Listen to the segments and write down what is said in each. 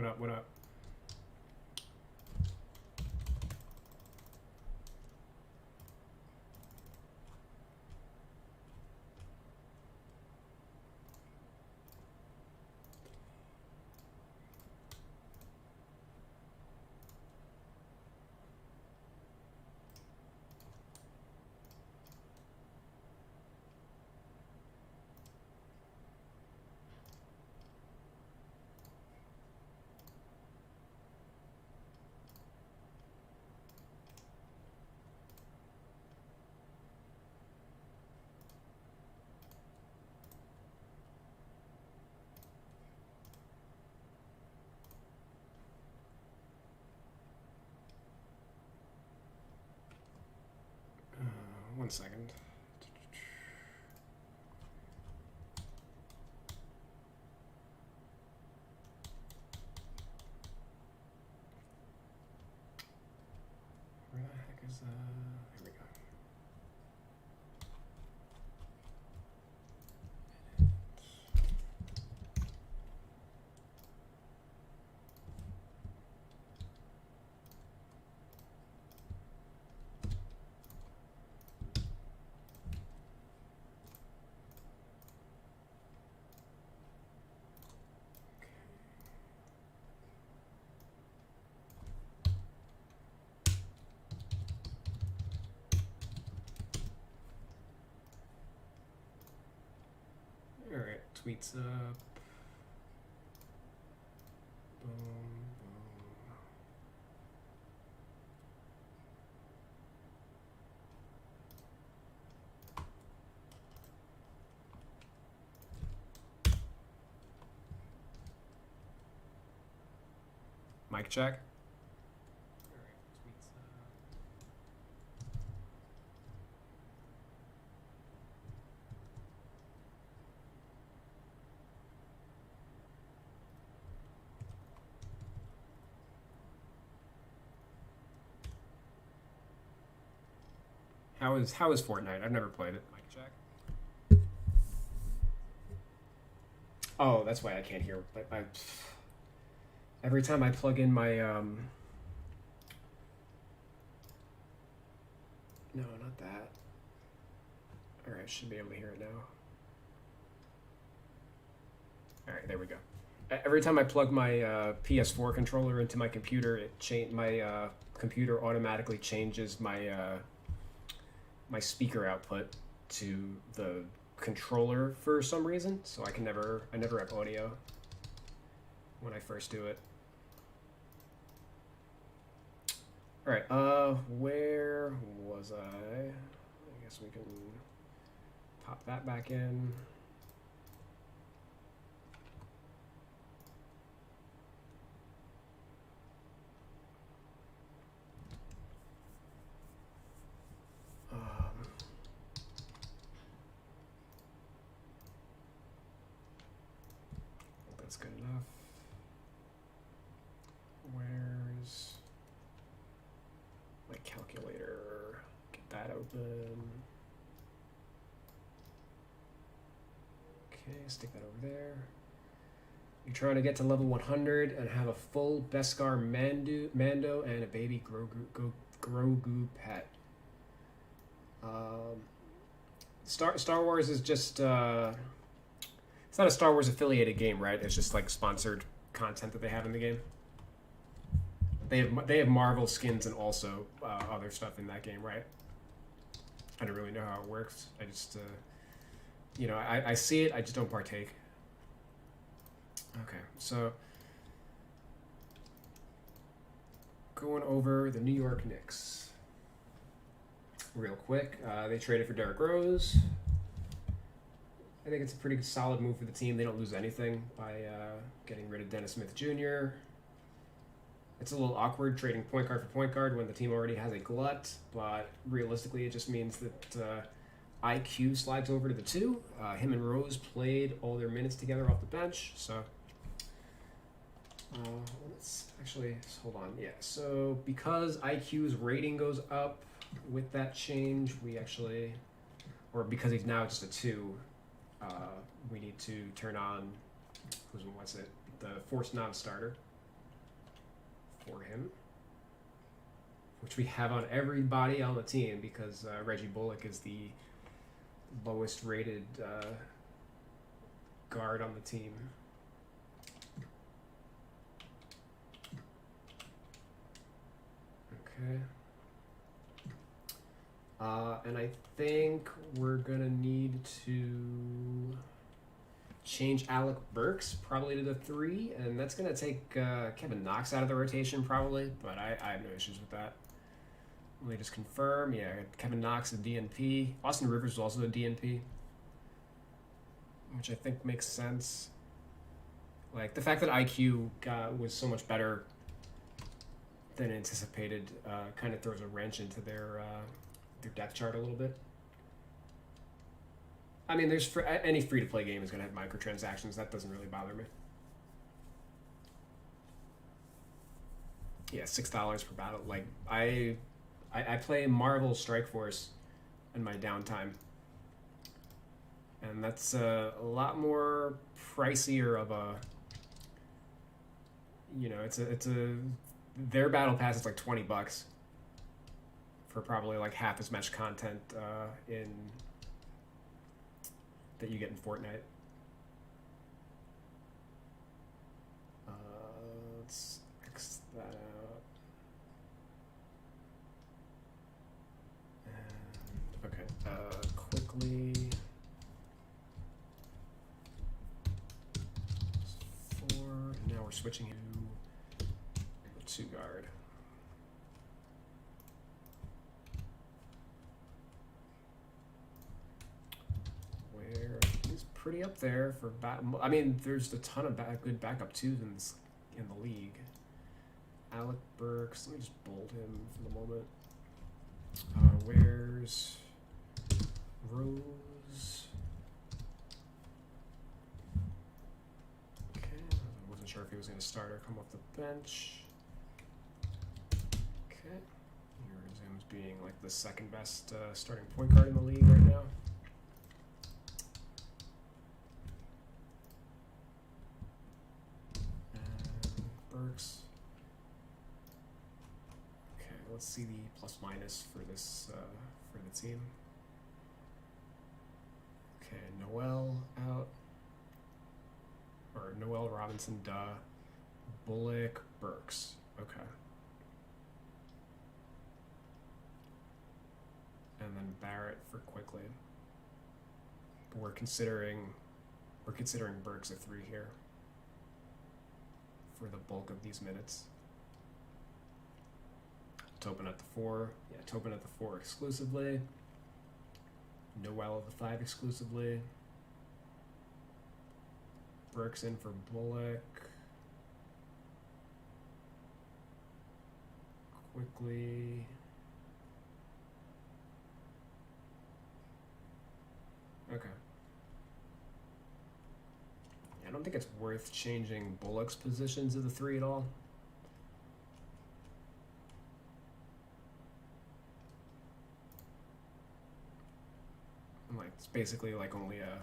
What up? What up? One second. Where the heck is here we go. Alright, tweets up. Boom, boom. Mic check. Alright, tweets up. How is Fortnite? I've never played it. Mic check. Oh, that's why I can't hear. Every time I plug in my no, not that. All right, should be able to hear it now. All right, there we go. Every time I plug my PS4 controller into my computer, my computer automatically changes my my speaker output to the controller for some reason, so I never have audio when I first do it. All right, where was I? I guess we can pop that back in. That's good enough. Where's my calculator? Get that open. Okay, stick that over there. You're trying to get to level 100 and have a full Beskar Mando and a baby Grogu pet. Star Wars is just it's not a Star Wars affiliated game, right? It's just like sponsored content that they have in the game. They have Marvel skins and also other stuff in that game, right? I don't really know how it works. I just you know, I see it, I just don't partake. Okay, so going over the New York Knicks real quick. They traded for Derrick Rose. I think it's a pretty solid move for the team. They don't lose anything by getting rid of Dennis Smith Jr. It's a little awkward trading point guard for point guard when the team already has a glut, but realistically it just means that IQ slides over to the 2. Him and Rose played all their minutes together off the bench, so let's actually hold on. Yeah, so because IQ's rating goes up with that change, we actually, or because he's now just a 2, we need to turn on, what's it, the forced non-starter. for him, which we have on everybody on the team because Reggie Bullock is the lowest rated guard on the team. Okay. And I think we're gonna need to change Alec Burks probably to the 3, and that's gonna take Kevin Knox out of the rotation probably, but I have no issues with that. Let me just confirm. Yeah, Kevin Knox a DNP. Austin Rivers is also a DNP, which I think makes sense. Like the fact that IQ was so much better than anticipated kind of throws a wrench into their depth chart a little bit. I mean, there's any free-to-play game is going to have microtransactions. That doesn't really bother me. Yeah, $6 per battle. Like I play Marvel Strike Force in my downtime, and that's a lot more pricier of a. You know, it's a their battle pass is like $20 for probably like half as much content in that you get in Fortnite. Let's X that out. And, okay, quickly. 4, and now we're switching to 2 guard. Where he's pretty up there for I mean, there's a ton of good backup twos in the league. Alec Burks. Let me just bold him for the moment. Where's Rose? Okay, I wasn't sure if he was going to start or come off the bench. Okay, he resumes being like the second best starting point guard in the league right now. And Burks. Okay, let's see the plus minus for this for the team. Okay, Noel out, or Noel Robinson, Bullock, Burks. Okay. And then Barrett for Quickly. We're considering Burks a 3 here for the bulk of these minutes. Tobin at the 4. Yeah, Tobin at the 4 exclusively. Noel at the 5 exclusively. Burks in for Bullock. Quickly. Okay. I don't think it's worth changing Bullock's positions of the 3 at all. Like it's basically like only a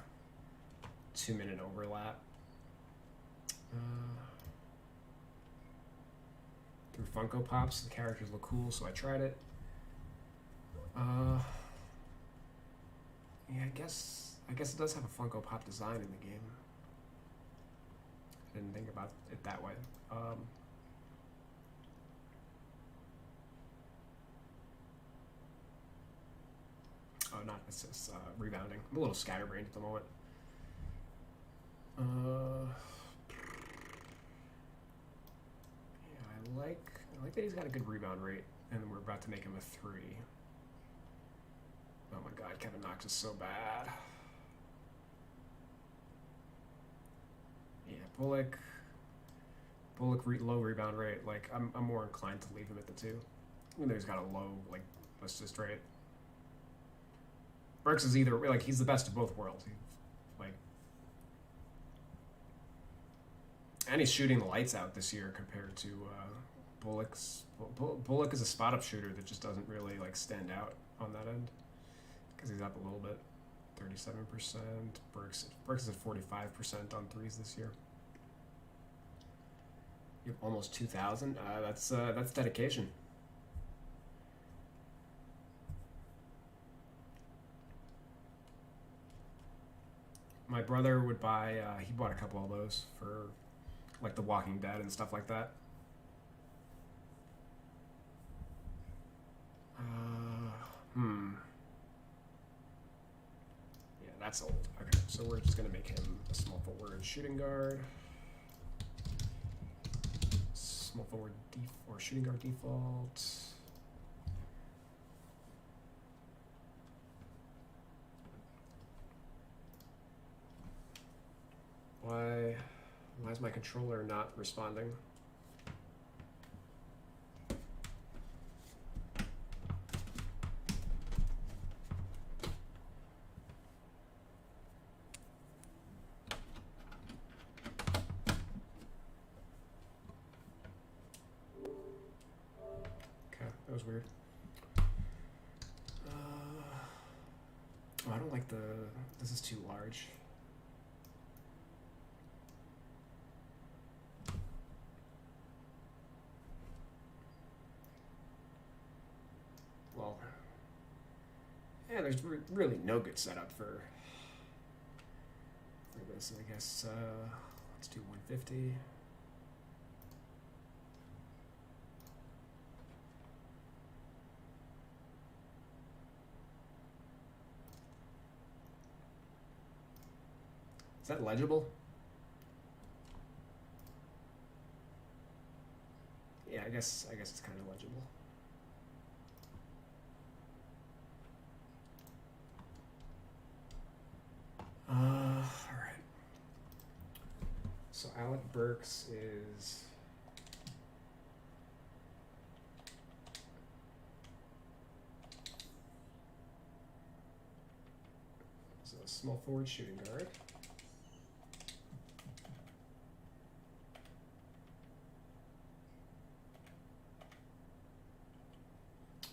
2-minute overlap. Through Funko Pops, the characters look cool, so I tried it. Yeah, I guess it does have a Funko Pop design in the game. I didn't think about it that way. Oh, not assists, rebounding. I'm a little scatterbrained at the moment. Yeah, I like that he's got a good rebound rate, and we're about to make him a 3. Oh my God, Kevin Knox is so bad. Yeah, Bullock, low rebound rate. Like I'm more inclined to leave him at the 2, even though he's got a low assist rate. Burks is either like he's the best of both worlds. And he's shooting the lights out this year compared to Bullock's. Bullock is a spot up shooter that just doesn't really stand out on that end because he's up a little bit, 37%. Burks is at 45% on 3s this year. You have almost 2,000. That's dedication. My brother would buy. He bought a couple of those for, like, The Walking Dead and stuff like that. Yeah, that's old. Okay, so we're just gonna make him a small forward shooting guard. Small forward or shooting guard default. Why is my controller not responding? That was weird. I don't like this is too large. Well, yeah, there's really no good setup for this. I guess let's do 150. Is that legible? Yeah, I guess it's kind of legible. All right. So Alec Burks is a small forward shooting guard.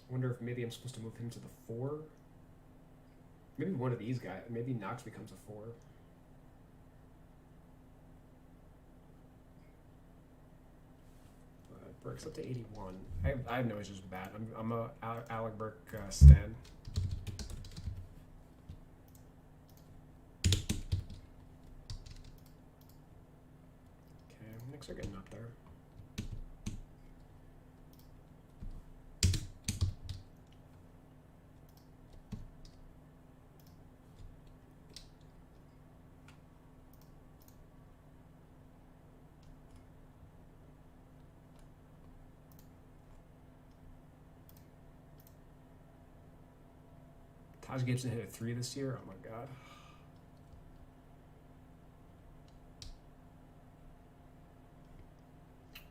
Wonder if maybe I'm supposed to move him to the 4. Maybe one of these guys. Maybe Knox becomes a 4. Burke's up to 81. I have no issues with that. I'm a Alec Burke stan. Okay, Knicks are getting up there. Taj Gibson hit a 3 this year. Oh my god.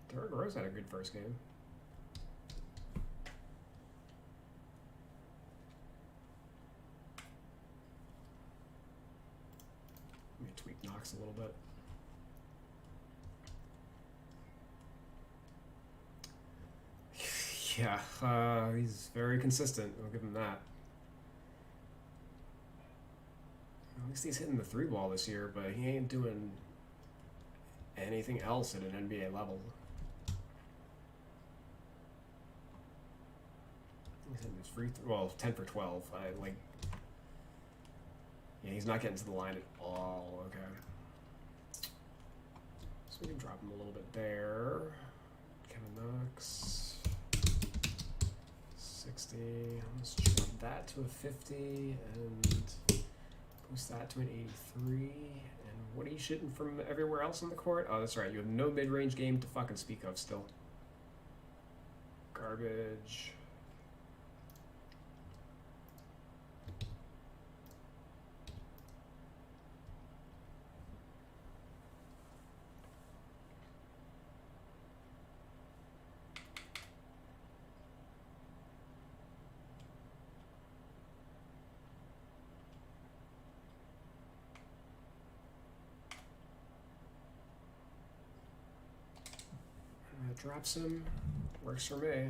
Derrick Rose had a good first game. Let me tweak Knox a little bit. Yeah, he's very consistent. I'll give him that. At least he's hitting the 3 ball this year, but he ain't doing anything else at an NBA level. He's hitting his free throw. Well, 10 for 12. Yeah, he's not getting to the line at all. Okay. So we can drop him a little bit there. Kevin Knox. 60. Let's drop that to a 50 and boost that to an 83. And what are you shooting from everywhere else on the court? Oh, that's right. You have no mid-range game to fucking speak of still. Garbage. Drops him. Works for me.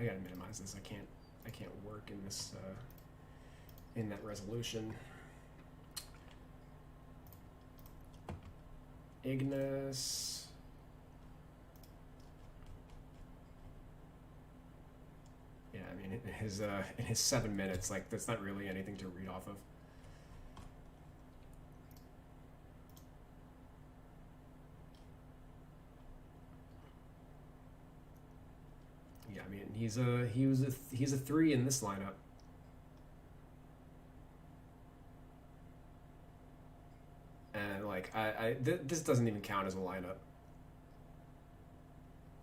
I gotta minimize this. I can't work in this in that resolution. Ignis. Yeah, I mean in his 7 minutes, like that's not really anything to read off of. Yeah, I mean he's a 3 in this lineup. And like this doesn't even count as a lineup.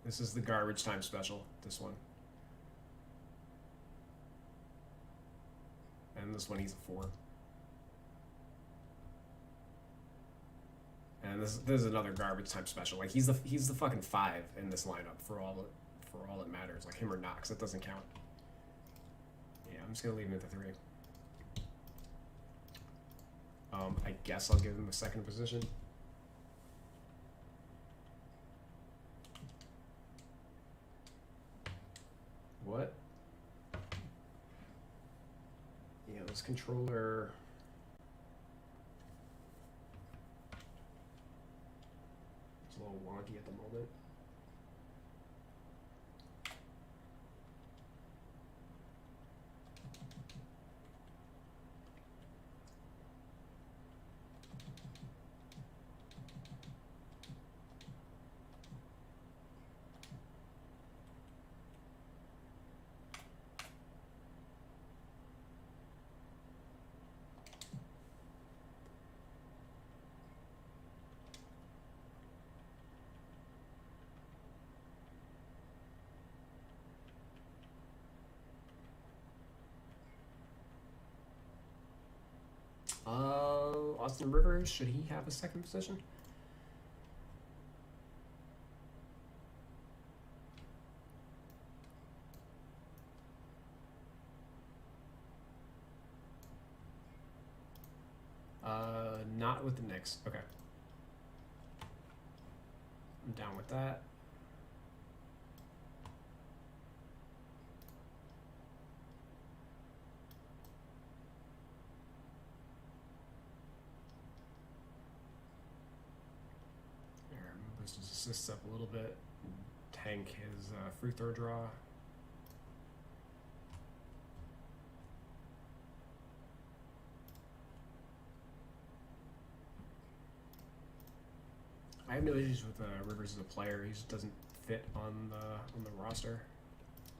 This is the garbage time special. This one. And this one he's a 4. And this is another garbage time special. Like he's the fucking 5 in this lineup for all it matters. Like him or Knox, that doesn't count. Yeah, I'm just gonna leave him at the 3. I guess I'll give him a second position. What? Yeah, this controller. It's a little wonky at the moment. Austin Rivers, should he have a second position? Not with the Knicks. Okay. I'm down with that. Boost his assists up a little bit. Tank his free throw draw. I have no issues with Rivers as a player. He just doesn't fit on the roster.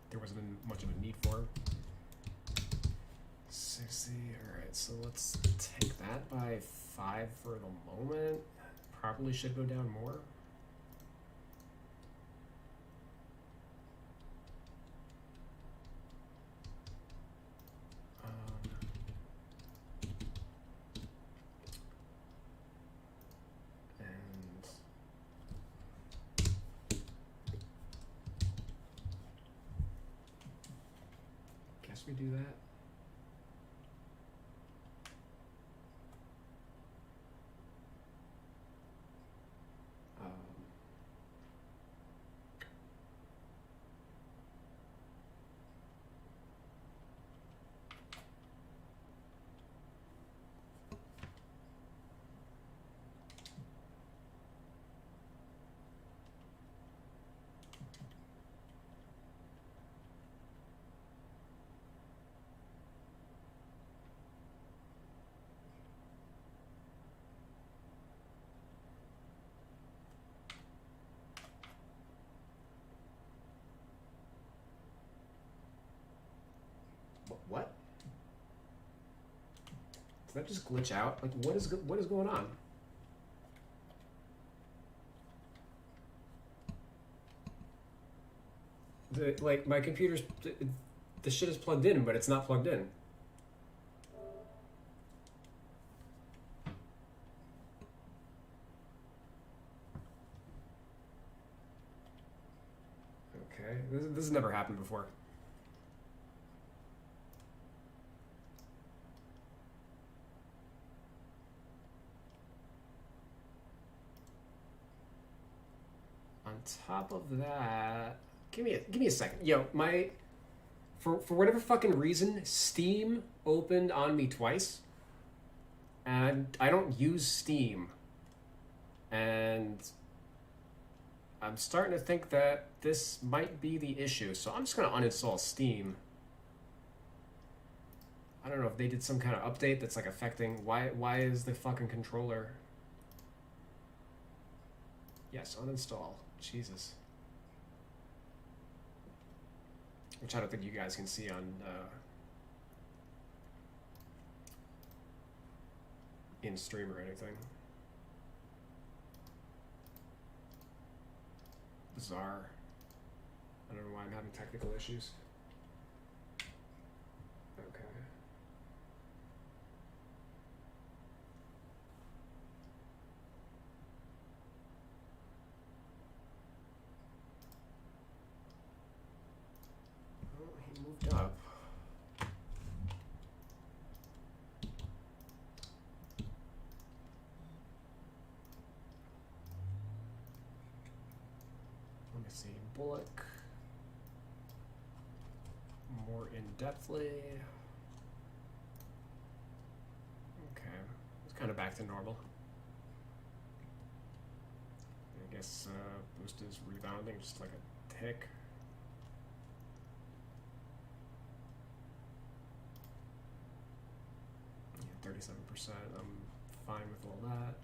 There wasn't much of a need for him. 60. All right, so let's take that by 5 for the moment. Probably should go down more. We do that. What? Did that just glitch out? Like, what is going on? Like my computer's the shit is plugged in, but it's not plugged in. Okay, this has never happened before. On top of that, give me a second. Yo, my For whatever fucking reason, Steam opened on me twice. And I don't use Steam. And I'm starting to think that this might be the issue. So I'm just going to uninstall Steam. I don't know if they did some kind of update that's like affecting... Why is the fucking controller... Yes, uninstall. Jesus. Which I don't think you guys can see on... in stream or anything. Bizarre. I don't know why I'm having technical issues. Okay. Oh, he moved up. Let me see. Bullock. More in-depthly. Okay. It's kind of back to normal. I guess boost is rebounding just like a tick. Yeah, 37%. I'm fine with all that.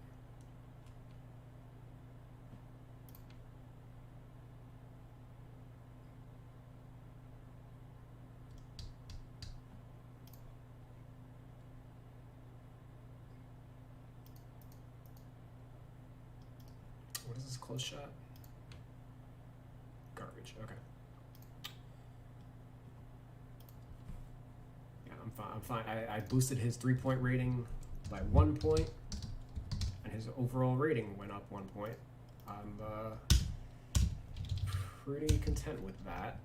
What is this close shot? Garbage. Okay. Yeah, I'm fine. I'm fine. I boosted his 3-point rating by 1 point, and his overall rating went up 1 point. I'm pretty content with that.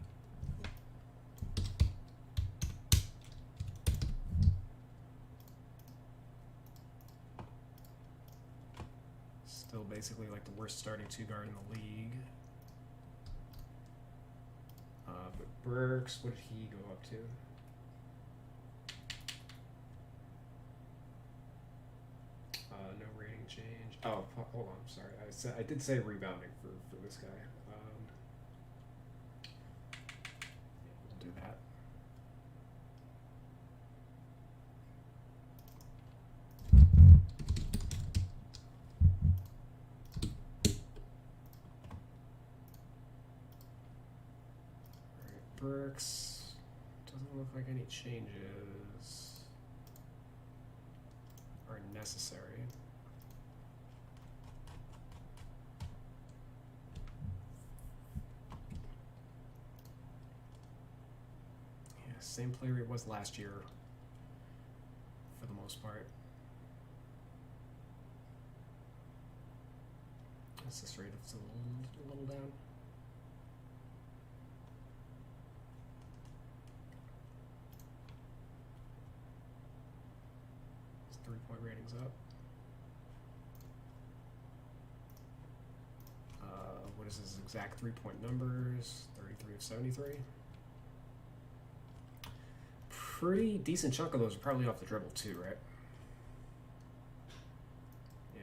Still basically like the worst starting two guard in the league. But Burks, what did he go up to? No rating change. Oh, hold on. Sorry, I did say rebounding for this guy. Yeah, we'll do that. Burks, doesn't look like any changes are necessary. Yeah, same play rate was last year for the most part. Assist rate is a little down. His 3-point rating's up. What is his exact 3-point numbers? 33 of 73. Pretty decent chunk of those are probably off the dribble too, right? Yeah,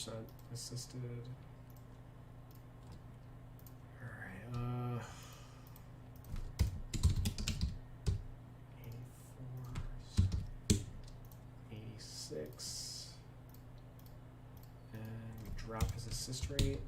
82% assisted. Alright, 84, 86, and we drop his assist rate.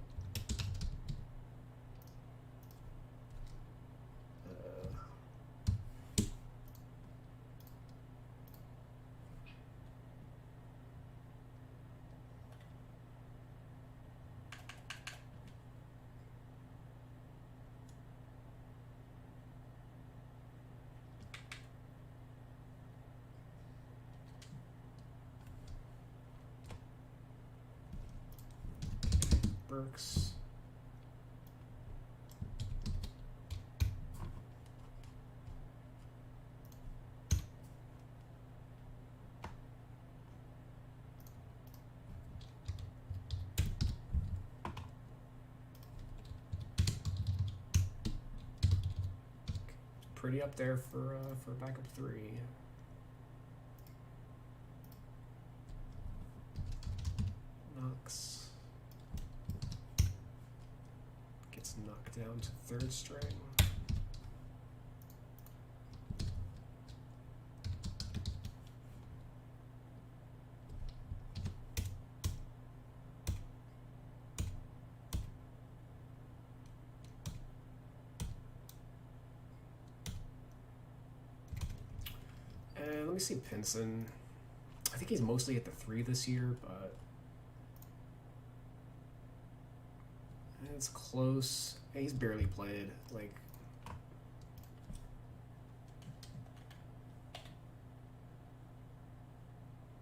Burks. pretty up there for backup 3. Knox gets knocked down to 3rd string. And let me see Pinson. I think he's mostly at the 3 this year, but it's close. He's barely played. Like,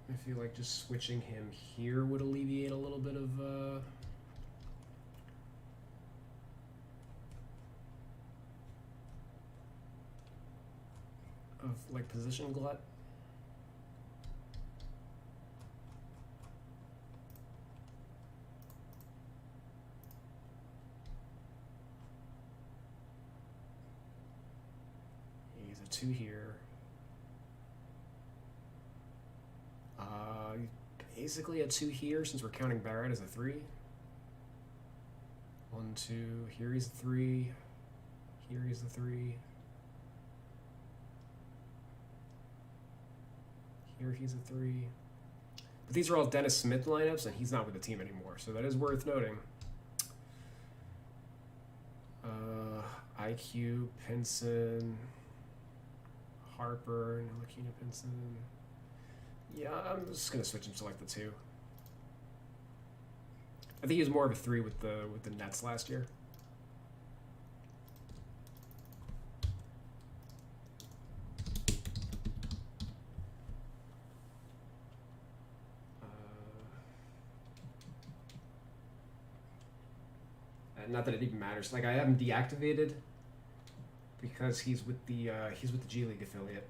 I feel like just switching him here would alleviate a little bit of like position glut. He's a 2 here. Basically a 2 here since we're counting Barrett as a 3. 1, 2. Here he's a 3. Here he's a 3. Here he's a 3. But these are all Dennis Smith lineups, and he's not with the team anymore, so that is worth noting. IQ, Pinson, Harper, Nilakina, Pinson. Yeah, I'm just gonna switch him to like the 2. I think he was more of a 3 with the Nets last year. Not that it even matters. Like, I have him deactivated because he's with the G League affiliate.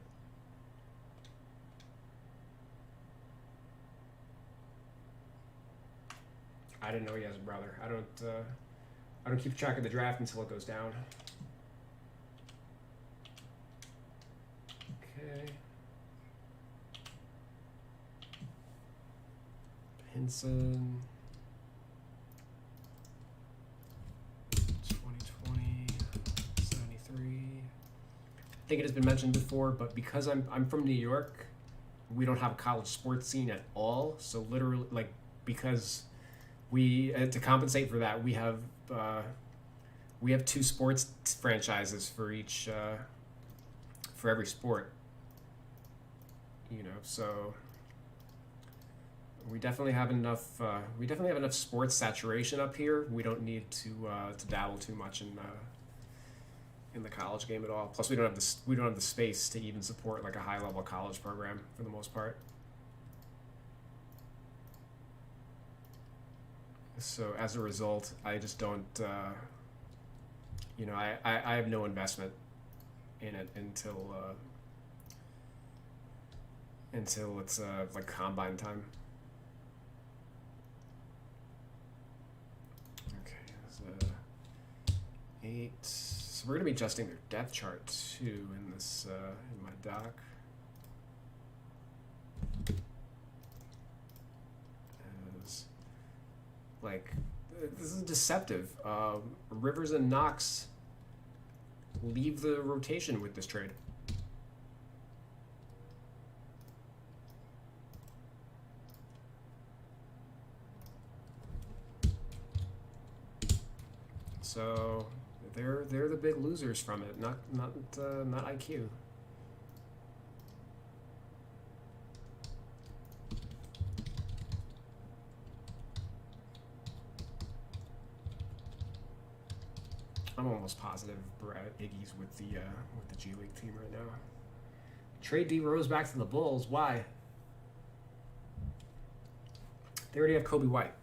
I didn't know he has a brother. I don't keep track of the draft until it goes down. Okay. Pinson. 2020, 73. I think it has been mentioned before, but because I'm from New York, we don't have a college sports scene at all. So literally, like, because we to compensate for that, we have 2 sports franchises for each for every sport. You know, so we definitely have enough. We definitely have enough sports saturation up here. We don't need to dabble too much in the college game at all. Plus, we don't have the space to even support like a high level college program for the most part. So as a result, I just don't. I have no investment in it until it's like combine time. 8. So we're going to be adjusting their depth chart too in this in my doc. As, like, this is deceptive. Rivers and Knox leave the rotation with this trade. So they're the big losers from it, not IQ. I'm almost positive Brad Iggy's with the G League team right now. Trade D Rose back to the Bulls. Why? They already have Kobe White.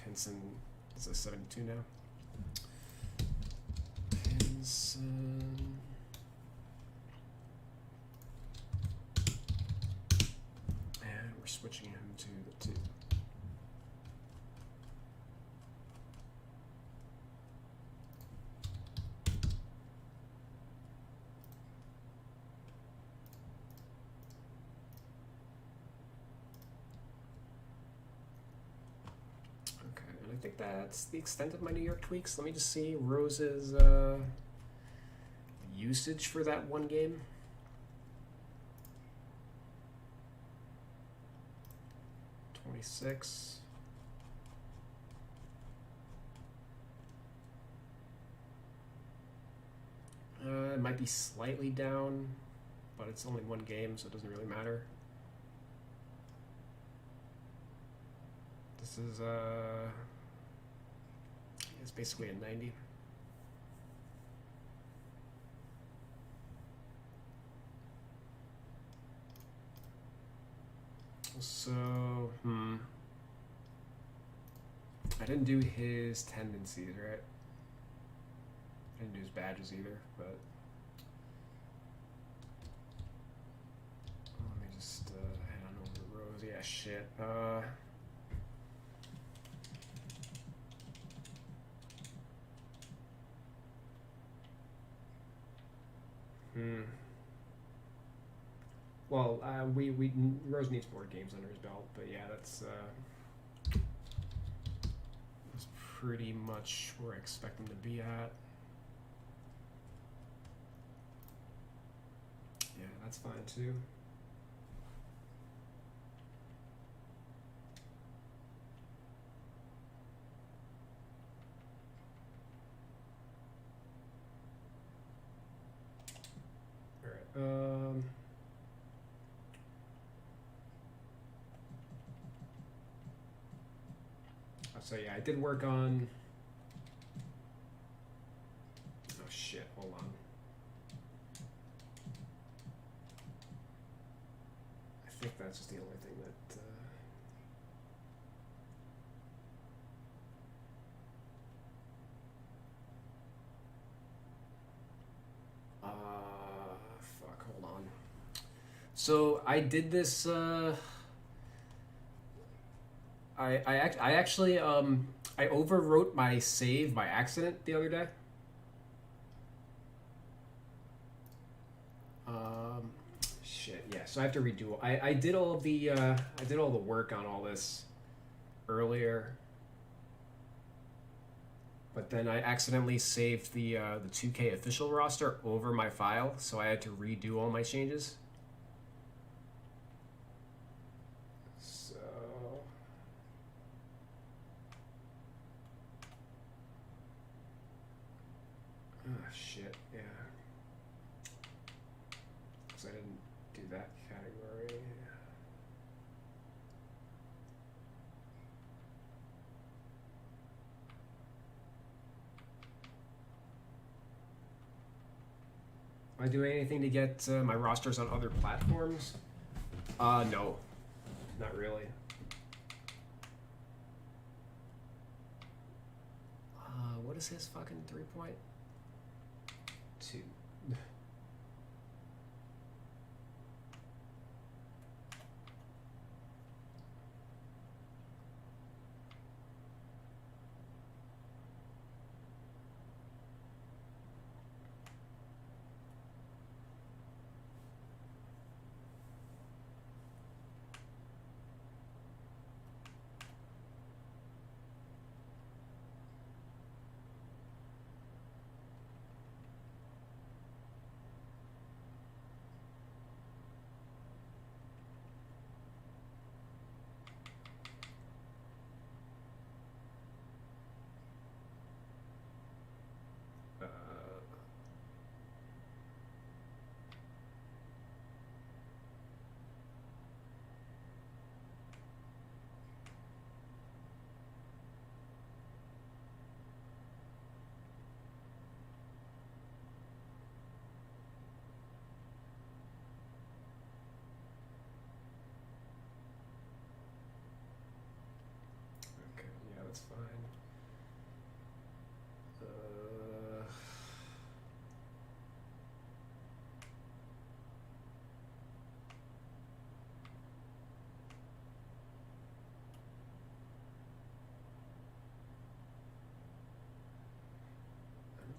Pinson is a 72 now. Pinson. switching him to the 2. Okay, and I think that's the extent of my New York tweaks. Let me just see Rose's usage for that one game. 26. It might be slightly down, but it's only one game, so it doesn't really matter. This is it's basically a 90. So, I didn't do his tendencies, right? I didn't do his badges either, but let me just head on over to Rose. Yeah, shit. Well, Rose needs more games under his belt, but yeah, that's pretty much where I expect him to be at. Yeah, that's fine too. All right. So yeah, I did work on. Oh shit! Hold on. I think that's just the only thing that. Fuck. Hold on. So I did this. I actually I overwrote my save by accident the other day. Shit, yeah. So I have to redo. I did all the work on all this earlier, but then I accidentally saved the 2K official roster over my file, so I had to redo all my changes. Shit, yeah. Because I didn't do that category. Am I doing anything to get my rosters on other platforms? No. Not really. What is his fucking 3-point? 2.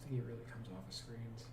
think he really comes off of screens.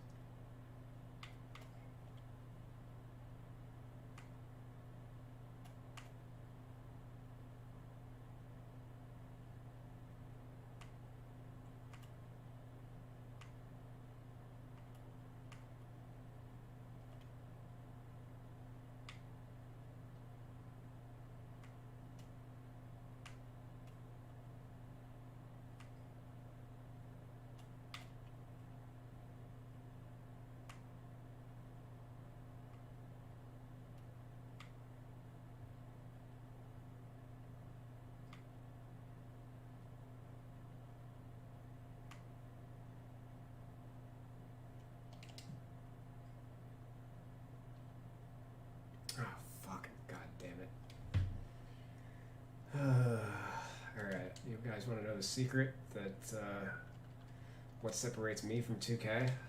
Oh, fucking god damn it. Alright, you guys want to know the secret that, what separates me from 2K? Alright.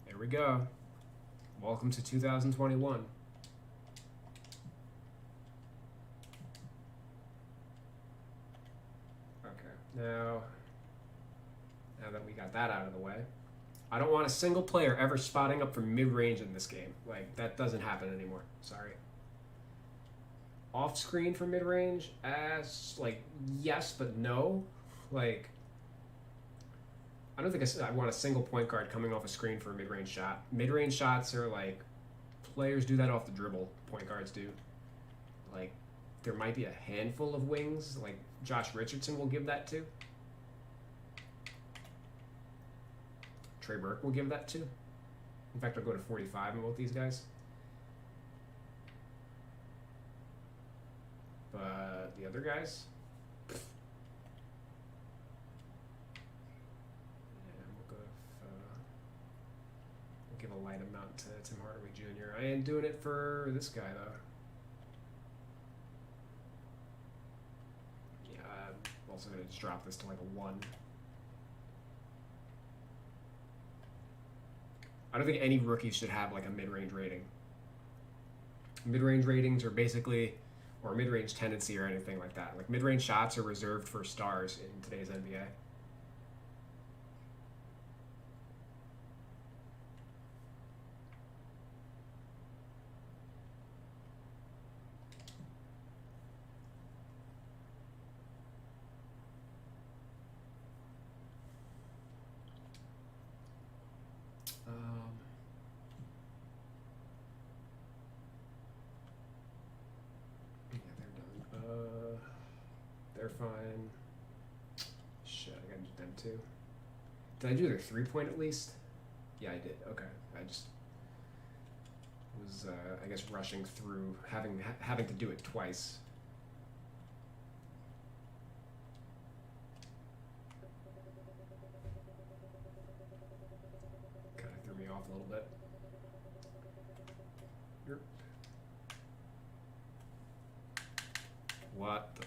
There we go. Welcome to 2021. Okay, now that we got that out of the way, I don't want a single player ever spotting up from mid-range in this game. Like, that doesn't happen anymore. Sorry. Off-screen for mid-range? Like, yes, but no. Like, I don't think I want a single point guard coming off a screen for a mid-range shot. Mid-range shots are like, players do that off the dribble. Point guards do. Like, there might be a handful of wings, like Josh Richardson will give that to. Trey Burke will give that to. In fact, I'll go to 45 in both these guys. But the other guys, give a light amount to Tim Hardaway Jr. I ain't doing it for this guy, though. Yeah, I'm also going to just drop this to like a 1. I don't think any rookies should have like a mid-range rating. Mid-range ratings are basically, or mid-range tendency or anything like that. Like mid-range shots are reserved for stars in today's NBA. They're fine. Shit, I gotta do them too. Did I do their 3-point at least? Yeah, I did. Okay, I just was, I guess, rushing through having to do it twice. Kind of threw me off a little bit. Yep. What the?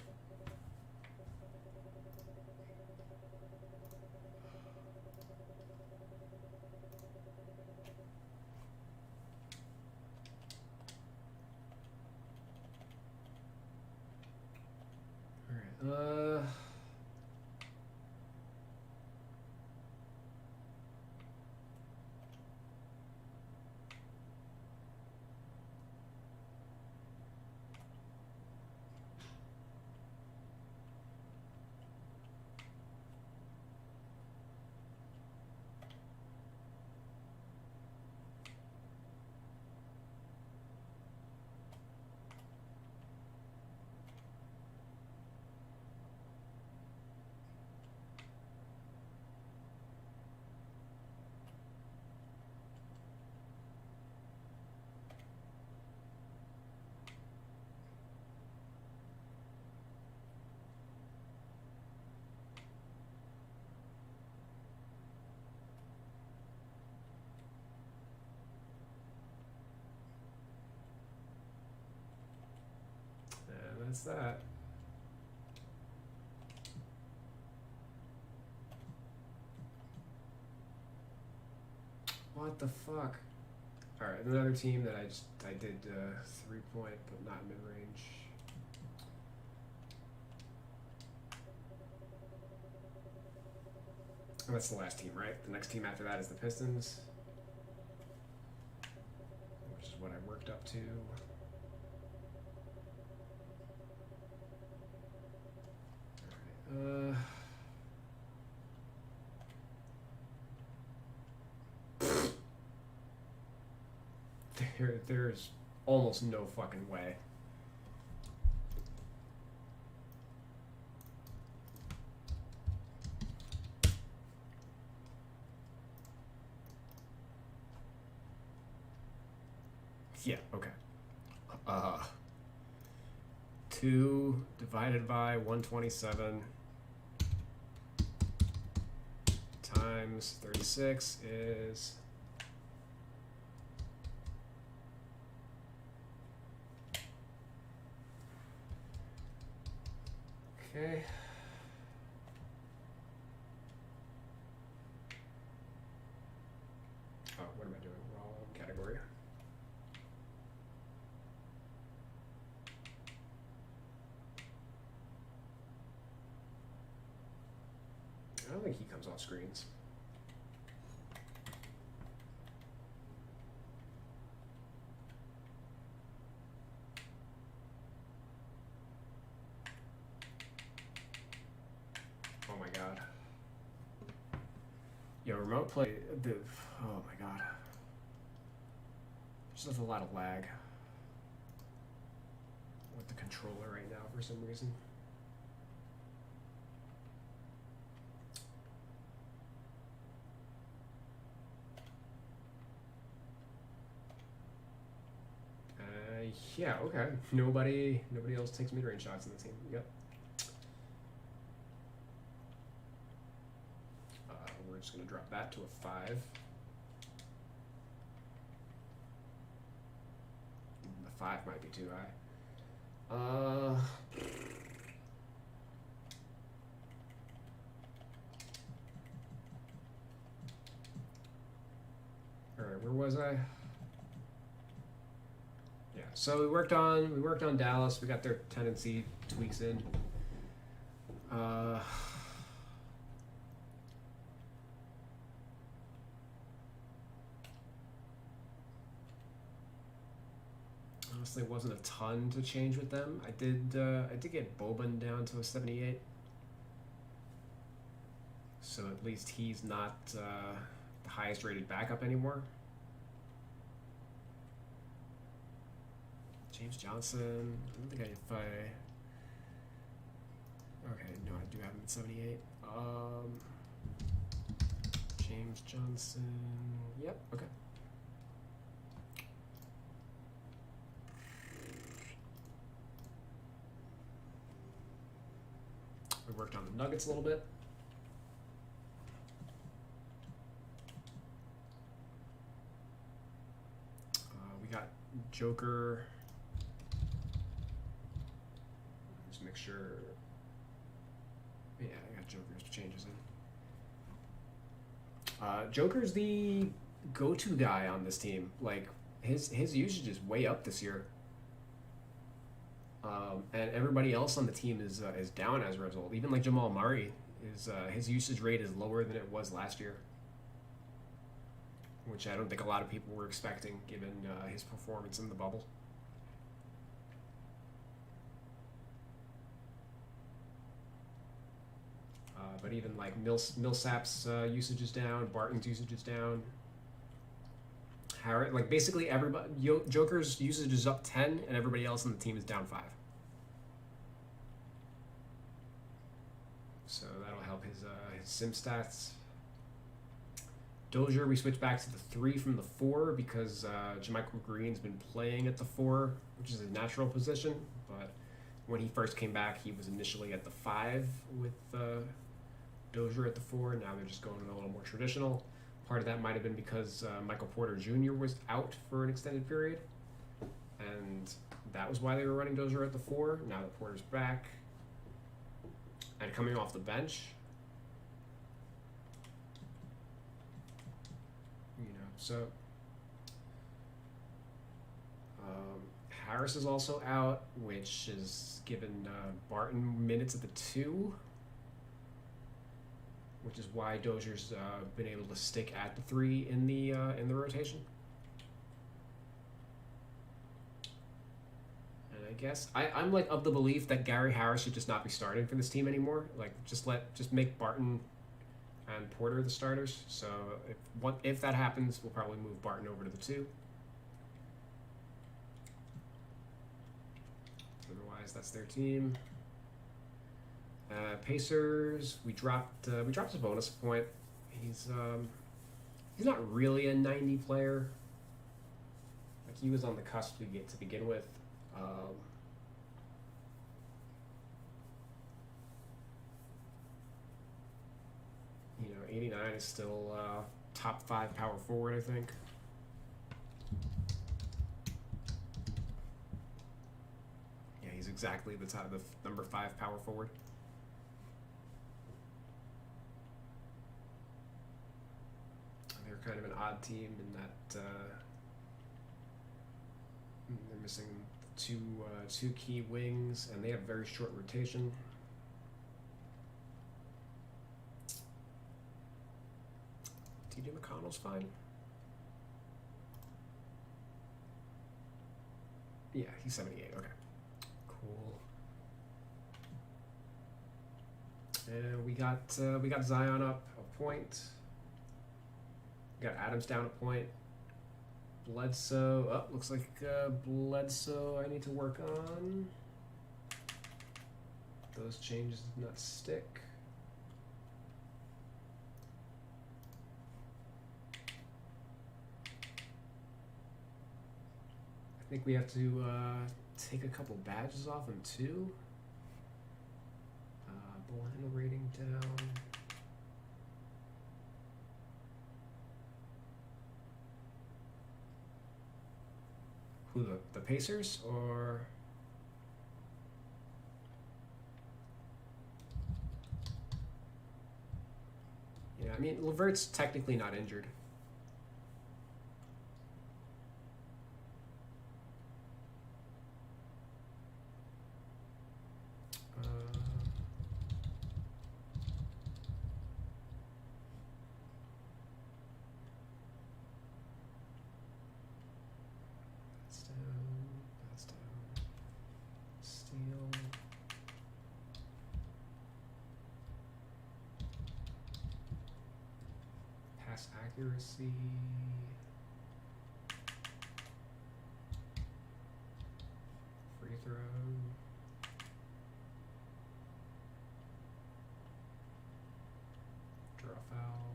That's that. What the fuck? All right, another team that I did 3-point, but not mid range. Oh, that's the last team, right? The next team after that is the Pistons, which is what I worked up to. All right, there's almost no fucking way. Yeah, okay. 2 divided by 127 times 36 is... Okay. Oh, what am I doing? Wrong category. I don't think he comes off screens. Oh my god. Yo, remote play. Oh my god. There's just a lot of lag with the controller right now for some reason. Yeah, okay. Nobody else takes mid-range shots in the team. Yep. We're just gonna drop that to a 5. The 5 might be too high. All right, where was I? Yeah, so we worked on Dallas. We got their tendency tweaks in. Honestly, wasn't a ton to change with them. I did get Boban down to a 78. So at least he's not the highest rated backup anymore. James Johnson, I don't think okay, no, I do have him at 78. James Johnson, yep, okay. We worked on the Nuggets a little bit. We got Joker. Just make sure. Yeah, I got Joker's changes in. Joker's the go-to guy on this team. Like his usage is way up this year. And everybody else on the team is down as a result. Even like Jamal Murray, his usage rate is lower than it was last year, which I don't think a lot of people were expecting given his performance in the bubble. But even like Millsap's usage is down, Barton's usage is down. Harris, like basically everybody, Joker's usage is up 10, and everybody else on the team is down 5. So that'll help his sim stats. Dozier, we switched back to the 3 from the 4 because Jermichael Green's been playing at the 4, which is his natural position. But when he first came back, he was initially at the 5 with Dozier at the 4. Now they're just going a little more traditional. Part of that might have been because Michael Porter Jr. was out for an extended period, and that was why they were running Dozier at the 4. Now that Porter's back and coming off the bench, you know, So Harris is also out, which is given Barton minutes at the 2, which is why Dozier's been able to stick at the 3 in the rotation. And I guess I'm like of the belief that Gary Harris should just not be starting for this team anymore. Like just make Barton and Porter the starters. So if that happens, we'll probably move Barton over to the 2. Otherwise, that's their team. Pacers, we dropped a bonus point. He's not really a 90 player. Like he was on the cusp to begin with. 89 is still top 5 power forward, I think. Yeah, he's exactly the number 5 power forward. They're kind of an odd team in that they're missing two key wings, and they have very short rotation. TJ McConnell's fine. Yeah, he's 78. Okay, cool. And we got Zion up a point. We got Adams down a point. Bledsoe. Looks like Bledsoe I need to work on. Those changes did not stick. I think we have to take a couple badges off him too. Ball handle rating down. Who, the Pacers or? Yeah, I mean LeVert's technically not injured. Accuracy. Free throw. Draw foul.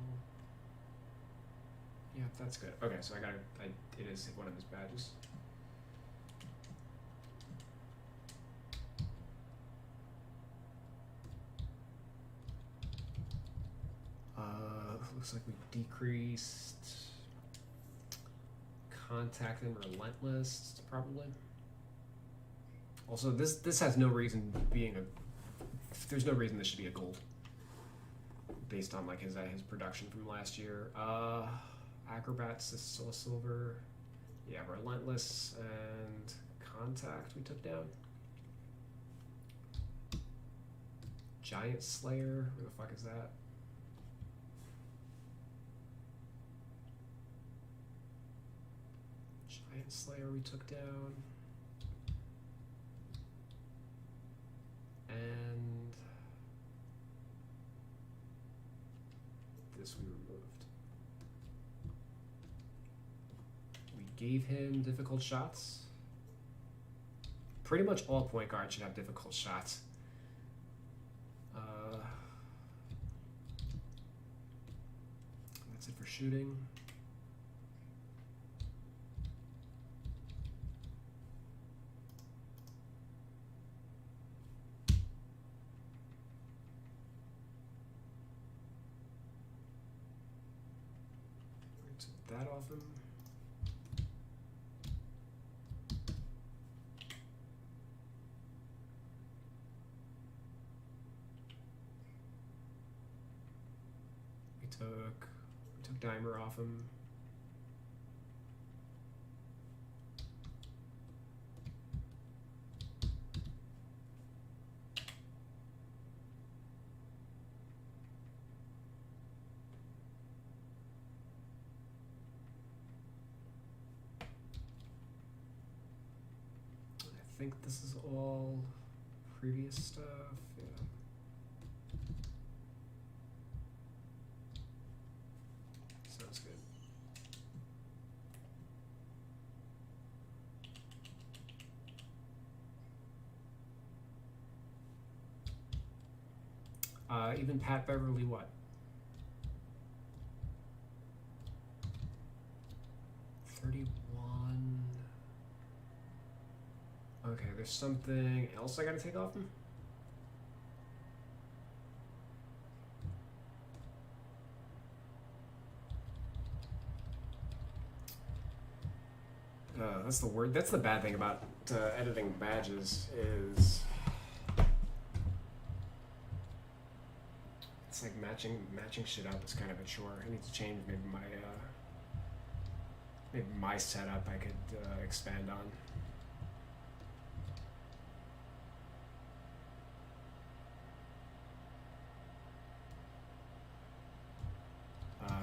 Yeah, that's good. Okay, so it is one of his badges. Looks like we decreased contact and relentless, probably. Also, this has no reason being there's no reason this should be a gold based on like his production from last year. Acrobats is still a silver. Yeah, relentless and contact we took down. Giant Slayer, where the fuck is that? Giant Slayer we took down. And this we removed. We gave him difficult shots. Pretty much all point guards should have difficult shots. That's it for shooting. That off him. We took Dimer off him. think this is all previous stuff. Yeah. Sounds good. Even Pat Beverly, what? 31. Okay, there's something else I gotta take off him? That's the word. That's the bad thing about editing badges is it's like matching shit up is kind of a chore. I need to change maybe my setup. I could expand on.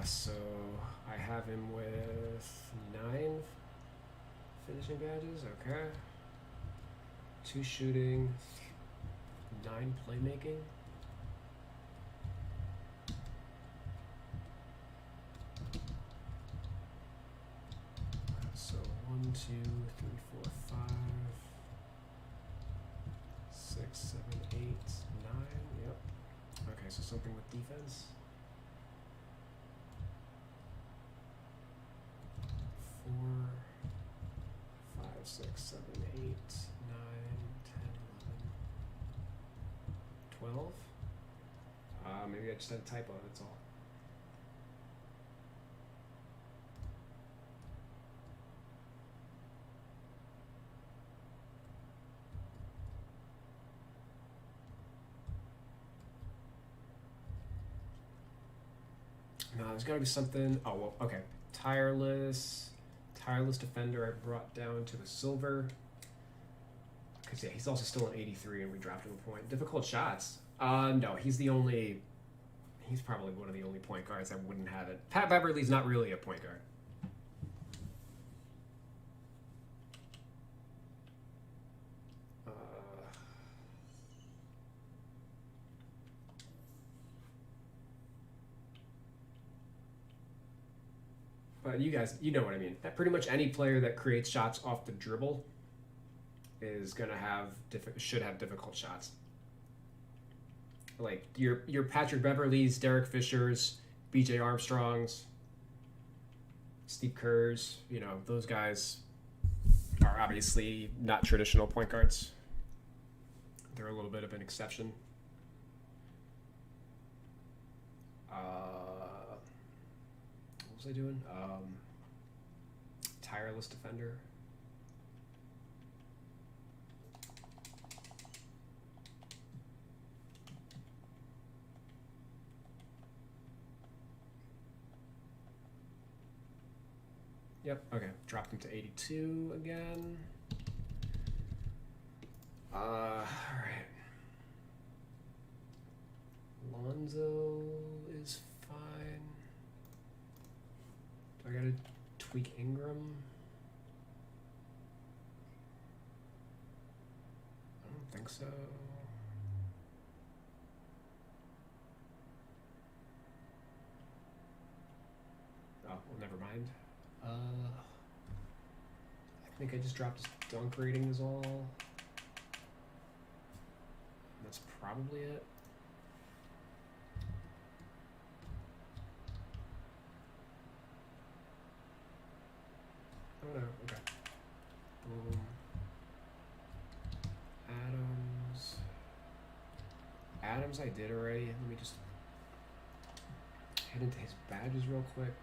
So I have him with 9 finishing badges. Okay. 2 shooting, 9 playmaking. So 1, 2, 3, 4, 5, 6, 7, 8, 9. Yep. Okay, so something with defense. 4, 5, 6, 7, 8, 9, 10, 11, 12. Maybe I just had a typo, that's all. No, there's gotta be something. Oh, well, okay. Tireless defender I brought down to the silver. Because, yeah, he's also still an 83 and we dropped him a point. Difficult shots. No, he's probably one of the only point guards that wouldn't have it. Pat Beverly's not really a point guard. But you guys, you know what I mean. That pretty much any player that creates shots off the dribble is gonna should have difficult shots. Like your Patrick Beverleys, Derek Fishers, B.J. Armstrongs, Steve Kerrs. You know, those guys are obviously not traditional point guards. They're a little bit of an exception. What was I doing? Tireless defender. Yep, okay. Dropped him to 82 again. Alright. Lonzo is fine. Do I gotta tweak Ingram? I don't think so. Oh, well, never mind. I think I just dropped his dunk rating is all. That's probably it. Oh no, okay. Boom. Adams I did already. Let me just head into his badges real quick.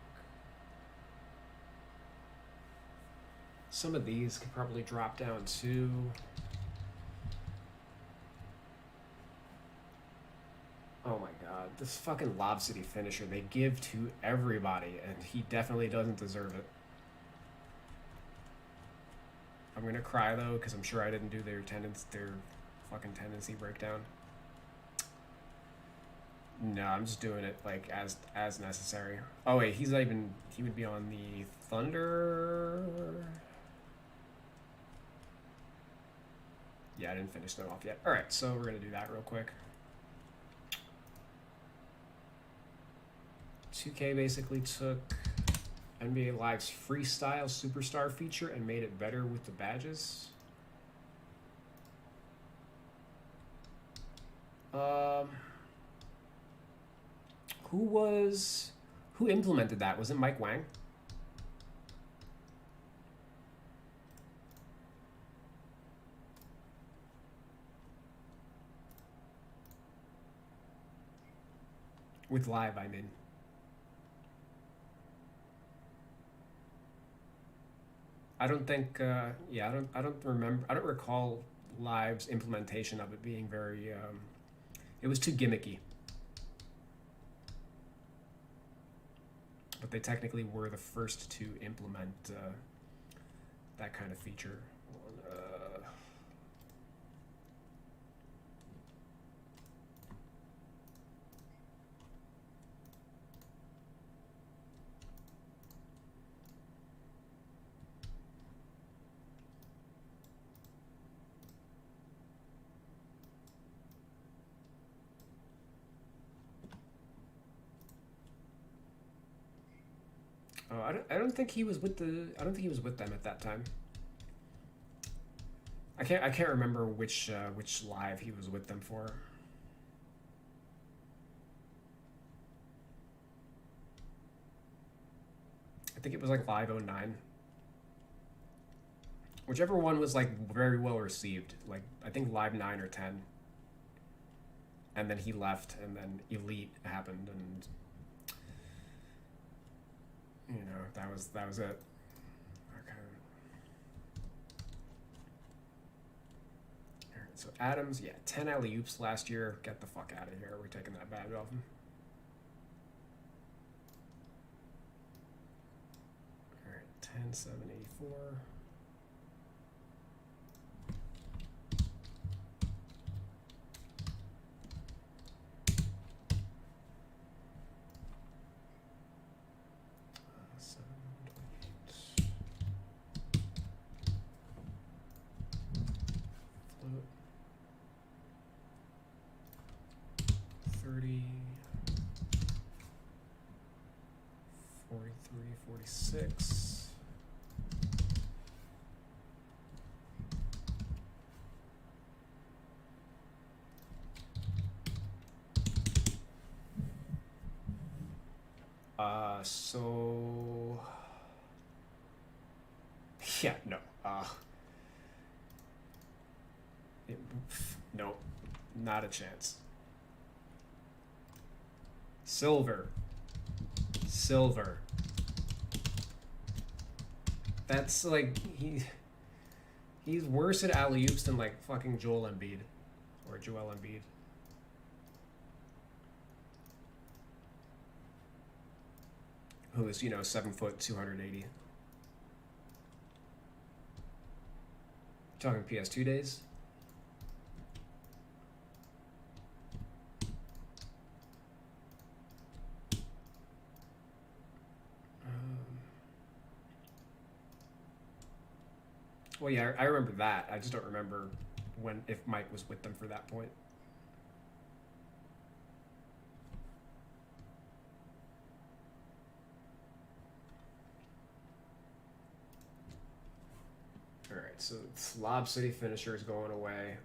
Some of these could probably drop down too. Oh my god, this fucking Lob City finisher they give to everybody, and he definitely doesn't deserve it. I'm gonna cry though, because I'm sure I didn't do their fucking tendency breakdown. No, I'm just doing it like as necessary. Oh wait, he would be on the Thunder. Yeah, I didn't finish them off yet. All right, so we're gonna do that real quick. 2K basically took NBA Live's Freestyle Superstar feature and made it better with the badges. Who implemented that? Was it Mike Wang? With Live, I mean. I don't think. Yeah, I don't remember. I don't recall Live's implementation of it being very. It was too gimmicky. But they technically were the first to implement that kind of feature. Oh, I don't think he was with the. I don't think he was with them at that time. I can't remember which live he was with them for. I think it was like Live 09. Whichever one was like very well received. Like I think Live 9 or 10. And then he left, and then Elite happened, and you know that was it. Okay. All right, so Adams, yeah, 10 alley-oops last year. Get the fuck out of here. We're taking that badge off him. All right, 10, 7, 84. Six. So yeah, no. No, not a chance. Silver. That's like he's worse at alley-oops than like fucking Joel Embiid or Joel Embiid. Who is, 7 foot 280. Talking PS2 days? Well, yeah, I remember that. I just don't remember if Mike was with them for that point. All right, so Lob City finisher is going away.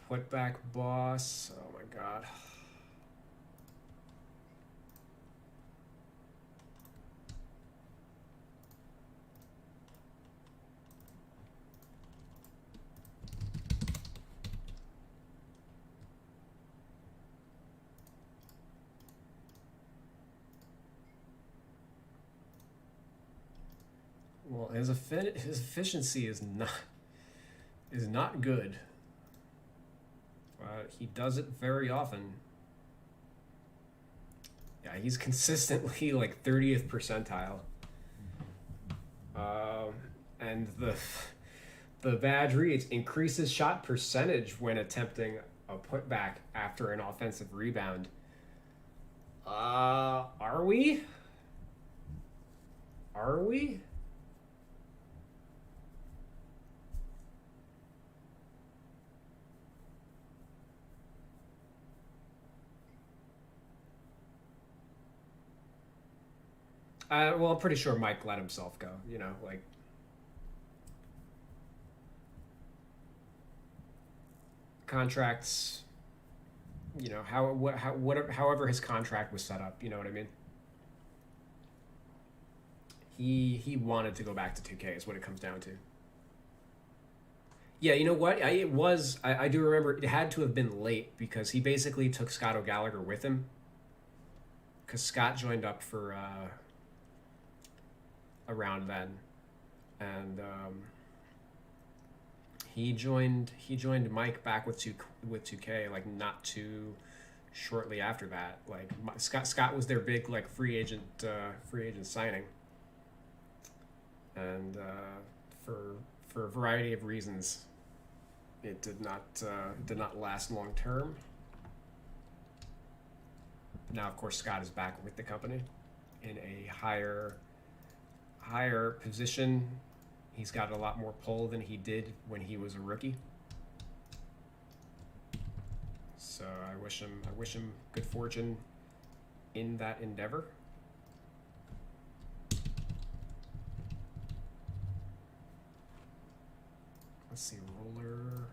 Put back boss. Oh my god. Well, his efficiency is not good. He does it very often. Yeah, he's consistently like 30th percentile. And the badge reads increases shot percentage when attempting a putback after an offensive rebound. Are we? Are we? Well, I'm pretty sure Mike let himself go. You know, like contracts. You know however his contract was set up. You know what I mean? He wanted to go back to 2K is what it comes down to. Yeah, you know what? I do remember it had to have been late because he basically took Scott O'Gallagher with him because Scott joined up for around then, and he joined Mike back with 2K like not too shortly after that. Like Scott was their big like free agent signing, and for a variety of reasons, it did not last long term. Now, of course, Scott is back with the company in a higher position. He's got a lot more pull than he did when he was a rookie. So I wish him good fortune in that endeavor. Let's see, roller.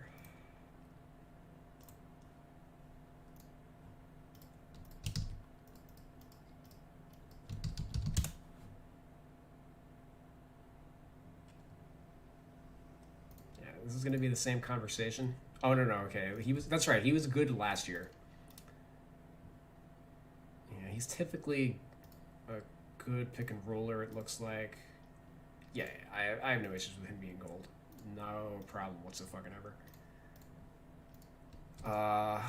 Yeah, this is going to be the same conversation. Oh no, okay. That's right. He was good last year. Yeah, he's typically a good pick and roller, it looks like. Yeah, I have no issues with him being gold. No problem whatsoever. I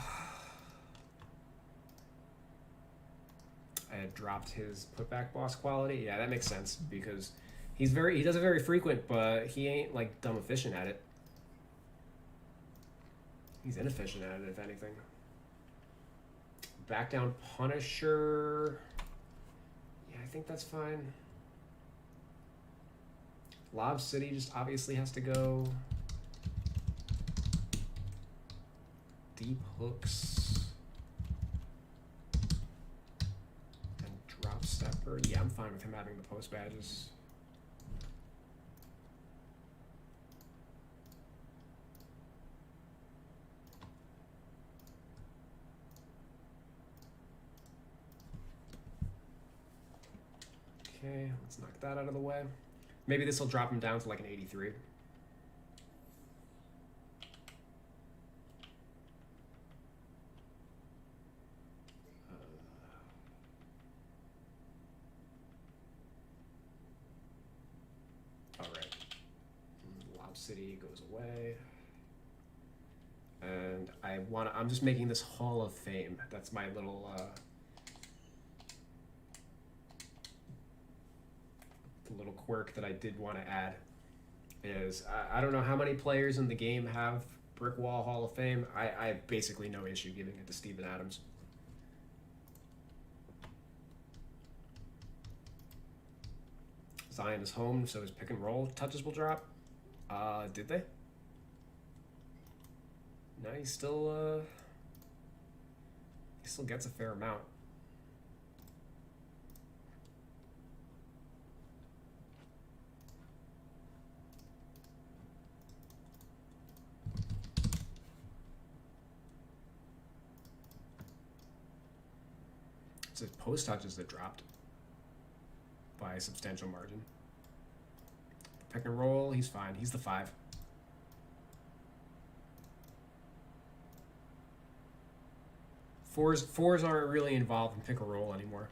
had dropped his putback boss quality. Yeah, that makes sense because he does it very frequent, but he ain't like dumb efficient at it. He's inefficient at it, if anything. Back down Punisher. Yeah, I think that's fine. Lob City just obviously has to go. Deep hooks. And drop stepper. Yeah, I'm fine with him having the post badges. Okay, let's knock that out of the way. Maybe this will drop him down to like an 83. All right. Lob City goes away. And I'm just making this Hall of Fame. That's my little little quirk that I did want to add is I don't know how many players in the game have Brick Wall Hall of Fame. I have basically no issue giving it to Steven Adams. Zion is home, so his pick and roll touches will drop. Did they? No, he still gets a fair amount. It's post touches that dropped by a substantial margin. Pick and roll, he's fine. He's the 5. Fours aren't really involved in pick and roll anymore.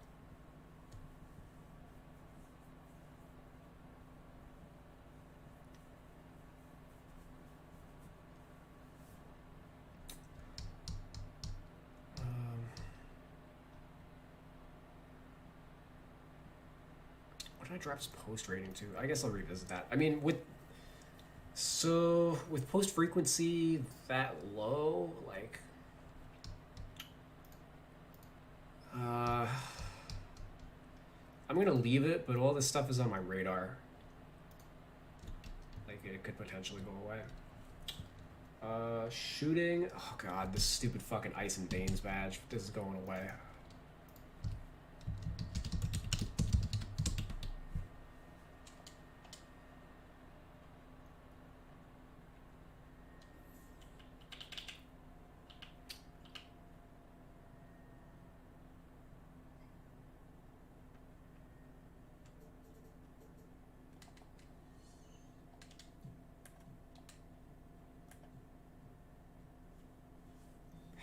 What did I drop his post rating to? I guess I'll revisit that. I mean, with post frequency that low, like I'm gonna leave it, but all this stuff is on my radar. Like it could potentially go away. Shooting. Oh god, this stupid fucking Ice and Baines badge. This is going away.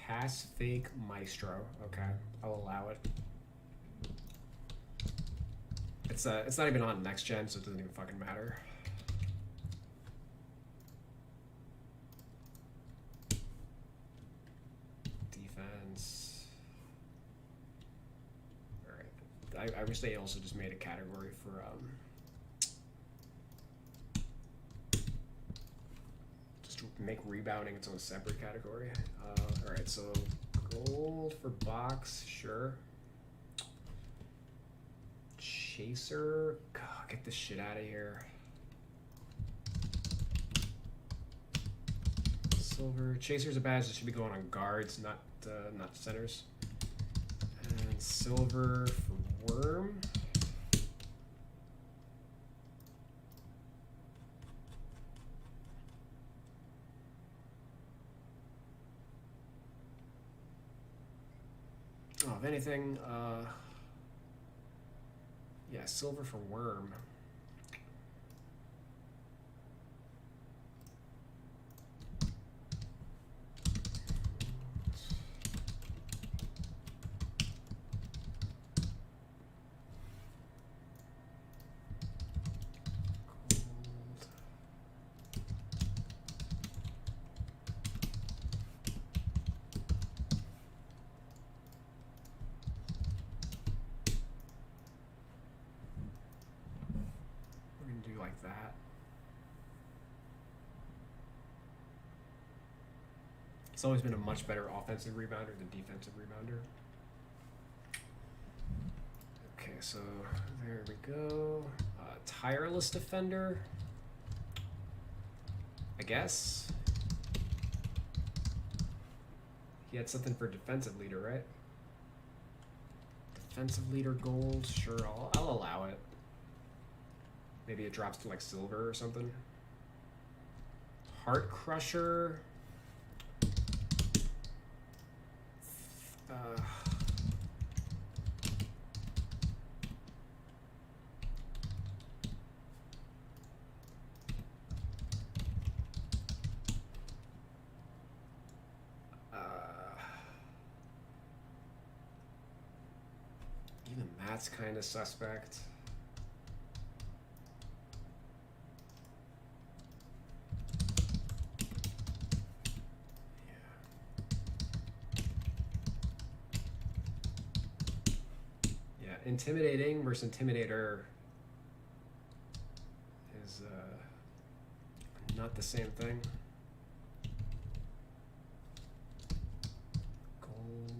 Pass fake maestro. Okay, I'll allow it. It's not even on next gen, so it doesn't even fucking matter. Defense. All right. I wish they also just made a category for just make rebounding its own separate category. All right, so gold for box, sure. Chaser, God, get this shit out of here. Silver, Chaser's a badge that should be going on guards, not centers. And silver for worm. Oh, if anything, yeah, silver for worm. Like that. He's always been a much better offensive rebounder than defensive rebounder. Okay, so there we go. Tireless defender, I guess. He had something for defensive leader, right? Defensive leader gold, sure, I'll allow it. Maybe it drops to like silver or something. Heart Crusher. Even that's kind of suspect. Intimidating versus intimidator is not the same thing. Gold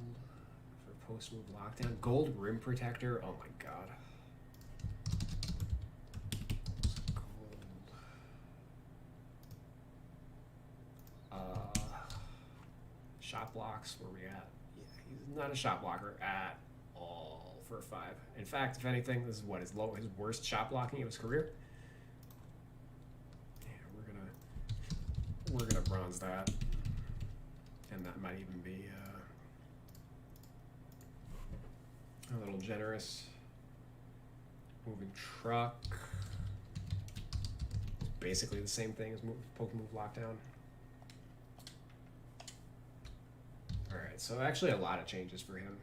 for post-move lockdown. Gold rim protector. Oh my god. Gold. Shot blocks. Where we at? Yeah, he's not a shot blocker at all. For a 5. In fact, if anything, this is what his worst shot blocking of his career. Yeah, we're gonna bronze that, and that might even be a little generous. Moving truck, basically the same thing as poke move lockdown. All right, so actually a lot of changes for him.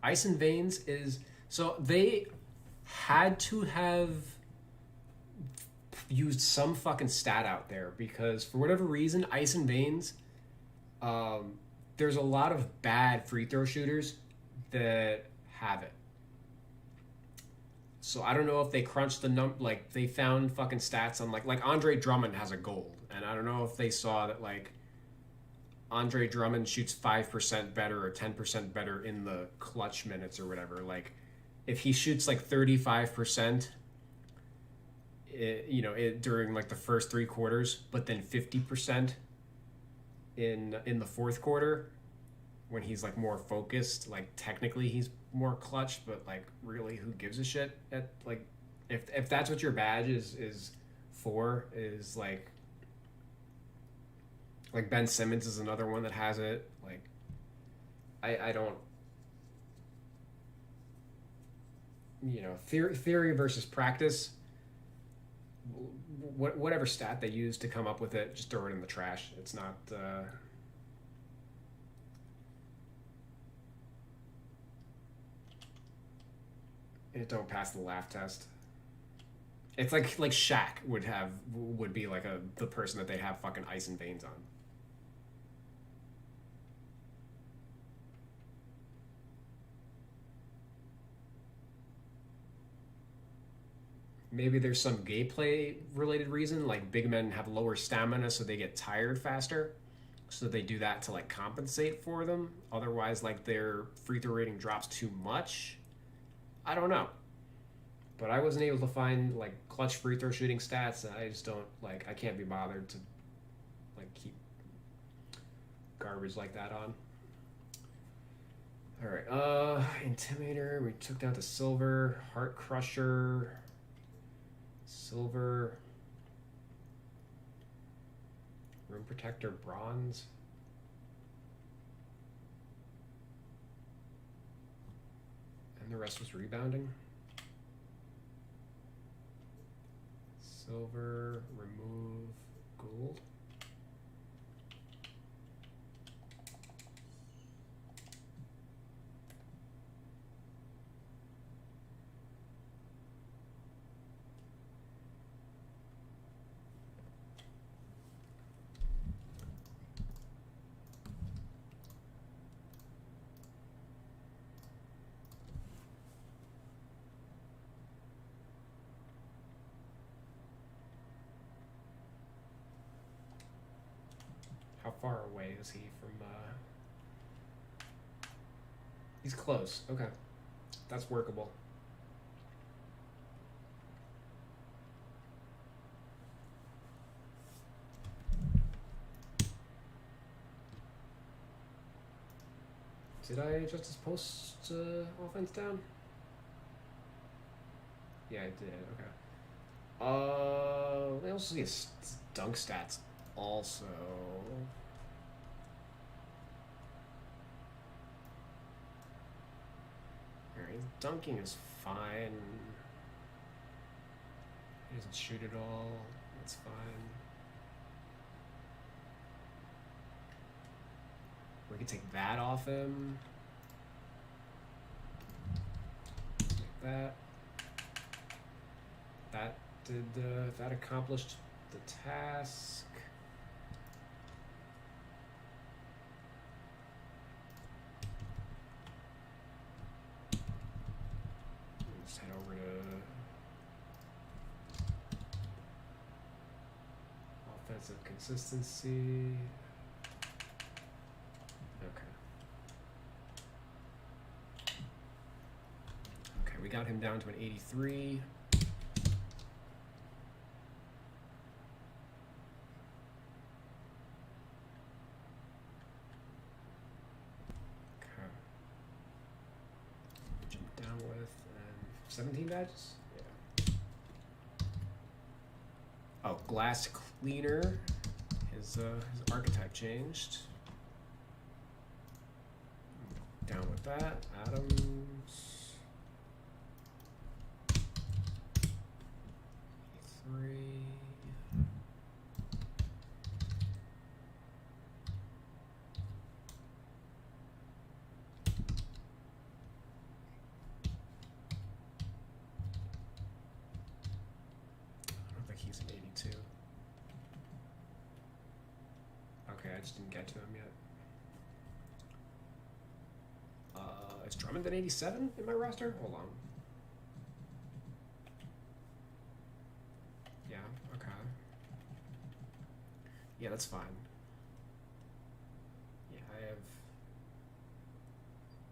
Ice and Veins is, so they had to have used some fucking stat out there because for whatever reason, Ice and Veins, there's a lot of bad free throw shooters that have it. So I don't know if they crunched the like they found fucking stats on like Andre Drummond has a gold, and I don't know if they saw that like Andre Drummond shoots 5% better or 10% better in the clutch minutes or whatever. Like, if he shoots like 35%, during like the first 3 quarters, but then 50% in the fourth quarter, when he's like more focused, like technically he's more clutch, but like really, who gives a shit? At like, if that's what your badge is for, is like Ben Simmons is another one that has it. Like, I don't, theory versus practice. Whatever stat they use to come up with it, just throw it in the trash. It's not It don't pass the laugh test. It's like Shaq would be like the person that they have fucking ice and veins on. Maybe there's some gameplay related reason, like big men have lower stamina, so they get tired faster. So they do that to like compensate for them. Otherwise, like their free throw rating drops too much. I don't know, but I wasn't able to find like clutch free throw shooting stats. And I just don't like. I can't be bothered to like keep garbage like that on. All right, Intimidator. We took down to silver. Heart Crusher. Silver. Room Protector, bronze. And the rest was rebounding. Silver, remove, gold. How far away is he from, He's close. Okay. That's workable. Did I adjust his post offense down? Yeah, I did. Okay. I also see his dunk stats also. Alright, his dunking is fine. He doesn't shoot at all. That's fine. We can take that off him. Like that. That did that accomplished the task. Let's head over to offensive consistency. Okay, we got him down to an 83. Jump down with 17 badges? Yeah. Oh, glass cleaner. His archetype changed. Down with that. Adams. 3. I don't think he's an 82. Okay, I just didn't get to him yet. Is Drummond at 87 in my roster? Hold on. Yeah, okay. Yeah, that's fine. Yeah,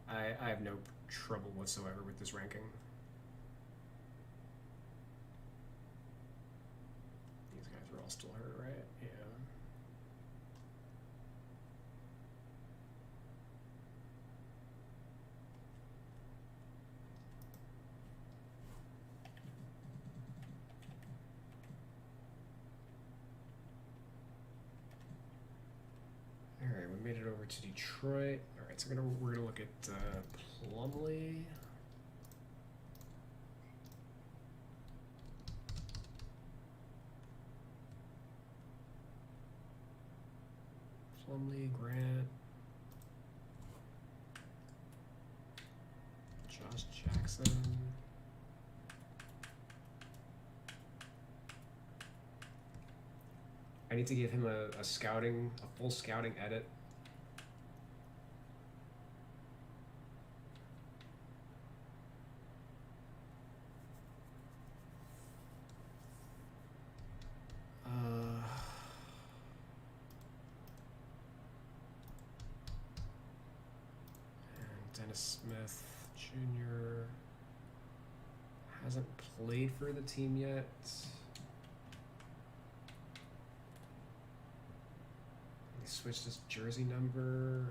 I have no trouble whatsoever with this ranking. These guys are all still hurt, right? Yeah. Alright, we made it over to Detroit. Alright, so we're gonna look at Plumlee. Plumlee, Grant. Josh Jackson. need to give him a full scouting edit. And Dennis Smith Jr. hasn't played for the team yet. He switched his jersey number.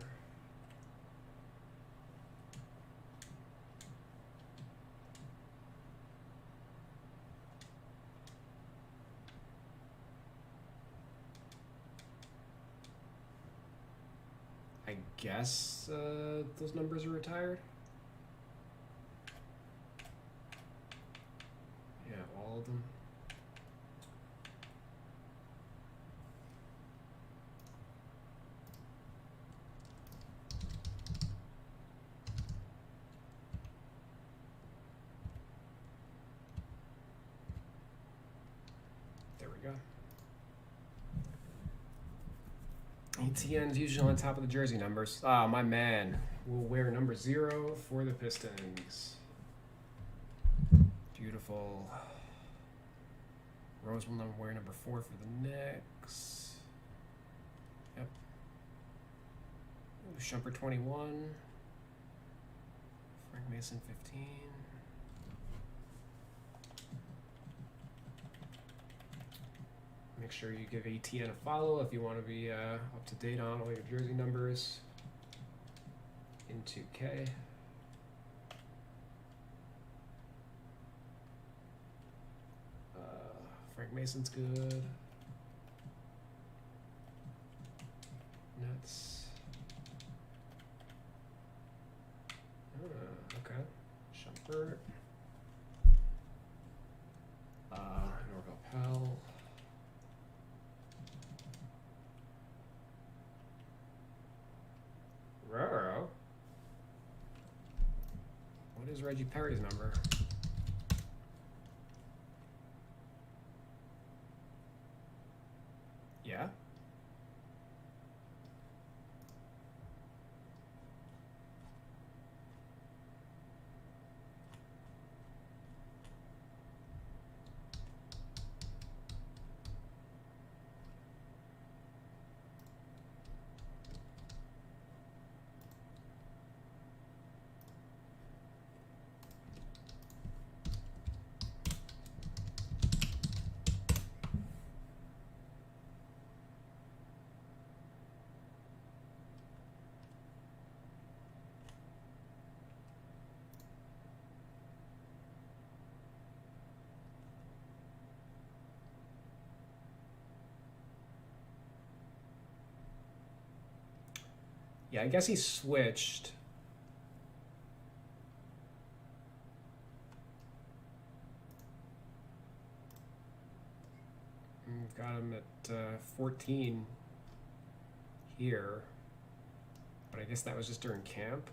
I guess those numbers are retired. Yeah, all of them. There we go. ETN's usually on top of the jersey numbers. Ah, my man will wear number 0 for the Pistons. Beautiful. Rose will wear number 4 for the Knicks. Yep. Shumpert 21. Frank Mason 15. Make sure you give ATN a follow if you want to be up to date on all your jersey numbers in 2K. Frank Mason's good. Nets. Okay. Shumpert. Norvell Pell. Raro. What is Reggie Perry's number? Yeah. Yeah, I guess he switched. Got him at 14 here, but I guess that was just during camp.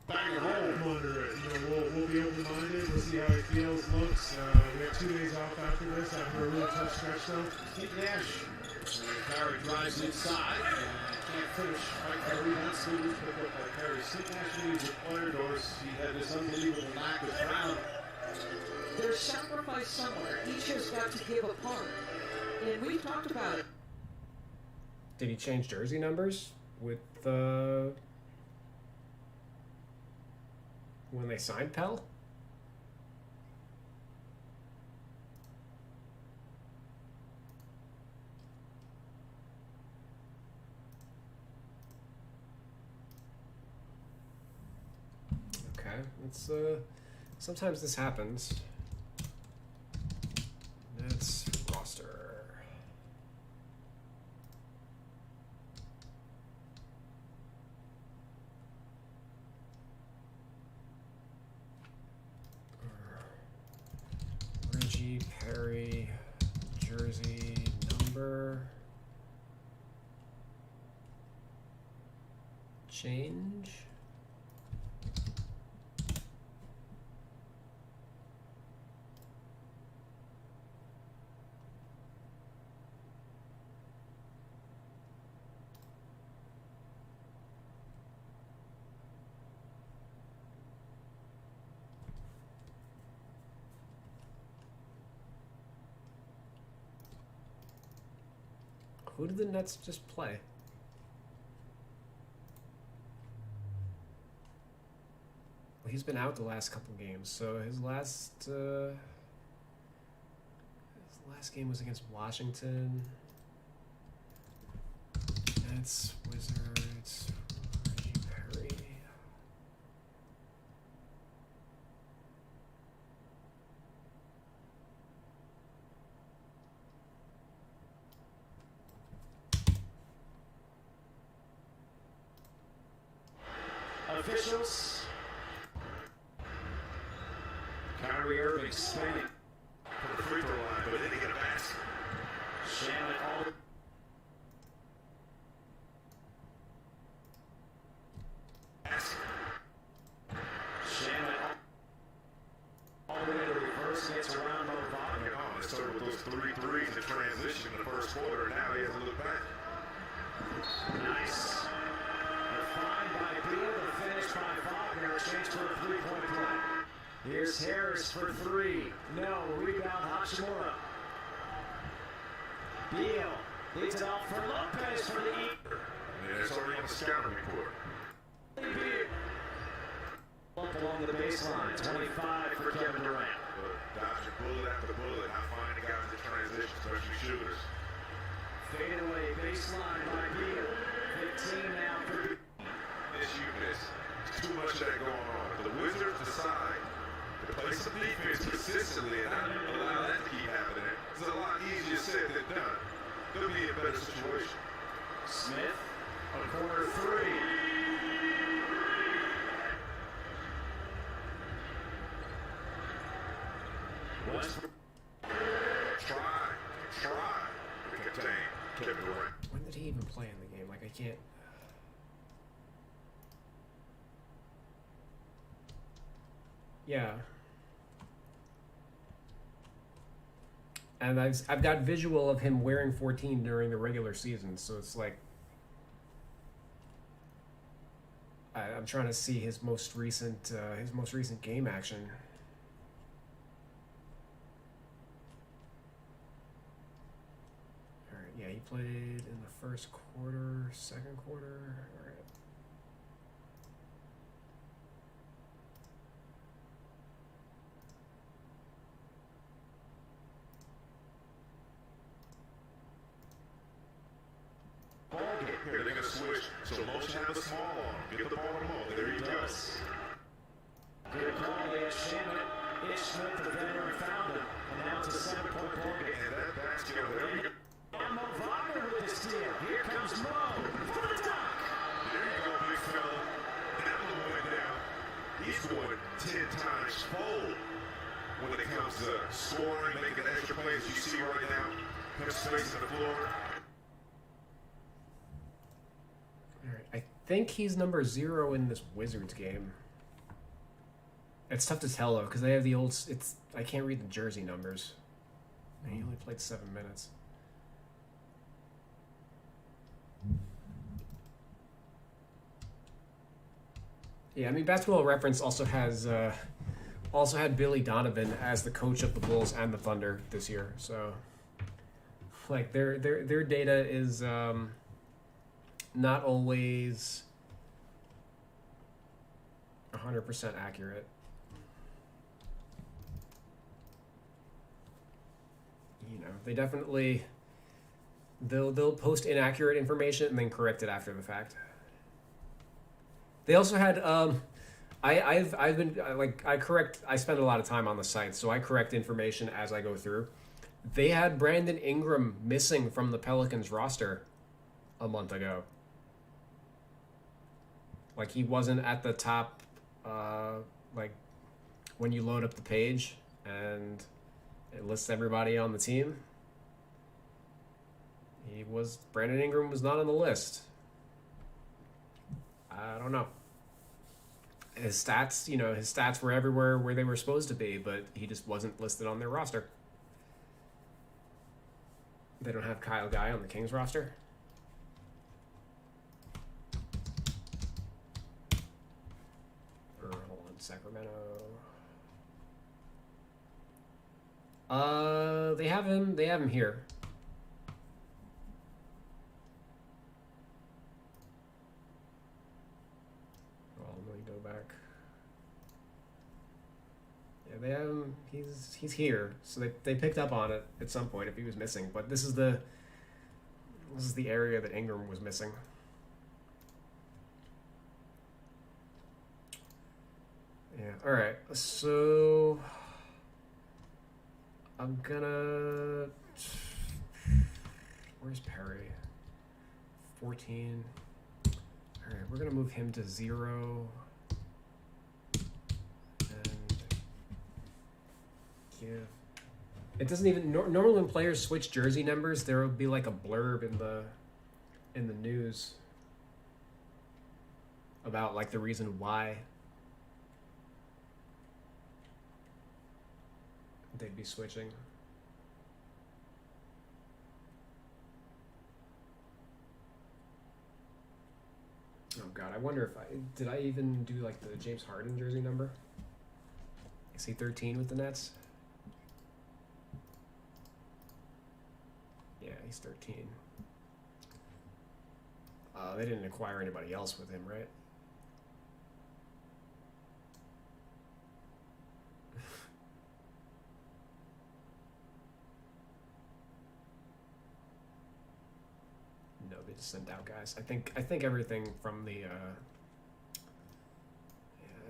Back at home, monitor it. We'll be open-minded. We'll see how he feels, looks. We have 2 days off after this, after a really tough stretch, though. Steve Nash. Curry drives inside. Can't finish. Right there, rebound. Picked up by Curry. Steve Nash needs acquired, or he had this unbelievable lack of ground There's sacrifice somewhere. Each has got to give a part. And we've talked about it. Did he change jersey numbers with when they signed Pell? Okay, it's sometimes this happens. That's roster. Reggie Perry, jersey number change. Who did the Nets just play? Well, he's been out the last couple games, so his last game was against Washington. Nets, Wizards, Reggie Perry. Officials. Kyrie Irving spinning from the free throw line, but then he get a basket. Shannon all. Shannon all the way to reverse, gets around Mo Wagner. And started with those 3 threes in transition in the first quarter, and now he has to look back. Nice. A find by Beal, the finish by Wagner, exchange for a three-point play. Here's Harris for 3. No, rebound Hachimura. Beal leads it off for Lopez for the Eagle. And it's already on the scouting report. Up along the baseline, 25 for Kevin Durant. Dodging bullet after bullet, not finding guys in transition, especially shooters. Faded away, baseline by Beal. 15 now for Beal. Issue is too much of that going on. If the Wizards decide to play some defense consistently and not allow that to keep happening, it's a lot easier said than done. They'll be in a better situation. Smith, a corner 3. Westbrook. Try to contain Kevin Durant. When did he even play in the game? Like, I can't. Yeah. And I've got visual of him wearing 14 during the regular season, so it's like I'm trying to see his most recent game action. All right, yeah, he played in the first quarter, second quarter. All right. Here, they're going to switch. So motion have a small on him. Get the ball to Mo. There he goes. Good call there, Shannon. Ish Smith, the veteran, found him. And now it's a 7-point ball game. And that basket, there you go. And Mo Wagner with the steal. Here comes Mo for the dunk. There you go, big fella. That one went down. He's going 10 times fold when it comes to scoring, making extra plays. You see right now, him spacing the floor. I think he's number 0 in this Wizards game. It's tough to tell though, because they have the old. I can't read the jersey numbers. He only played 7 minutes. Yeah, I mean, Basketball Reference also has Also had Billy Donovan as the coach of the Bulls and the Thunder this year. So, like, their data is not always 100% accurate. You know, they definitely they'll post inaccurate information and then correct it after the fact. They also had I've been like I spend a lot of time on the site, so I correct information as I go through. They had Brandon Ingram missing from the Pelicans roster a month ago. Like, he wasn't at the top like when you load up the page and it lists everybody on the team. Brandon Ingram was not on the list. I don't know. His stats were everywhere where they were supposed to be, but he just wasn't listed on their roster. They don't have Kyle Guy on the Kings roster. Hold on, Sacramento. They have him. They have him here. Let me go back. Yeah, they have him. He's here. So they picked up on it at some point if he was missing. But this is the area that Ingram was missing. Yeah. All right. So I'm gonna. Where's Perry? 14. All right, we're gonna move him to 0. And give. It doesn't even. Normally, when players switch jersey numbers, there will be like a blurb in the news about like the reason why they'd be switching. Oh god, I wonder if did I even do like the James Harden jersey number? Is he 13 with the Nets? Yeah, he's 13. They didn't acquire anybody else with him, right? No, they just sent out guys. I think everything from the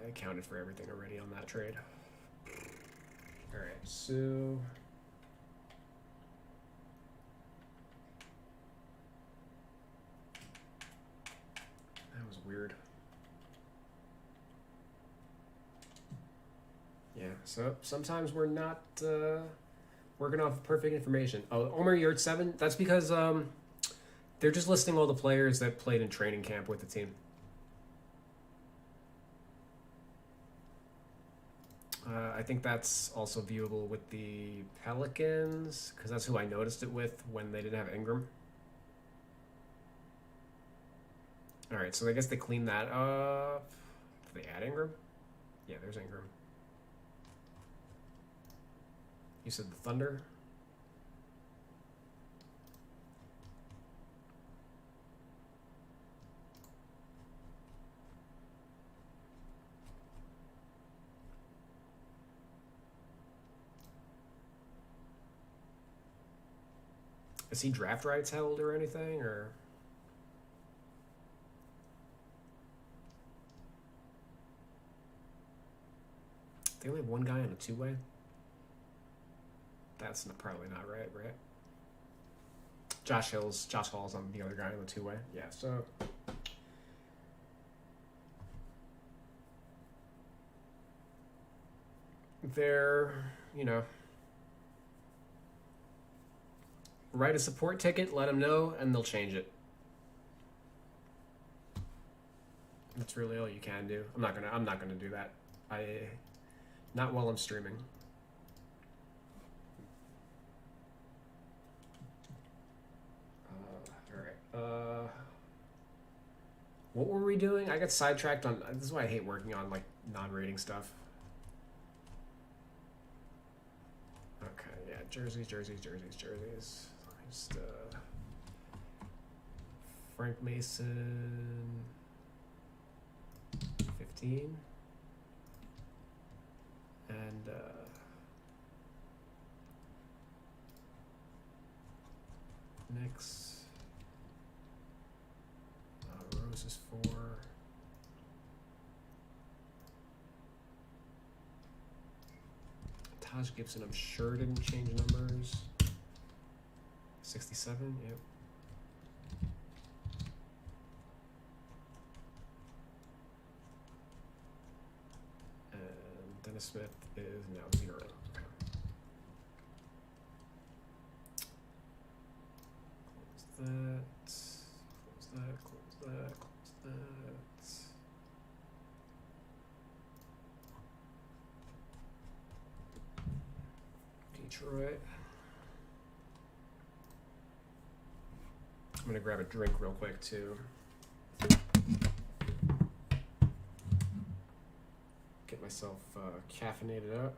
I accounted for everything already on that trade. All right, so that was weird. Yeah, so sometimes we're not working off perfect information. Oh, Omer Yurtseven, that's because they're just listing all the players that played in training camp with the team. I think that's also viewable with the Pelicans, because that's who I noticed it with when they didn't have Ingram. All right, so I guess they cleaned that up. Did they add Ingram? Yeah, there's Ingram. You said the Thunder? Is he draft rights held or anything, or? They only have one guy on a two-way? That's probably not right? Josh Hall's on the other guy on the two-way. Yeah, so they're, write a support ticket, let them know, and they'll change it. That's really all you can do. I'm not gonna do that. Not while I'm streaming. All right. What were we doing? I got sidetracked on. This is why I hate working on like non-rating stuff. Jerseys. Just Frank Mason, 15, and Knicks. Rose is 4. Taj Gibson, I'm sure didn't change numbers. 67, yep. And Dennis Smith is now 0. Okay. Close that. Close that. Detroit. I'm gonna grab a drink real quick too. Get myself caffeinated up.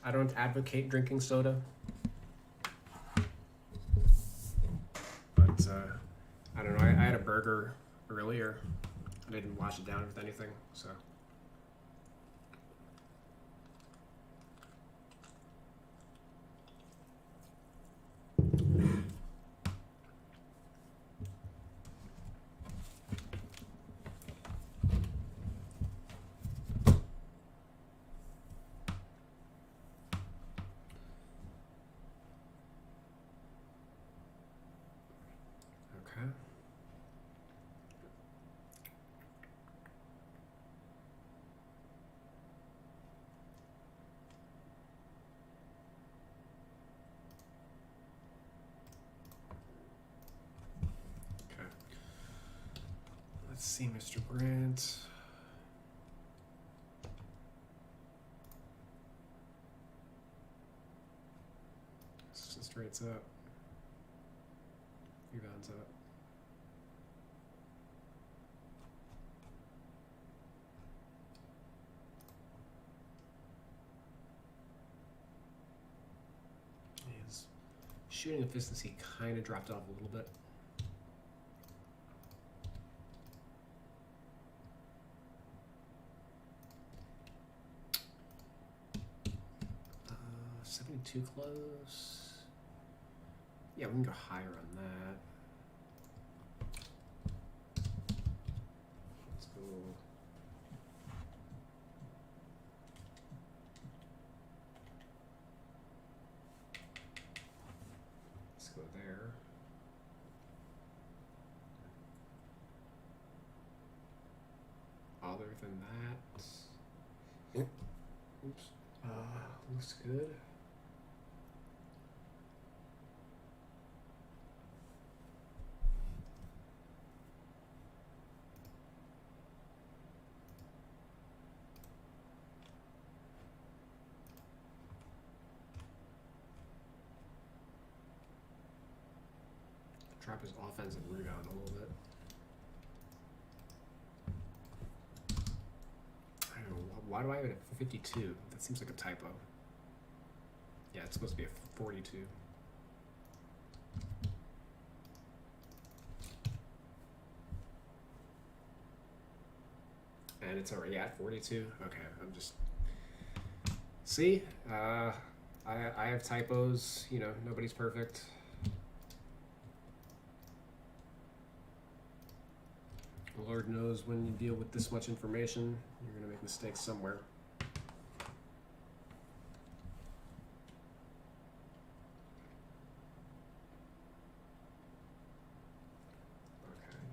I don't advocate drinking soda, but I don't know. I had a burger earlier. I didn't wash it down with anything, so. Okay. Okay. Let's see, Mr. Grant. Just rates up. Rebounds up. His shooting efficiency kind of dropped off a little bit. 72 close. Yeah, we can go higher on that. Let's go. Let's go there. Other than that, oops, looks good. Drop his offensive rebound a little bit. I don't know, why do I have it at 52? That seems like a typo. Yeah, it's supposed to be a 42. And it's already at 42? Okay, I'm just... See? I have typos, you know, nobody's perfect. Lord knows when you deal with this much information, you're going to make mistakes somewhere. Okay,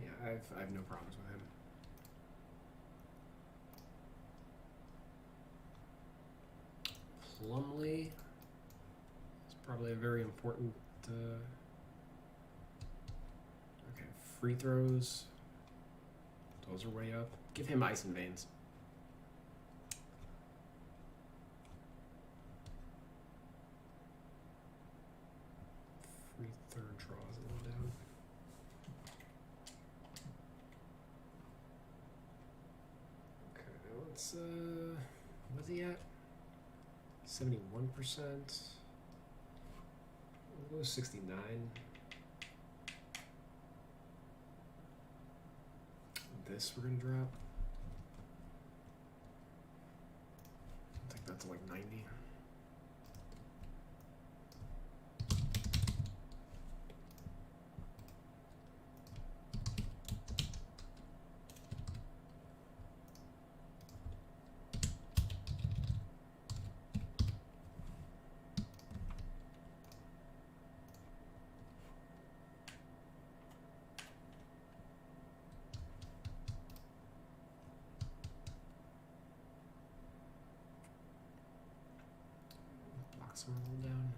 yeah, I have no problems with him. Plumlee. It's probably a very important. Okay, free throws. Those are way up. Give him ice and veins. Free third draws a little down. Okay, let's what's he at? 71%. We'll go 69. This we're gonna drop. I'll take that to like 90. Box them all down.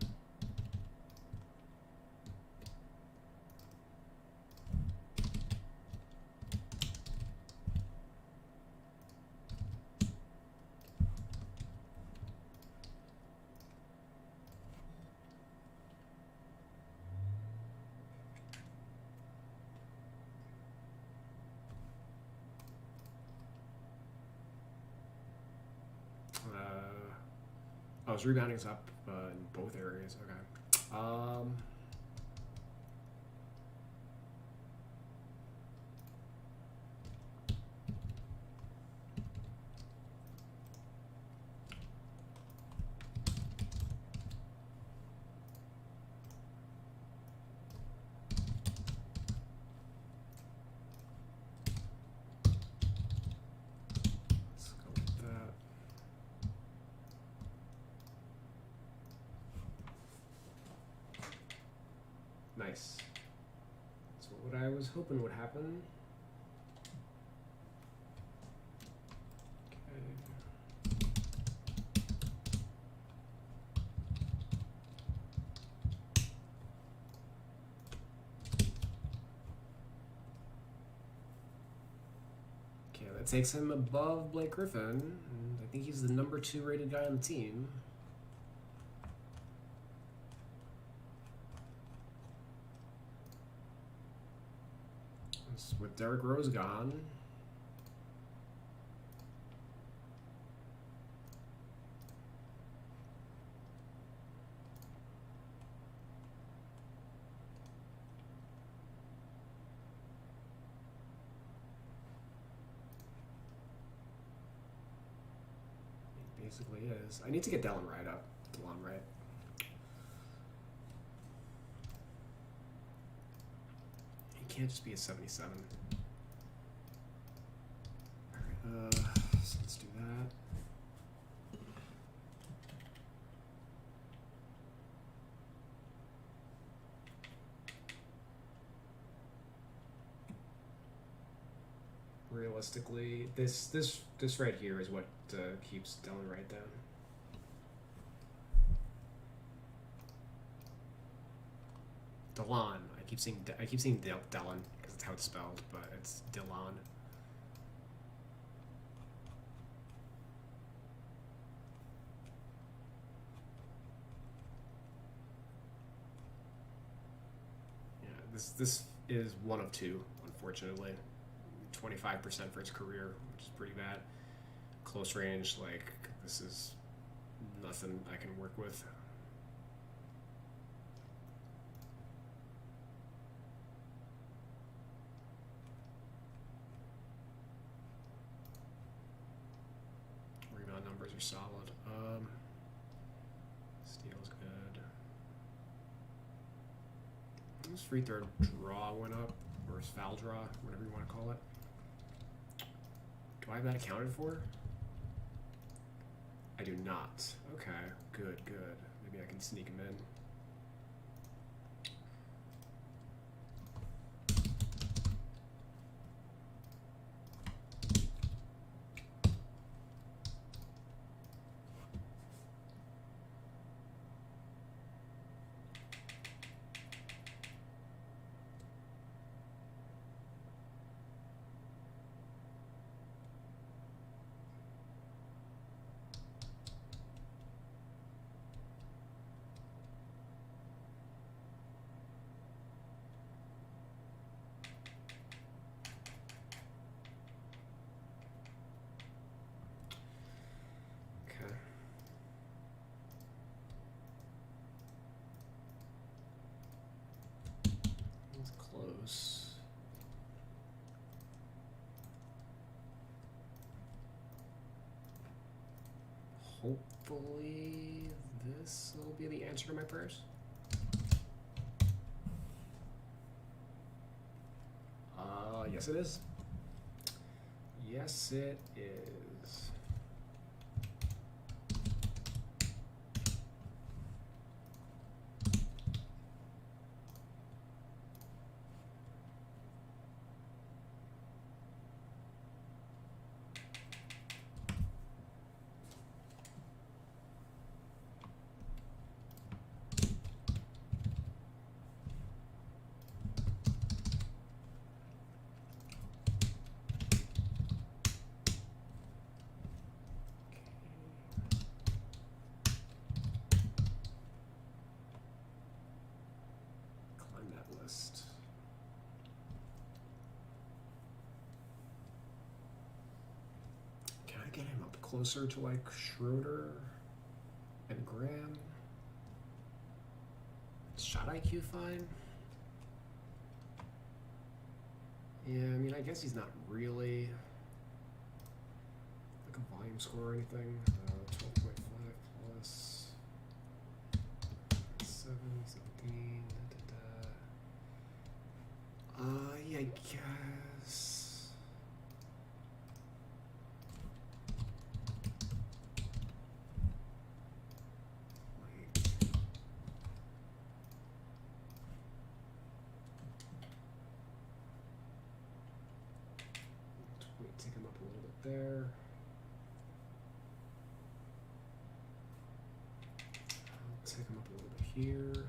Oh, his rebounding is up in both areas. Okay. Let's go with that. Nice. That's what I was hoping would happen. Okay. Okay, that takes him above Blake Griffin. And I think he's the number 2 rated guy on the team. With Derrick Rose gone. He basically is. I need to get Delon Wright up. Delon Wright. Can't just be a 77. Alright, so let's do that. Realistically, this right here is what keeps Delon Wright down. Delon. I keep seeing Delon because it's how it's spelled, but it's Delon. Yeah, this is one of 2, unfortunately. 25% for his career, which is pretty bad. Close range, like this is nothing I can work with. Numbers are solid. Steal's good. His free throw draw went up, or his foul draw, whatever you want to call it. Do I have that accounted for? I do not. Okay, good. Maybe I can sneak him in. Hopefully this will be the answer to my prayers. Yes it is. Yes it is. Climb that list. Can I get him up closer to like Schroeder and Graham? Shot IQ fine? Yeah, I mean, I guess he's not really like a volume score or anything. 12.5 plus 7, 17, yeah, I guess. Wait. Take him up a little bit there. I'll take him up a little bit here.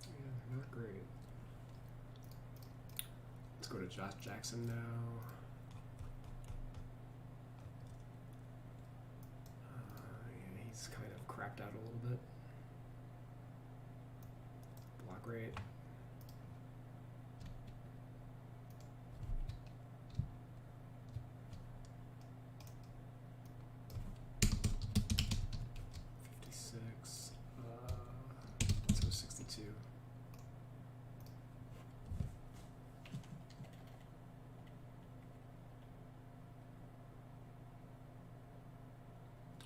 Yeah, not great. Let's go to Josh Jackson now. Yeah, he's kind of crapped out a little bit. Block rate. Let's go 62.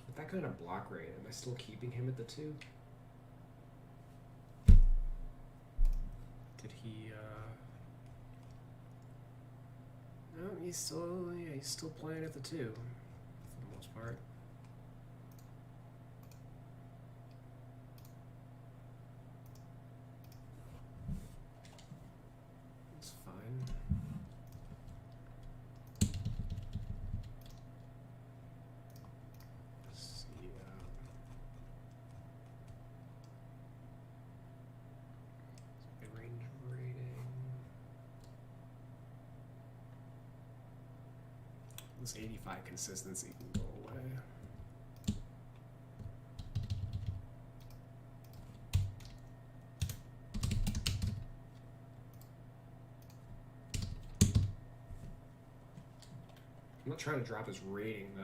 With that kind of block rate, am I still keeping him at the 2? Did he, no, he's still playing at the 2, for the most part. It's fine. Let's see, mid-range rating. This 85 consistency can go away. I'm not trying to drop his rating though.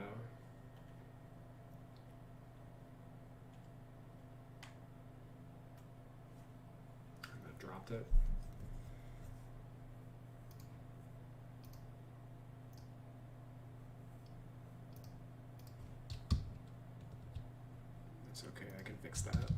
I dropped it. It's okay, I can fix that.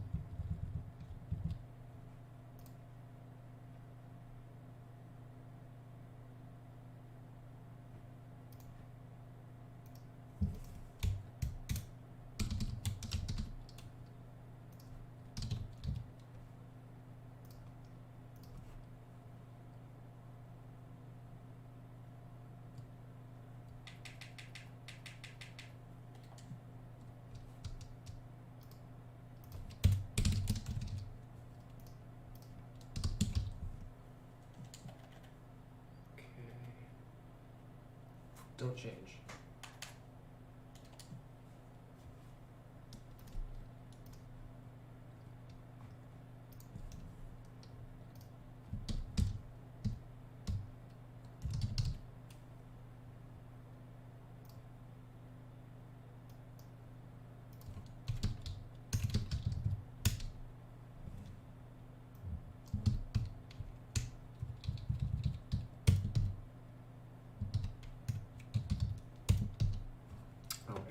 Don't change.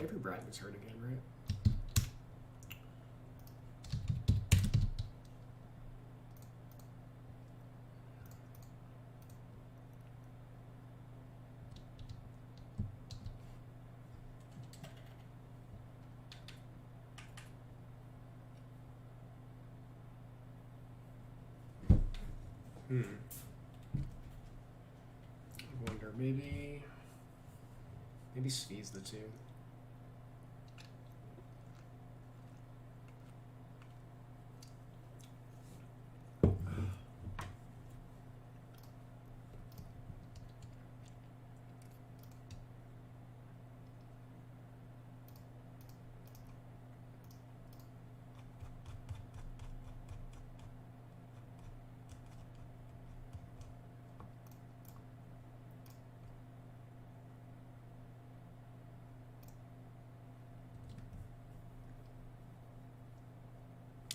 Avery Bradley's hurt again, right? I wonder, maybe Svi's the two.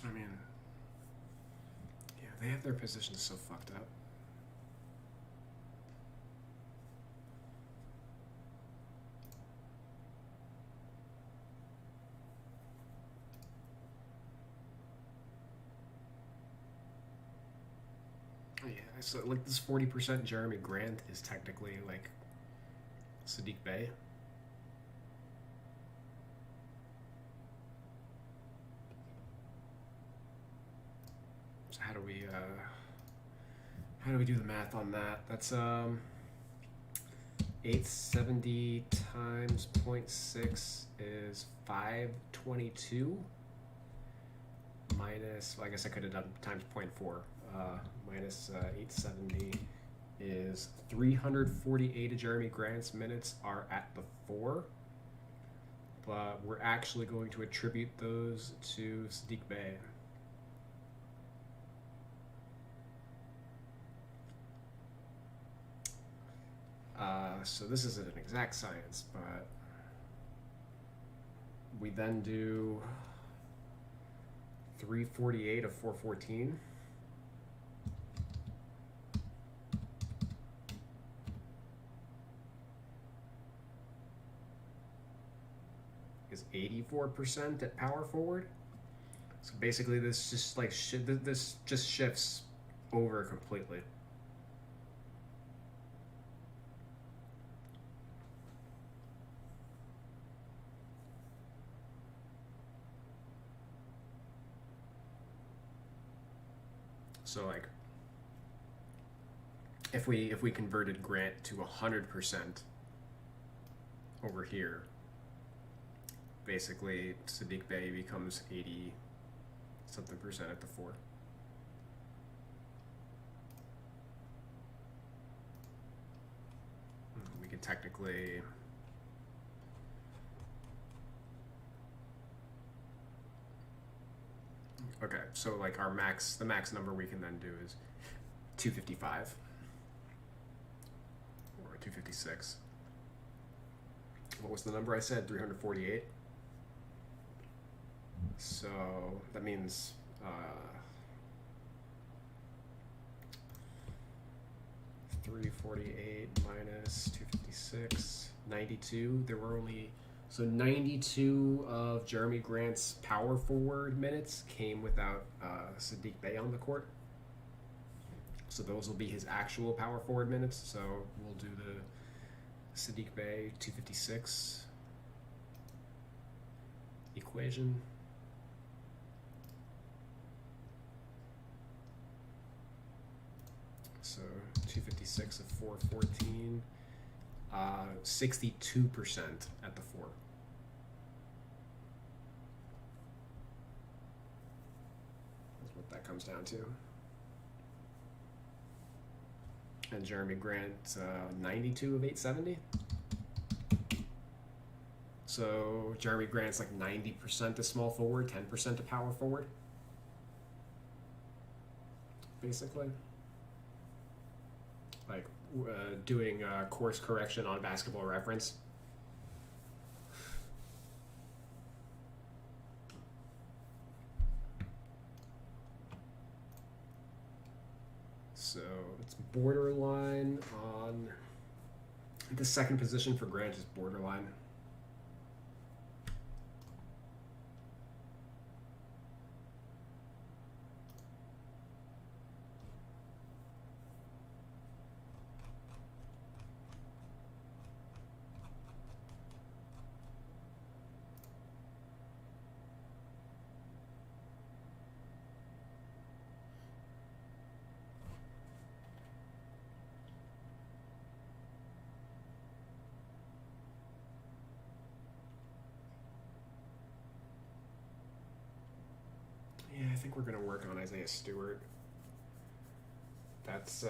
I mean, yeah, they have their positions so fucked up. Yeah, so like this 40% Jeremy Grant is technically like Sadiq Bey. So how do we do the math on that? That's 870 times 0.6 is 522 minus, well, I guess I could have done times 0.4. Minus 870 is 348 of Jeremy Grant's minutes are at the 4, but we're actually going to attribute those to Sadiq Bey. So this isn't an exact science, but we then do 348 of 414. Is 84% at power forward. So basically this just like this just shifts over completely. So like if we converted Grant to 100% over here, basically Sadiq Bey becomes 80 something percent at the 4. We could technically okay, so like the max number we can then do is 255 or 256. What was the number I said? 348. So that means 348 minus 256, 92. There were only 92 of Jeremy Grant's power forward minutes came without Sadiq Bey on the court. So those will be his actual power forward minutes. So we'll do the Sadiq Bey 256 equation. So 256 of 414, 62% at the 4. That's what that comes down to. And Jeremy Grant, 92 of 870. So Jeremy Grant's like 90% to small forward, 10% to power forward, basically. Like doing course correction on Basketball Reference. So it's borderline on the second position for Grant is borderline. think we're gonna work on Isaiah Stewart. That's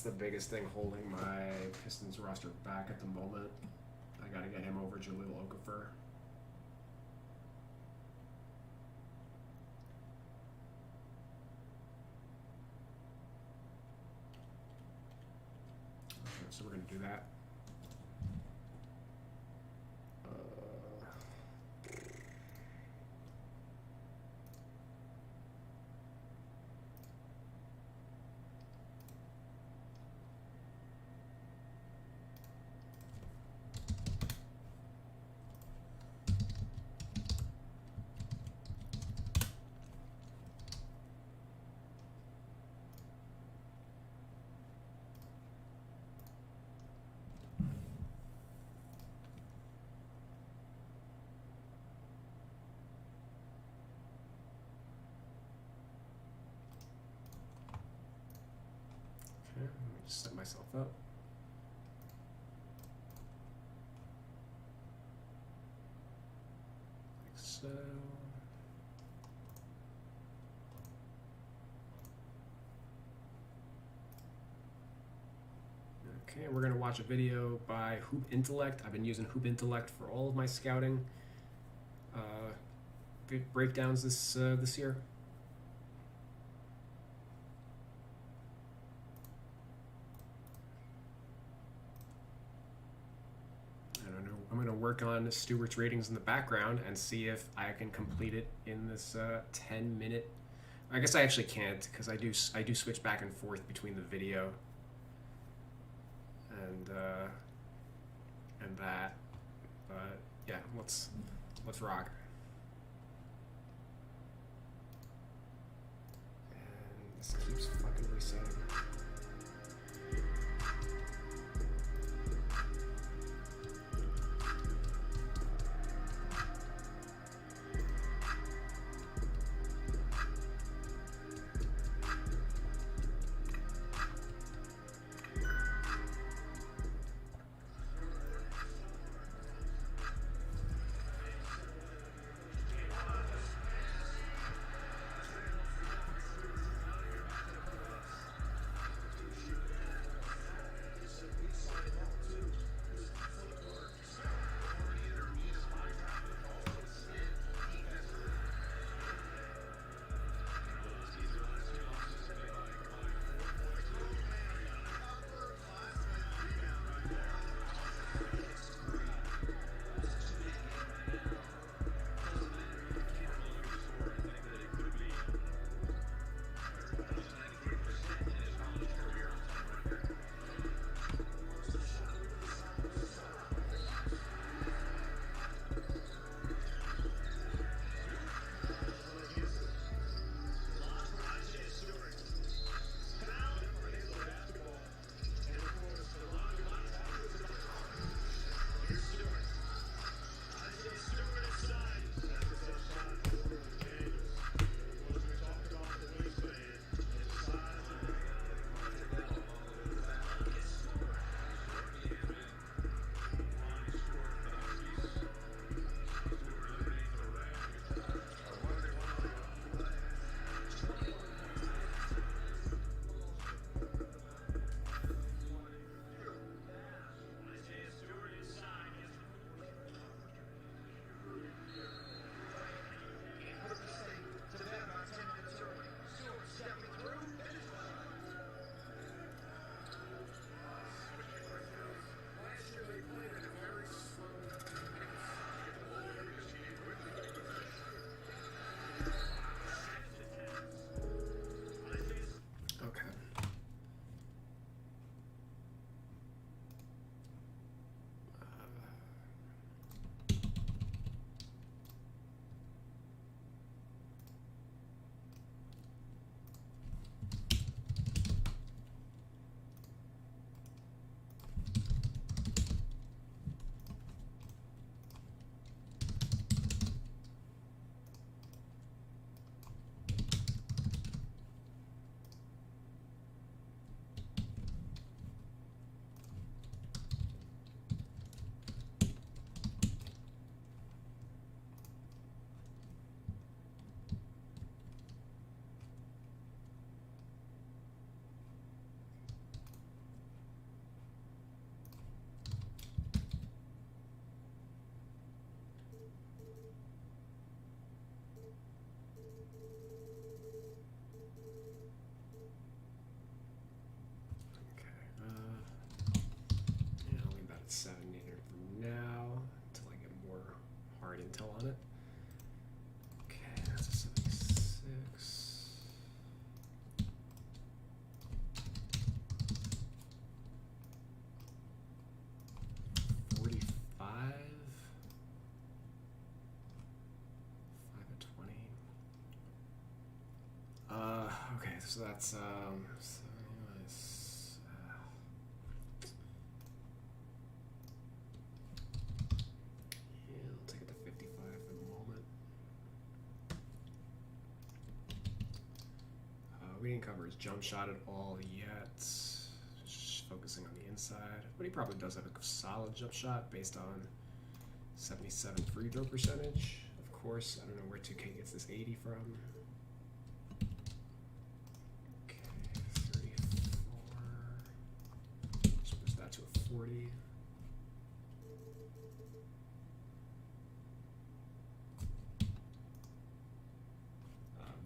the biggest thing holding my Pistons roster back at the moment. I gotta get him over Jahlil Okafor. Okay, so we're gonna do that. Okay, let me just set myself up. Like so. Okay, we're gonna watch a video by Hoop Intellect. I've been using Hoop Intellect for all of my scouting breakdowns this year. I don't know. I'm gonna work on Stewart's ratings in the background and see if I can complete it in this 10-minute. I guess I actually can't because I do switch back and forth between the video and that. But yeah, let's rock. And this keeps fucking resetting. So that's so anyways, yeah, I'll take it to 55 for the moment. We didn't cover his jump shot at all yet. Just focusing on the inside, but he probably does have a solid jump shot based on 77 free throw percentage. Of course, I don't know where 2K gets this 80 from. Okay, 34. Just push that to a 40.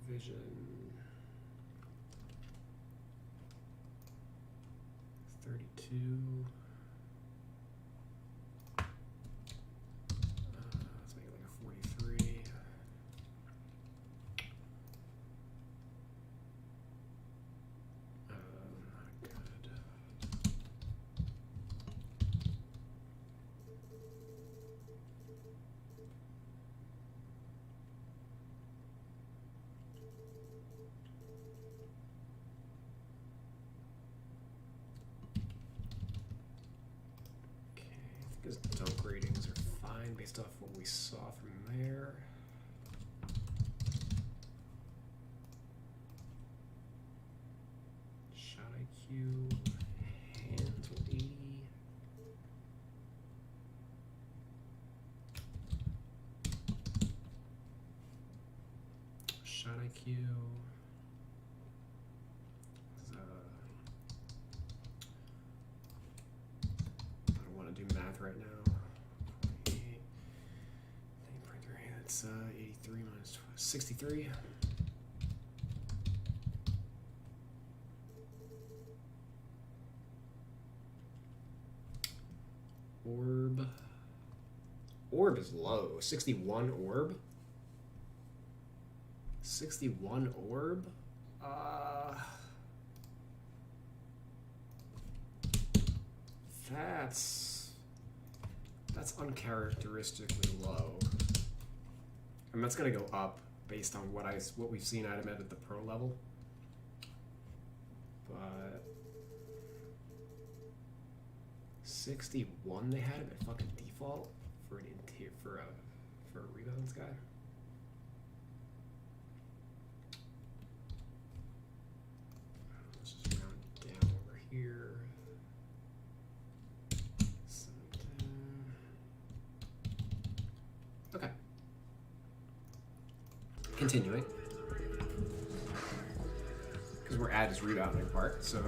Vision. 32. Let's make it like a 43. Not good. Okay, I think his dunk ratings are fine based off what we saw from there. Shot IQ, hands with 80. Shot IQ. I don't want to do math right now. 28, 9.3, that's 83 minus 12, 63. Orb. Orb is low. 61 orb. 61 orb. That's uncharacteristically low. And that's gonna go up based on what we've seen out of him at the pro level. But 61 they had him at fucking default for a rebounds guy. Let's just round it down over here. 17. Okay. Continuing. Because we're at his rebounding part, so.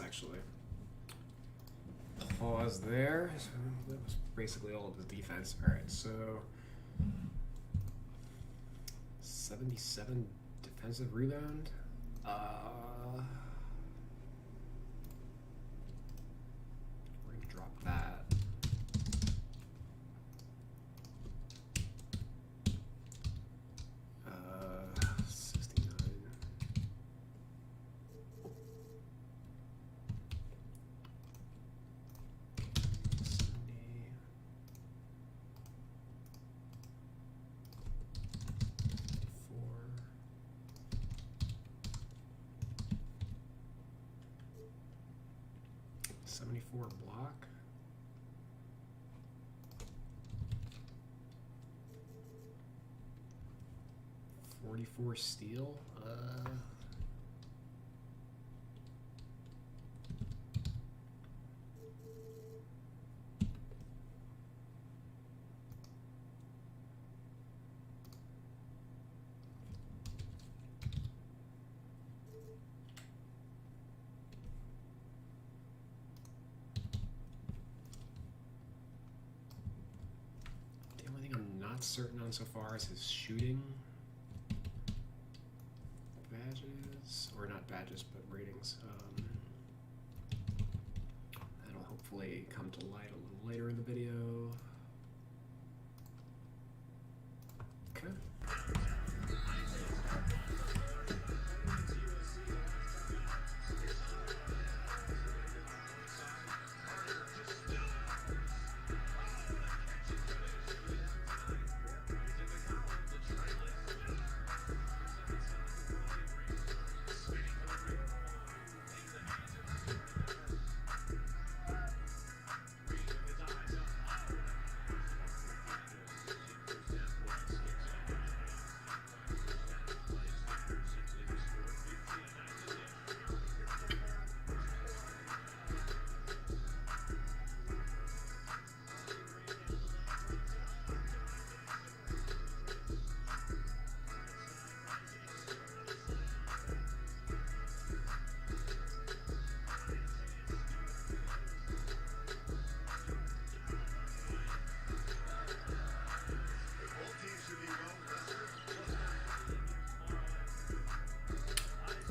Actually pause there. So that was basically all of his defense. All right, so 77 defensive rebound. We're gonna drop that. 74 block. .44 steal. The only thing I'm not certain on so far is his shooting badges, or not badges, but ratings. That'll hopefully come to light a little later in the video. Okay.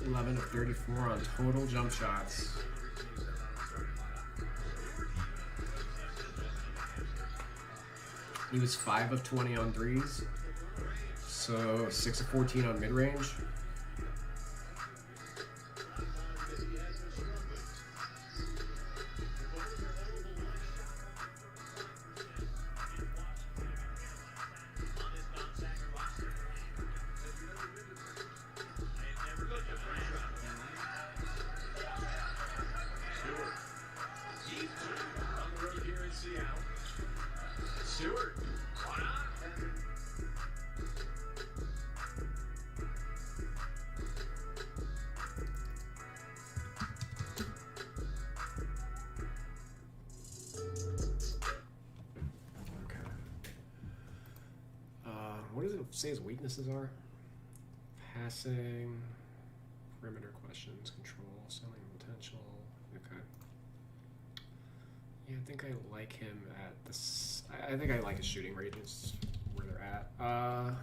.11 of 34 on total jump shots. He was 5 of 20 on threes, so 6 of 14 on mid-range. What does it say his weaknesses are? Passing, perimeter questions, control, selling potential. Okay. Yeah, I think I like him at this. I think I like his shooting ranges where they're at. I'll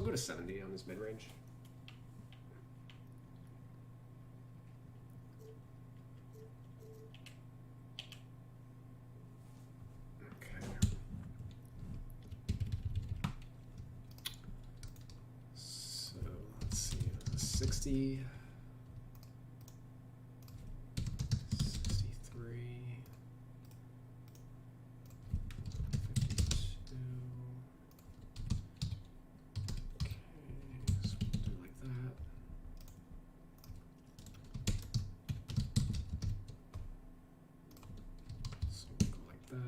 go to 70 on his mid range. So let's see, 60. 63. 52. Okay, so we'll do like that. So we'll go like that.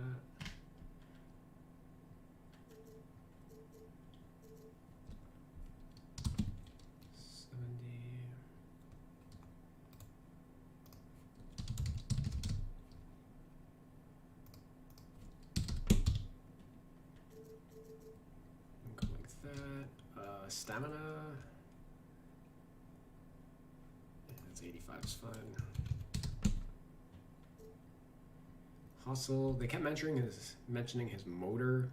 Go like that. Stamina. Yeah, that's 85 is fine. Hustle. They kept mentioning his motor,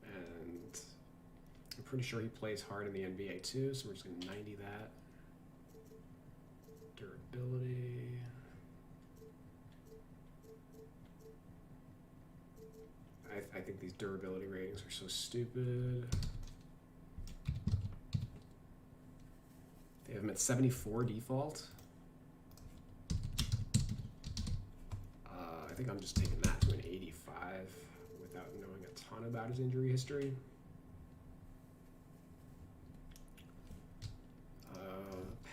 and I'm pretty sure he plays hard in the NBA too. So we're just gonna 90 that. Durability. I think these durability ratings are so stupid. They have him at 74 default. I think I'm just taking that to an 85 without knowing a ton about his injury history.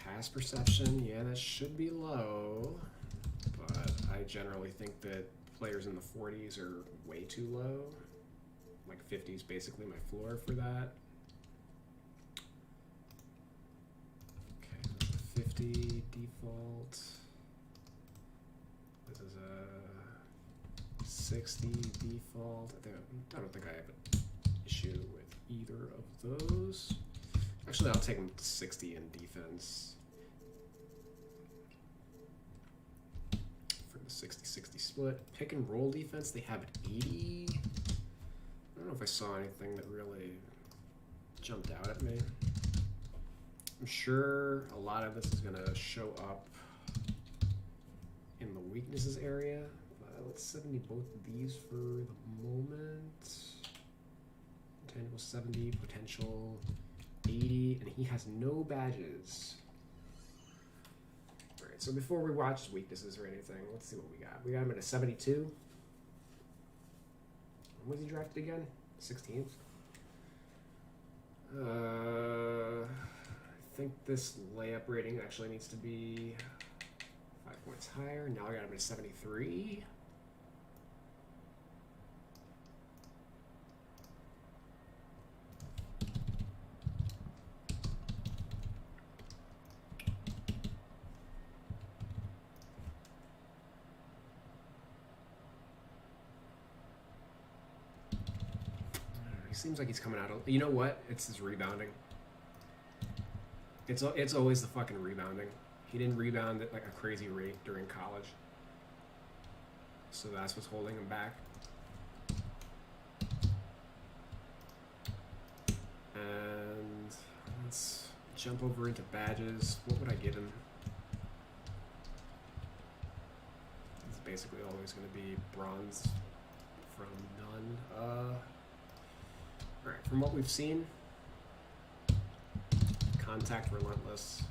Pass perception, yeah, that should be low. I generally think that players in the 40s are way too low. Like 50 is basically my floor for that. Okay, that's a 50 default. This is a 60 default. I don't think I have an issue with either of those. Actually, I'll take them to 60 in defense. For the 60-60 split. Pick and roll defense, they have it 80. I don't know if I saw anything that really jumped out at me. I'm sure a lot of this is going to show up in the weaknesses area. Let's 70 both of these for the moment. Intangible 70, potential 80, and he has no badges. Alright, so before we watch his weaknesses or anything, let's see what we got. We got him at a 72. When was he drafted again? 16th. I think this layup rating actually needs to be 5 points higher. Now I got him at a 73. Seems like he's coming out of... You know what? It's his rebounding. It's always the fucking rebounding. He didn't rebound at like a crazy rate during college. So that's what's holding him back. And let's jump over into badges. What would I give him? It's basically always going to be bronze from none. Alright, from what we've seen, contact relentless.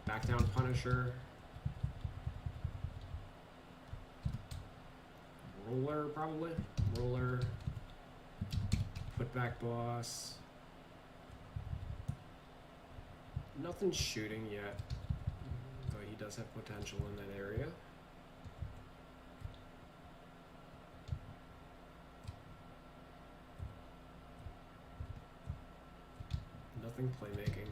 Back down punisher. Roller, probably. Roller. Put back boss. Nothing shooting yet. He does have potential in that area. Nothing playmaking.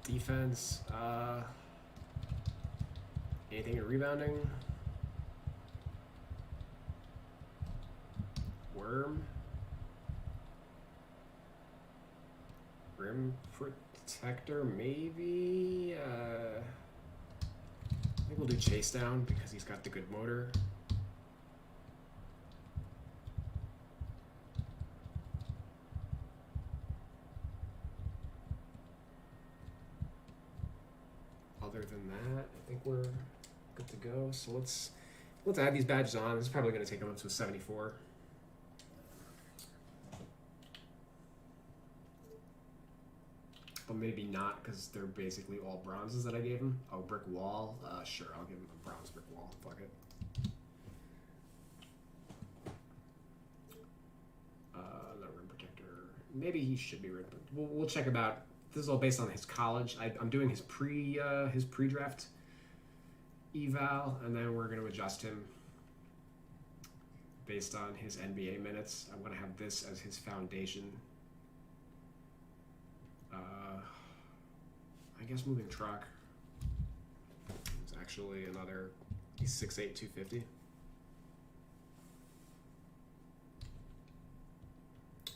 Defense, anything in rebounding? Worm. Rim protector, maybe. I think we'll do chase down because he's got the good motor. Other than that, I think we're good to go. So let's add these badges on. This is probably going to take him up to a 74. But maybe not, because they're basically all bronzes that I gave him. Oh, brick wall. Sure, I'll give him a bronze brick wall. Fuck it. No rim protector. Maybe he should be rim. We'll check about. This is all based on his college. I'm doing his pre-draft eval, and then we're going to adjust him based on his NBA minutes. I want to have this as his foundation. I guess moving truck. It's actually another. He's 6'8", 250.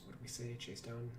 What did we say? Chase down.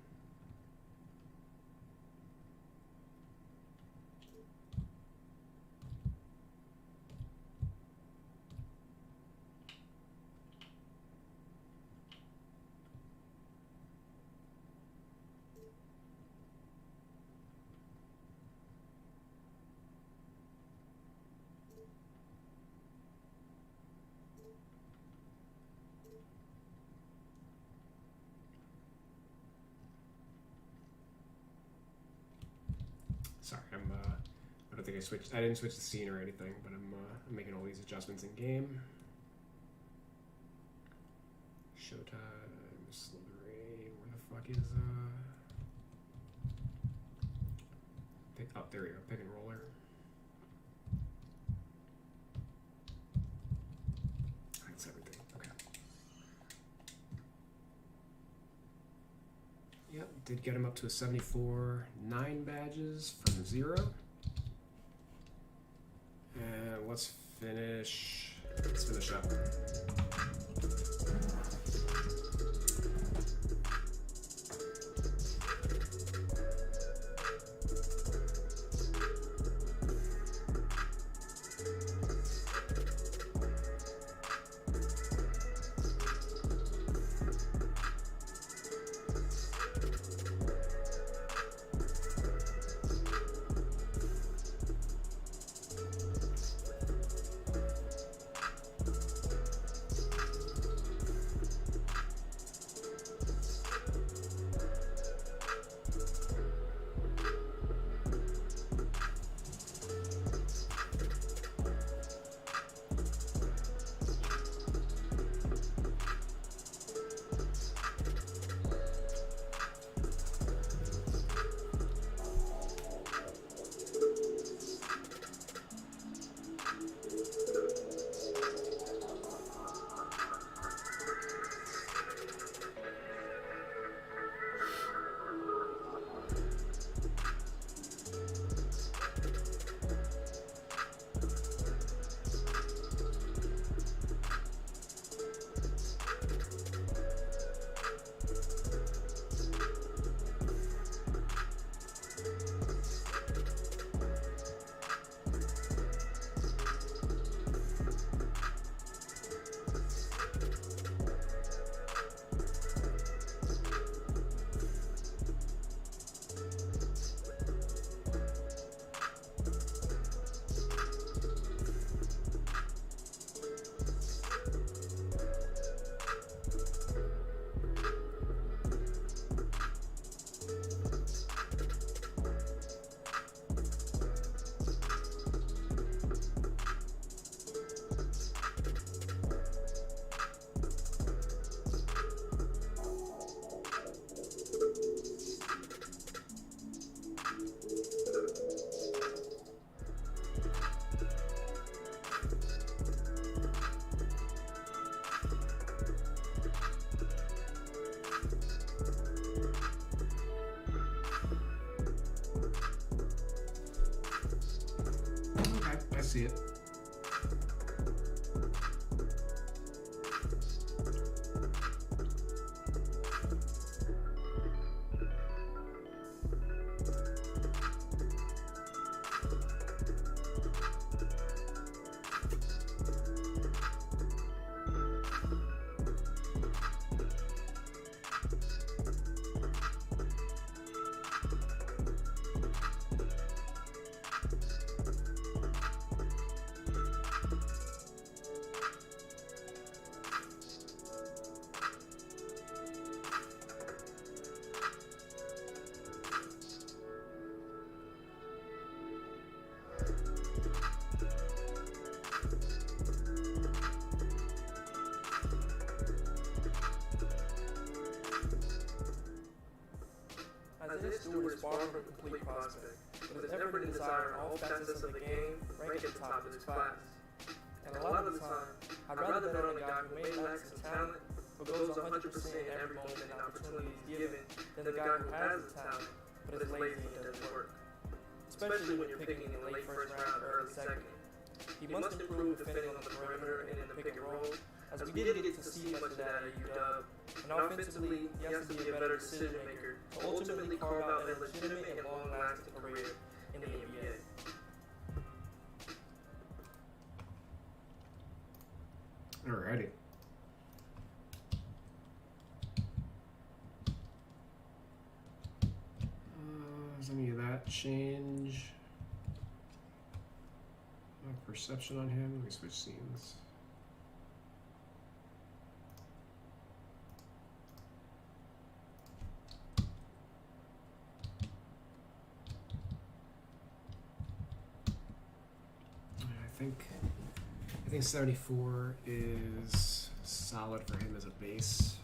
Sorry, I don't think I switched. I didn't switch the scene or anything, but I'm making all these adjustments in game. Showtime, slither his pick up. There we go. Pick and roller. That's everything. Okay. Yep, did get him up to a 74, 9 badges from 0. And let's finish up. I see it. Stewart is far from a complete prospect, but has ever been desired in all facets of the game, ranked at the top of his class. And a lot of the time, I'd rather bet on a guy who may lack some talent, but goes 100% every moment and opportunity is given, than the guy who has the talent, but is lazy and doesn't work. Especially when you're picking in the late first round or early second. He must improve defending on the perimeter and in the pick and roll, as we didn't get to see much of that at UW. And offensively, he has to be a better decision maker to ultimately carve out a legitimate and long-lasting career in the NBA. Alrighty. Does any of that change my perception on him? Let me switch scenes. I think 74 is solid for him as a base.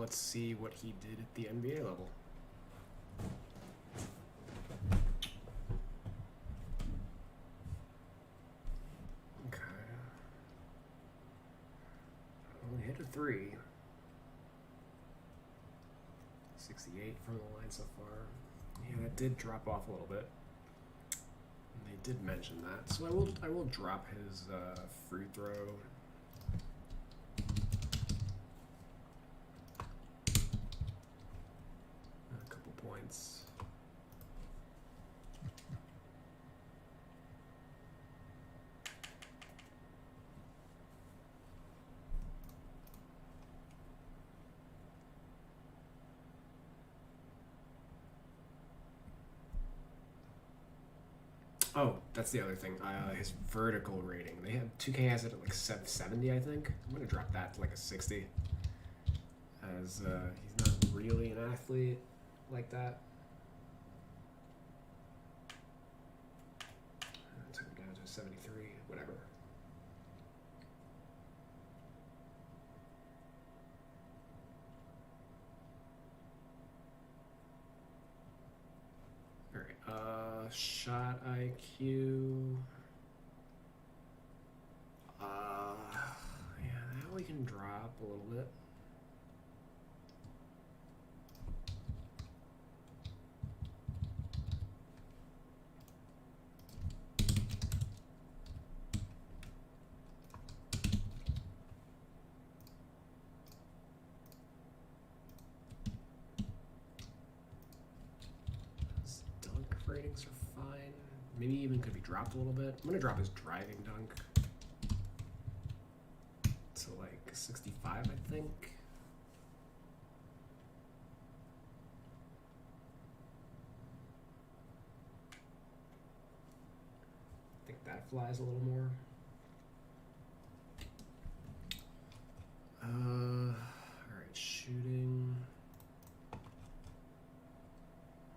let's see what he did at the NBA level. Okay. Only hit a 3. 68 from the line so far. Yeah, that did drop off a little bit. And they did mention that, so I will drop his free throw. A couple points. Oh, that's the other thing. His vertical rating. They have 2K has it at like 70, I think. I'm gonna drop that to like a 60, as he's not really an athlete like that. Took him down to a 73, whatever. All right. Shot IQ. Yeah, that we can drop a little bit. His dunk ratings are fine. Maybe even could be dropped a little bit. I'm gonna drop his driving dunk to like 65, I think. I think that flies a little more. Alright, shooting.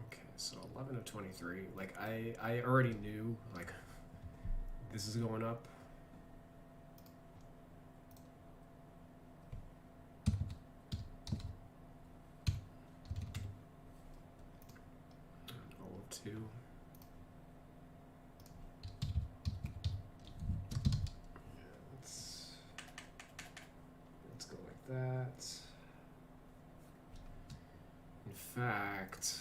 Okay, so 11 of 23. Like, I already knew, like, this is going up. All of 2. Let's go like that. In fact,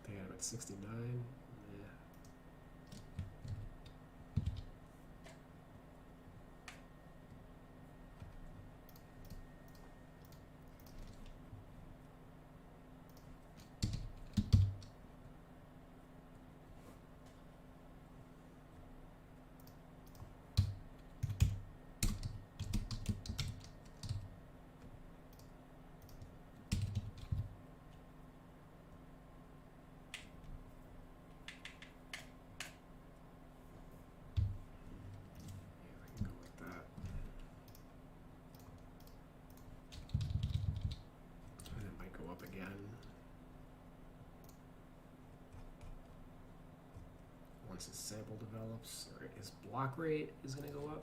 they have it at 69. Yeah. We can go like that. And it might go up again. Once his sample develops, or his block rate is going to go up.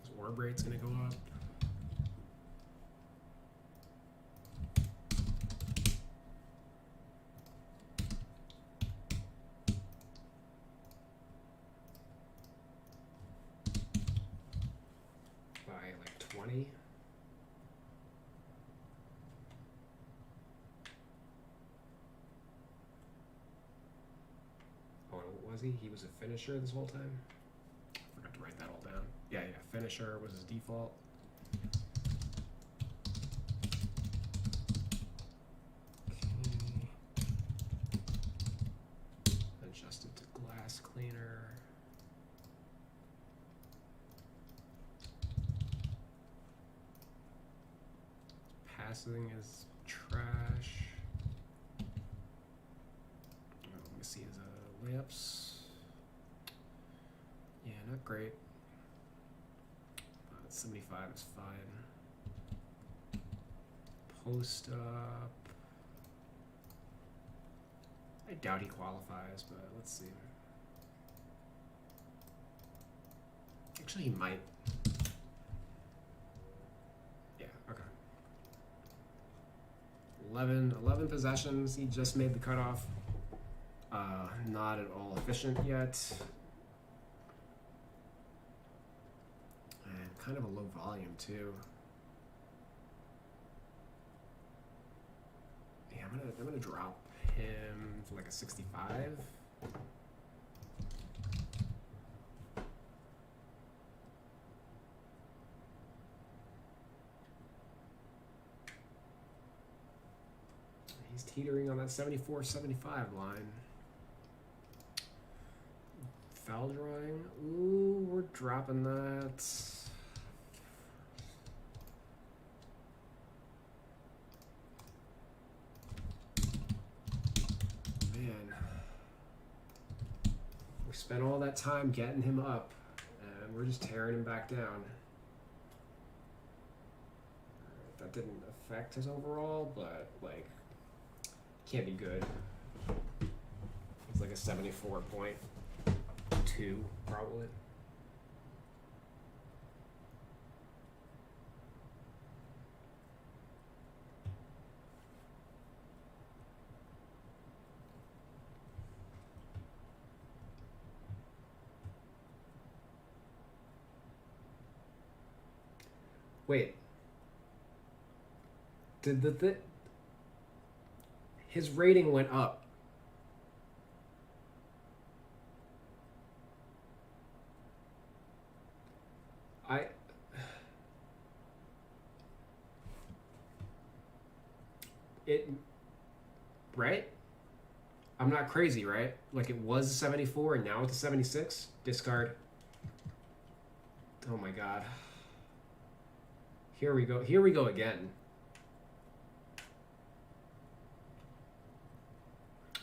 His orb rate's going to go up. By like 20. Was he? He was a finisher this whole time? Forgot to write that all down. Yeah, finisher was his default. Okay. Adjusted to glass cleaner. Passing is trash. Let me see his layups. Yeah, not great. 75 is fine. Post up. I doubt he qualifies, but let's see. Actually, he might. Yeah, okay. 11 possessions. He just made the cutoff. Not at all efficient yet. And kind of a low volume too. Yeah, I'm gonna drop him to like a 65. He's teetering on that 74-75 line. Foul drawing. Ooh, we're dropping that. Man. We spent all that time getting him up, and we're just tearing him back down. That didn't affect his overall, but, like, can't be good. It's like a 74.2 probably. Wait. Did his rating went up? Right? I'm not crazy, right? Like it was a 74 and now it's a 76? Discard. Oh my god. Here we go. Here we go again.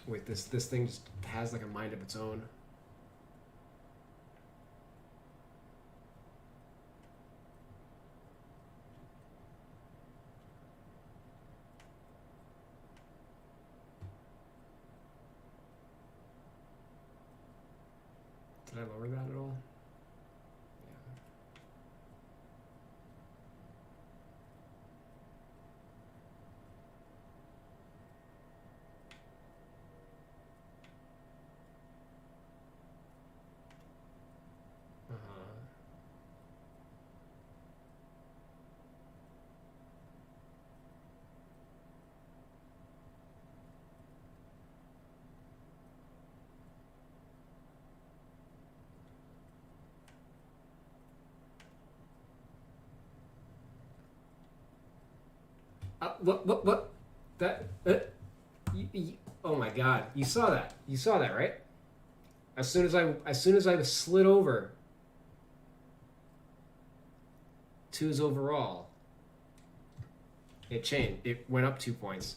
Wait, this thing just has like a mind of its own. Did I lower that at all? Yeah. What? That, oh my god. You saw that. You saw that, right? As soon as I was slid over to his overall, it changed. It went up 2 points.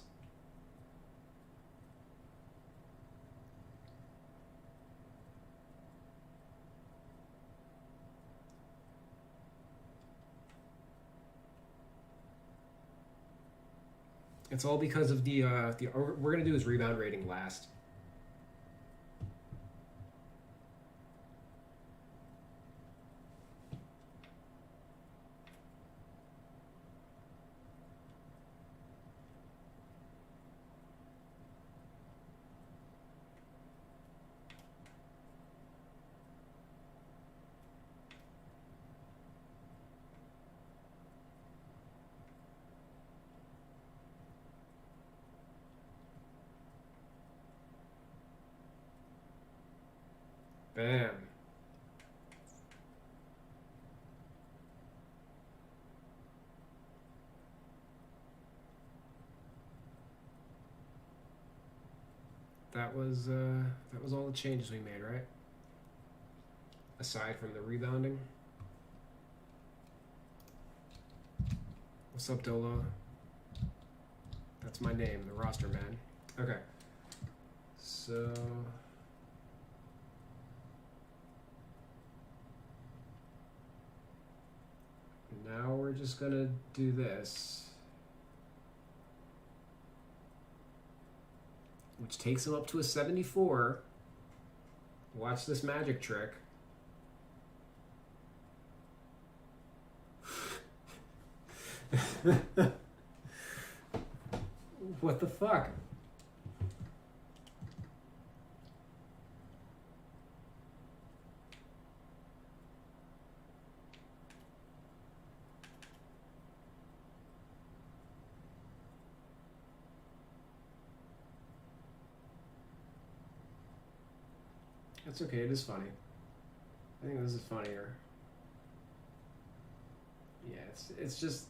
It's all because of the we're gonna do his rebound rating last. Bam. That was all the changes we made, right? Aside from the rebounding. What's up, Dolo? That's my name, the roster man. Okay. So now we're just gonna do this, which takes him up to a 74. Watch this magic trick. What the fuck? That's okay, it is funny. I think this is funnier. Yeah, it's just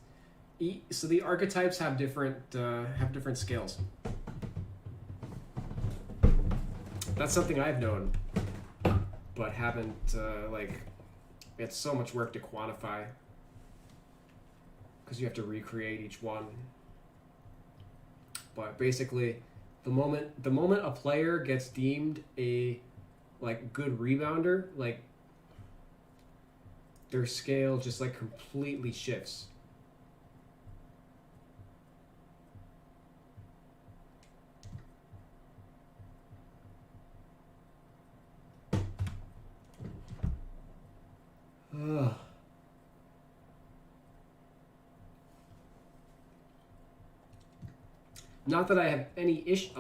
so the archetypes have different scales. That's something I've known, but haven't it's so much work to quantify because you have to recreate each one. But basically, the moment a player gets deemed a good rebounder, their scale just completely shifts. Ugh. Not that I have any issue.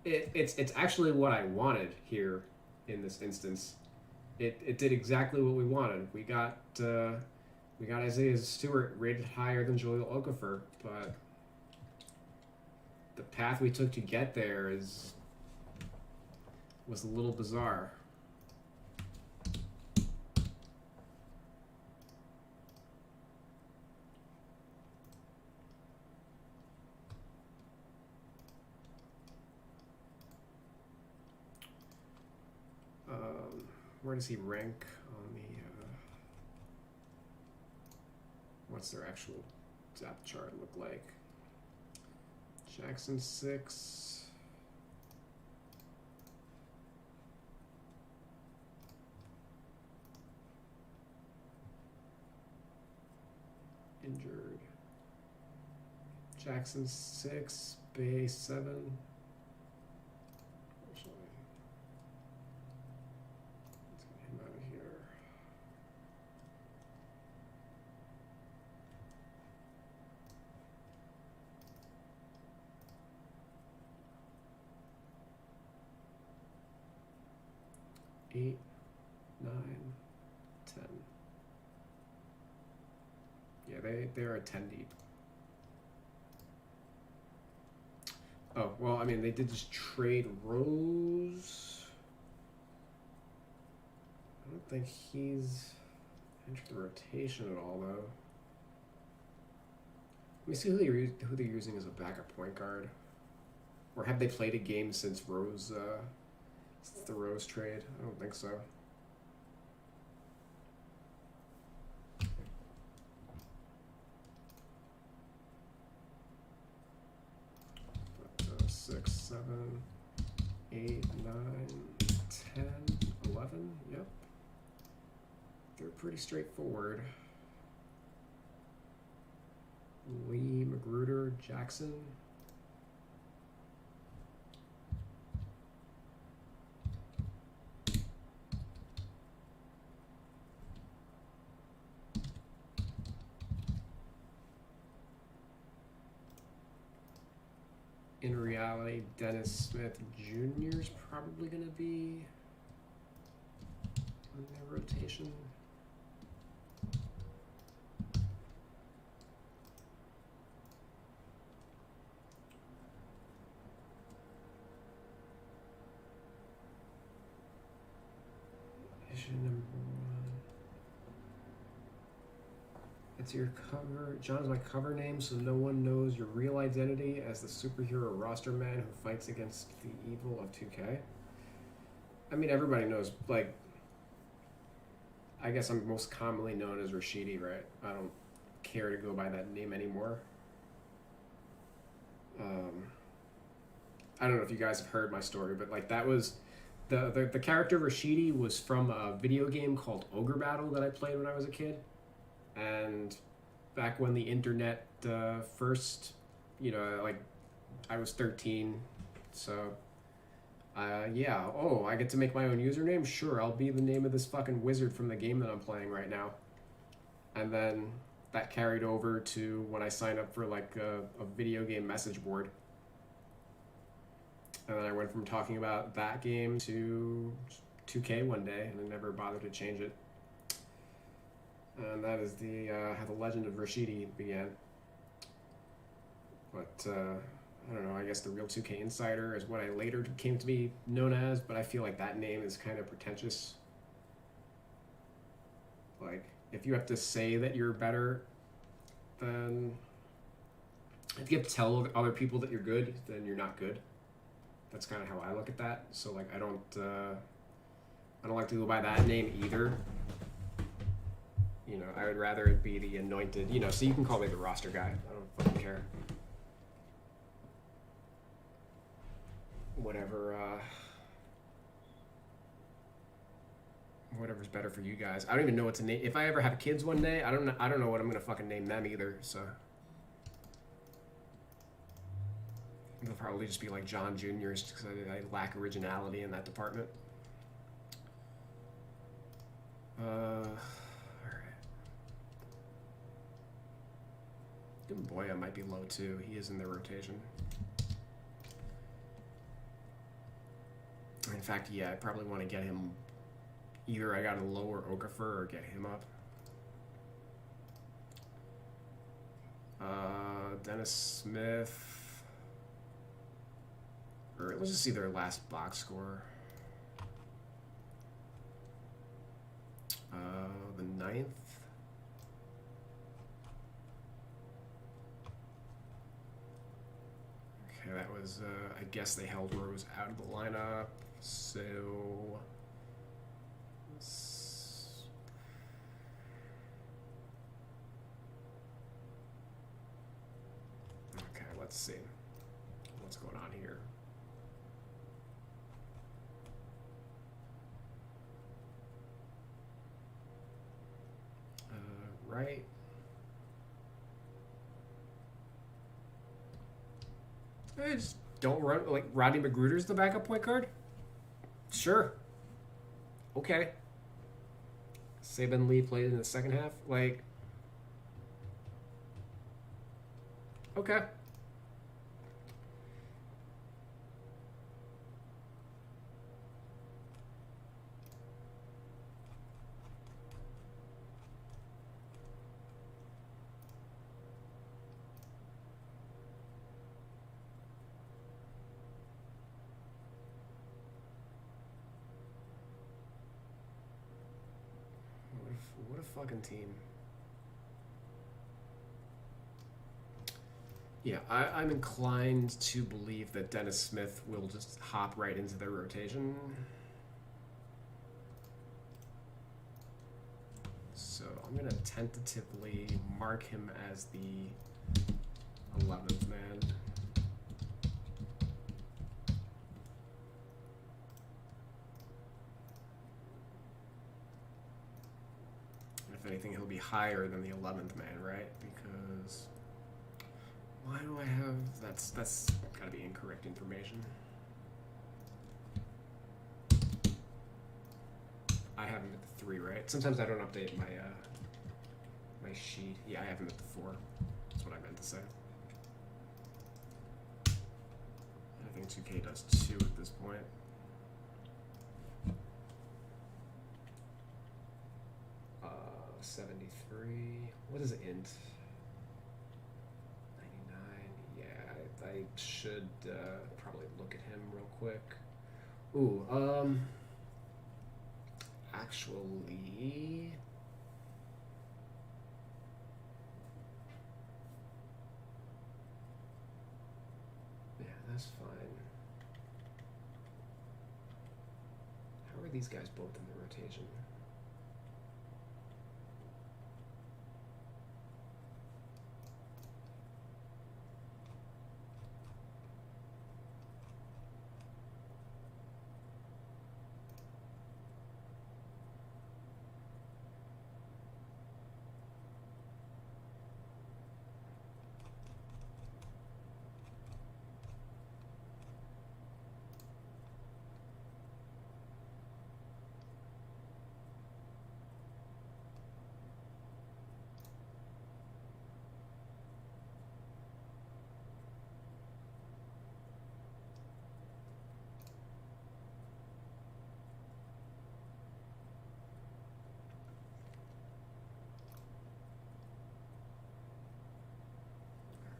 It's actually what I wanted here in this instance. It did exactly what we wanted. We got Isaiah Stewart rated higher than Joel Okafor, but the path we took to get there was a little bizarre. Where does he rank on the what's their actual depth chart look like? Jackson 6. Injured. Jackson 6, Bay 7. Eight, 9, 10. Yeah, they're a 10 deep. Oh, well, I mean, they did just trade Rose. I don't think he's entered the rotation at all, though. Let me see who they're using as a backup point guard. Or have they played a game since Rose, since the Rose trade? I don't think so. But, 6, 7, 8, 9, 10, 11. Yep. They're pretty straightforward. Lee, Magruder, Jackson. In reality, Dennis Smith Jr. is probably going to be in their rotation. It's your cover. John's my cover name, so no one knows your real identity as the superhero roster man who fights against the evil of 2K. I mean, everybody knows, like, I guess I'm most commonly known as Rashidi, right? I don't care to go by that name anymore. I don't know if you guys have heard my story, but like that was the character Rashidi was from a video game called Ogre Battle that I played when I was a kid, and back when the internet first, like I was 13, so yeah. Oh, I get to make my own username? Sure, I'll be the name of this fucking wizard from the game that I'm playing right now. And then that carried over to when I signed up for like a video game message board. And then I went from talking about that game to 2K one day, and I never bothered to change it. And that is how the legend of Rashidi began. But I don't know, I guess the real 2K Insider is what I later came to be known as, but I feel like that name is kind of pretentious. Like, if you have to say that you're better, then if you have to tell other people that you're good, then you're not good. That's kind of how I look at that. So like I don't like to go by that name either. I would rather it be the anointed, so you can call me the roster guy. I don't fucking care. Whatever's better for you guys. I don't even know what to name. If I ever have kids one day, I don't know what I'm gonna fucking name them either. So they'll probably just be like John Juniors because I lack originality in that department. All right. Boya might be low too. He is in their rotation. In fact, yeah, I probably want to get him. Either I got to lower Okafor or get him up. Dennis Smith. Or let's just see their last box score. The 9th. Okay, that was, I guess they held Rose out of the lineup. So, okay, let's see what's going on here. Right. I just don't run like Rodney Magruder's the backup point guard. Sure. Okay. Saban Lee played in the second half. Like, okay. What a fucking team. Yeah, I'm inclined to believe that Dennis Smith will just hop right into their rotation. So I'm going to tentatively mark him as the 11th man. If anything, he'll be higher than the 11th man, right? Because why do I have that's gotta be incorrect information. I have him at the 3, right? Sometimes I don't update my my sheet. Yeah, I have him at the 4. That's what I meant to say. I think 2K does 2 at this point. Uh, 73. What is int? 99. Yeah, I should probably look at him real quick. Ooh, actually, That's fine. How are these guys both in the rotation?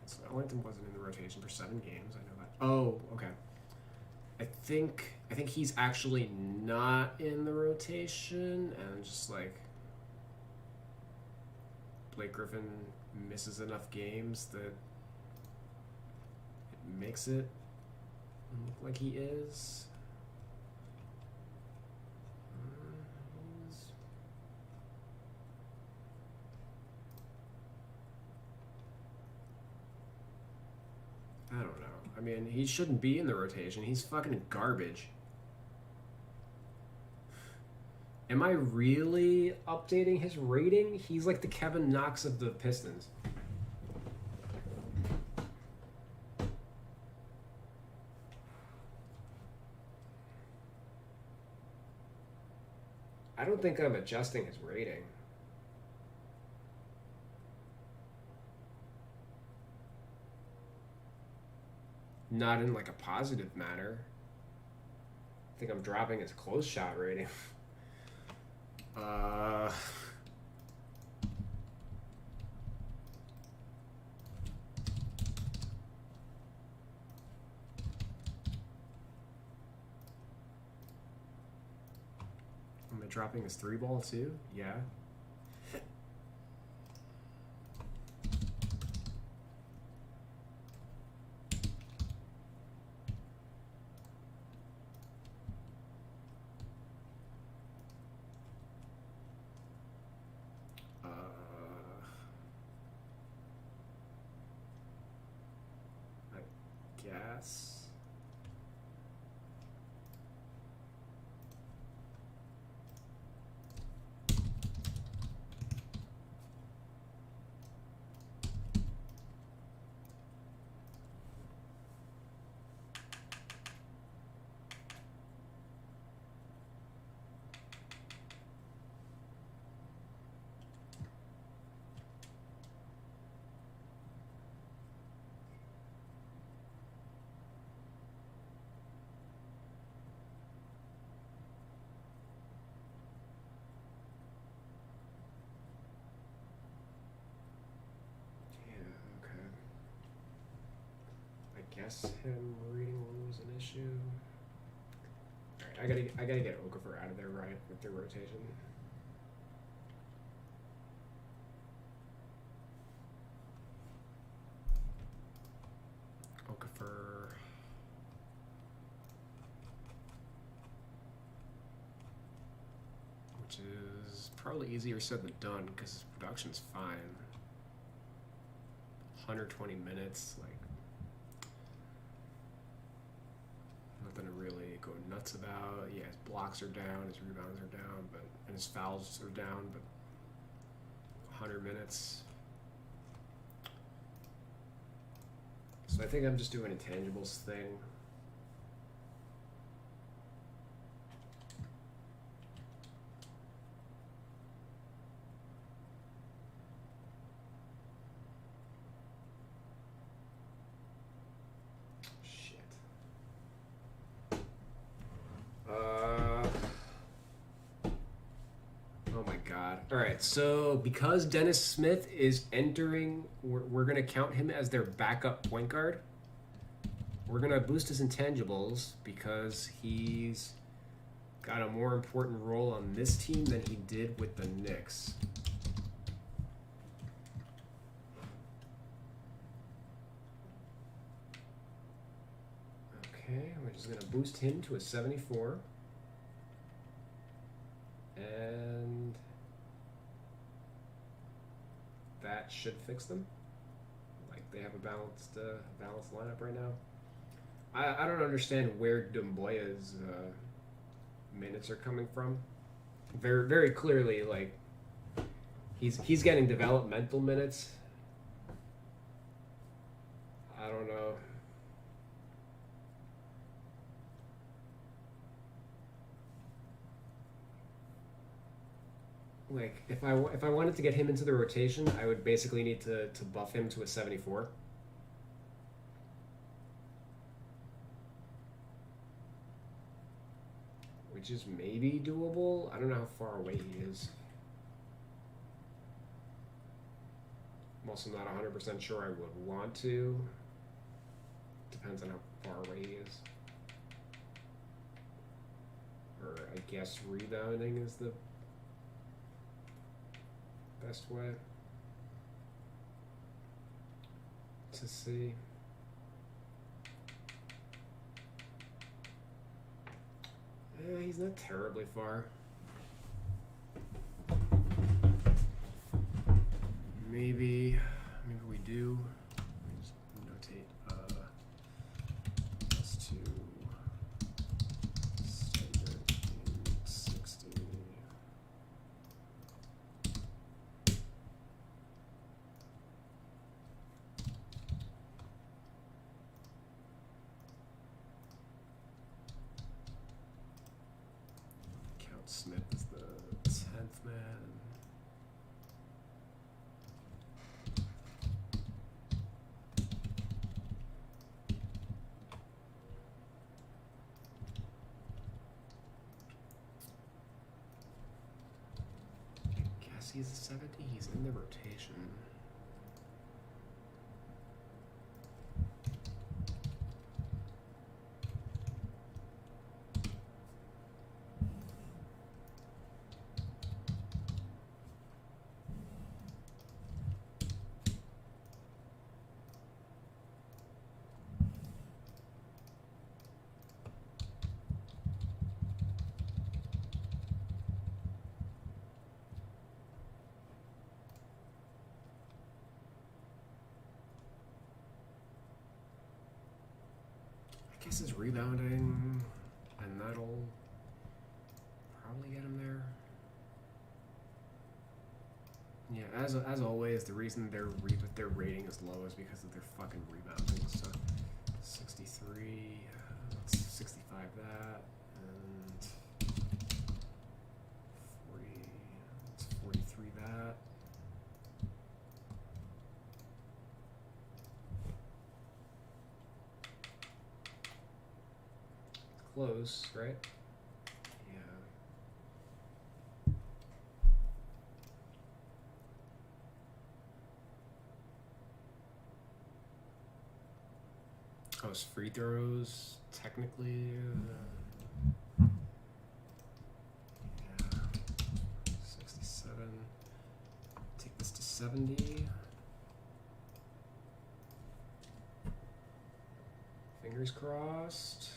So Ellington wasn't in the rotation for 7 games. I know that. Oh, okay. I think he's actually not in the rotation, and just like Blake Griffin misses enough games that it makes it look like he is. I don't know. I mean, he shouldn't be in the rotation. He's fucking garbage. Am I really updating his rating? He's like the Kevin Knox of the Pistons. I don't think I'm adjusting his rating. Not in like a positive manner. I think I'm dropping his close shot rating. Am I dropping his 3-ball too? Yeah. Yes. Guess him reading one was an issue. All right, I gotta get Okafor out of there, right, with their rotation. Okafor. Which is probably easier said than done because his production's fine. 120 minutes, like. Nothing to really go nuts about. Yeah, his blocks are down, his rebounds are down, and his fouls are down, but 100 minutes. So I think I'm just doing intangibles thing. All right, so because Dennis Smith is entering, we're going to count him as their backup point guard. We're going to boost his intangibles because he's got a more important role on this team than he did with the Knicks. Okay, we're just gonna boost him to a 74. And that should fix them. Like, they have a balanced lineup right now. I don't understand where Dumboya's minutes are coming from. Very, very clearly, like, he's getting developmental minutes. I don't know. Like, if I wanted to get him into the rotation, I would basically need to buff him to a 74. Which is maybe doable. I don't know how far away he is. I'm also not 100% sure I would want to. Depends on how far away he is. Or I guess rebounding is the best way to see. He's not terribly far. Maybe we do. Let me just notate +2 60. Count Smith is the 10th man. He's a 70. He's in the rotation. I guess his rebounding, and that'll probably get him there. Yeah, as always, the reason their rating is low is because of their fucking rebounding. So 63, let's 65 that, and 40, let's 43 that. Close, right? Yeah. Oh, his free throws, technically. Yeah. 67. Take this to 70. Fingers crossed.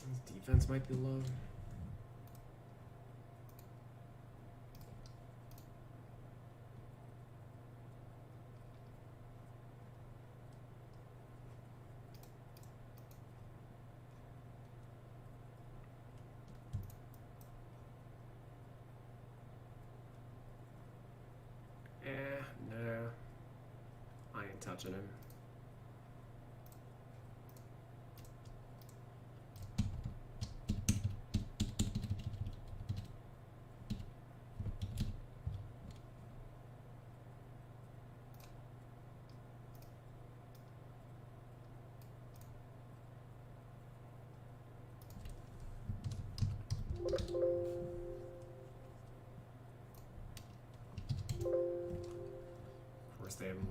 His defense might be low. No. I ain't touching him.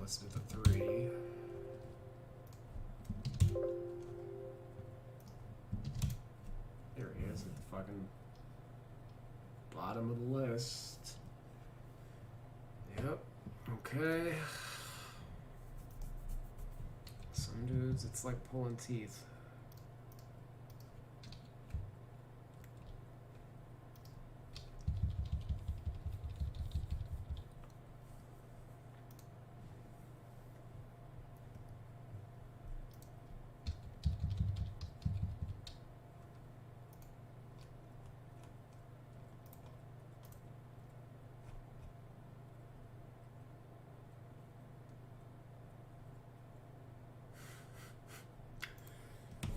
listed at the 3. There he is at the fucking bottom of the list. Yep. Okay. Some dudes, it's like pulling teeth.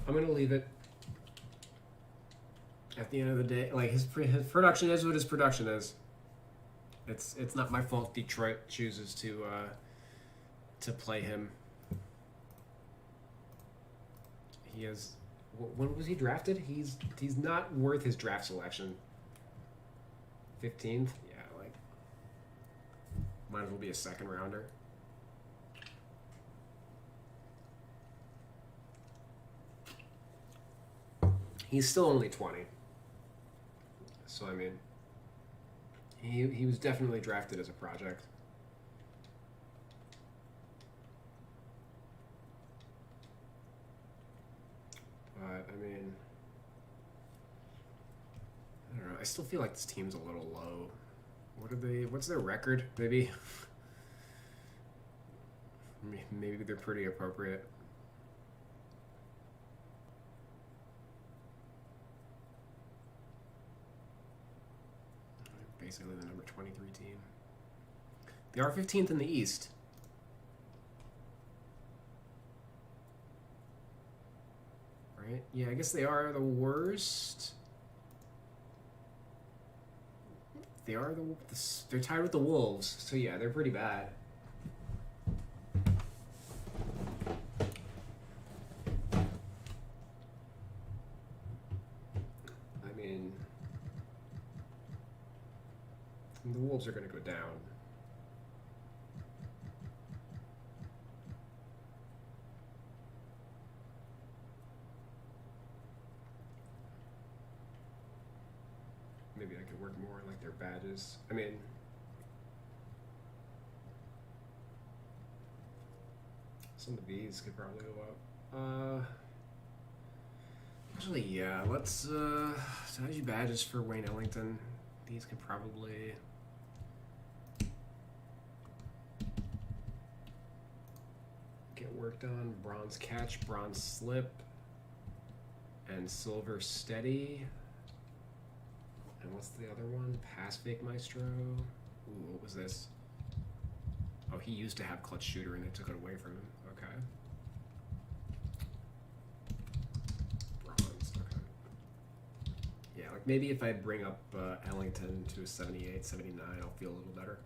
I'm gonna leave it. At the end of the day, like his production is what his production is. It's not my fault Detroit chooses to play him. He is. When was he drafted? He's not worth his draft selection. 15th, yeah, like might as well be a second rounder. He's still only 20. So, I mean, he was definitely drafted as a project. But, I mean, I don't know. I still feel like this team's a little low. What's their record? Maybe they're pretty appropriate. Basically the number 23 team. They are 15th in the East. Right? Yeah, I guess they are the worst. They are they're tied with the Wolves. So yeah, they're pretty bad. I mean, the Wolves are going to go down. Maybe I could work more on like their badges. I mean, some of these could probably go up. Actually, yeah, let's strategy badges for Wayne Ellington. These could probably get worked on. Bronze catch, bronze slip, and silver steady. And what's the other one? Pass fake maestro. Ooh, what was this? Oh, he used to have clutch shooter and they took it away from him. Okay. Bronze, okay. Yeah, like maybe if I bring up Ellington to a 78, 79, I'll feel a little better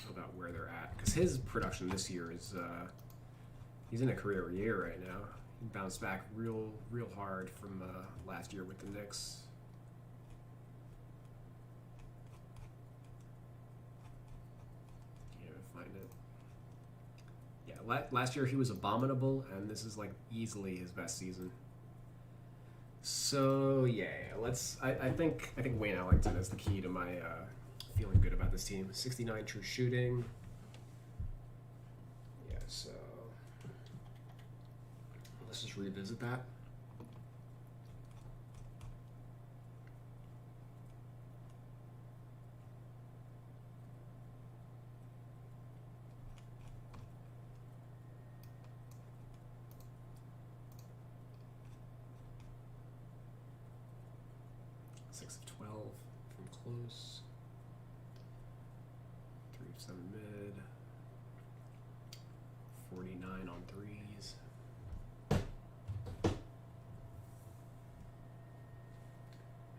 about where they're at. Because his production this year is, he's in a career year right now. He bounced back real hard from last year with the Knicks. Can't even find it. Yeah, last year he was abominable, and this is like easily his best season. So yeah, let's. I think Wayne Ellington is the key to my feeling good about this team. 69 true shooting. Yeah, so let's just revisit that. Six of 12 from close. 3 of 7 mid. 49 on threes.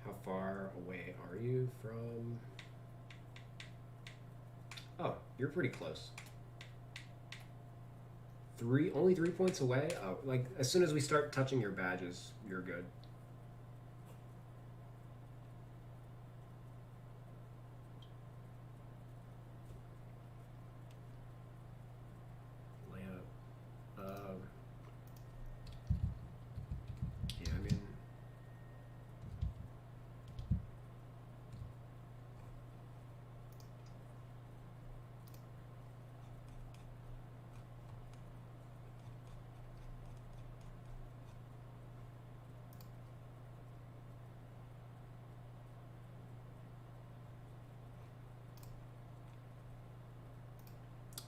How far away are you from? Oh, you're pretty close. Only 3 points away? Oh, like as soon as we start touching your badges, you're good.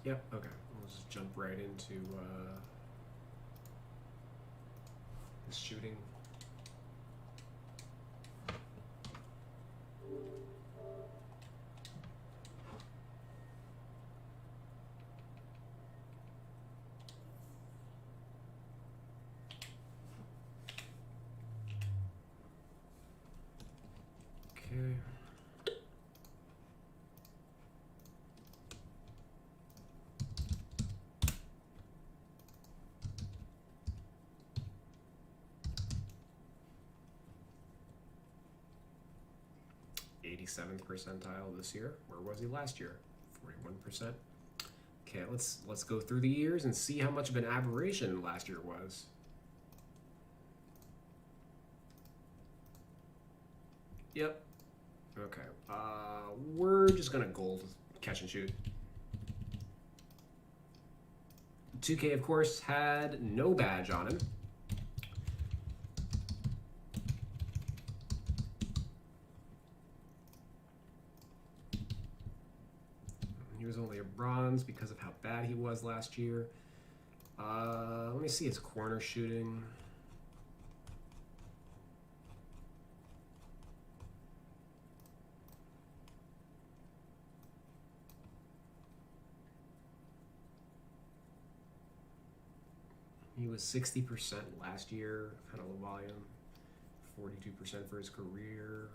Yep, okay. We'll just jump right into the shooting. Okay. '87th percentile this year. Where was he last year? 41%. Okay, let's go through the years and see how much of an aberration last year was. Yep. Okay. We're just gonna gold catch and shoot. 2K, of course, had no badge on him. He was only a bronze because of how bad he was last year. Let me see his corner shooting. He was 60% last year, kind of low volume. 42% for his career.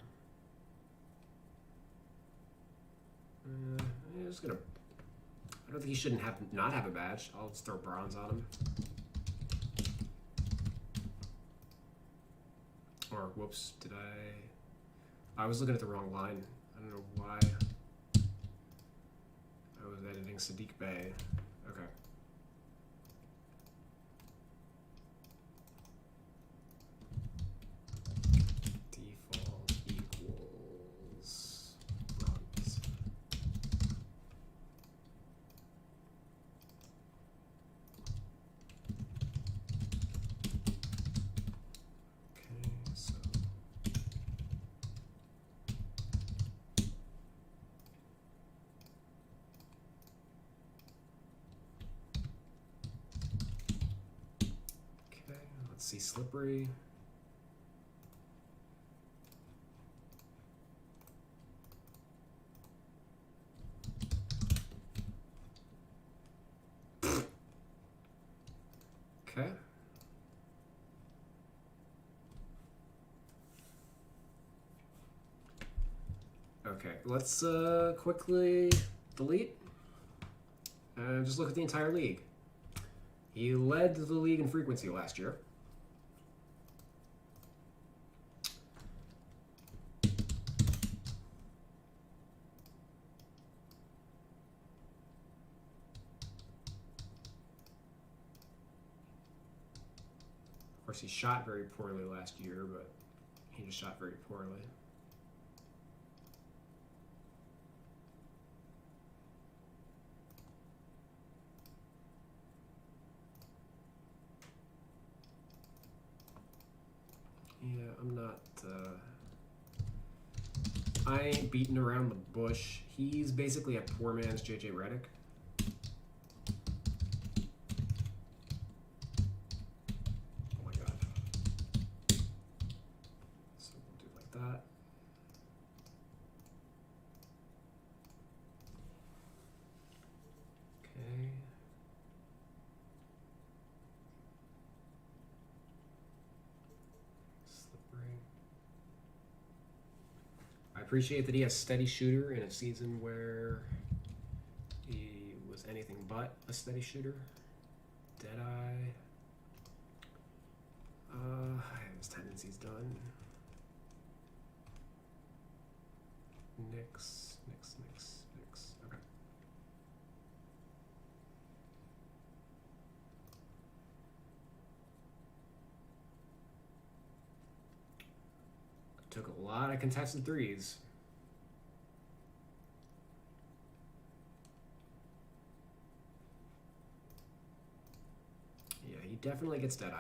I'm just gonna. I don't think he shouldn't not have a badge. I'll just throw bronze on him. Or whoops, did I was looking at the wrong line. I don't know why. I was editing Sadiq Bey. Okay. Default equals bronze. Okay, so okay, let's see slippery. Okay. Okay, let's quickly delete and just look at the entire league. He led the league in frequency last year. Of course, he shot very poorly last year, but he just shot very poorly. Yeah, I'm not, I ain't beating around the bush. He's basically a poor man's JJ Redick. Oh my god. So we'll do it like that. Okay. I appreciate that he has steady shooter in a season where he was anything but a steady shooter. Deadeye. I have his tendencies done. Knicks. Okay. Took a lot of contested threes. Yeah, he definitely gets Deadeye.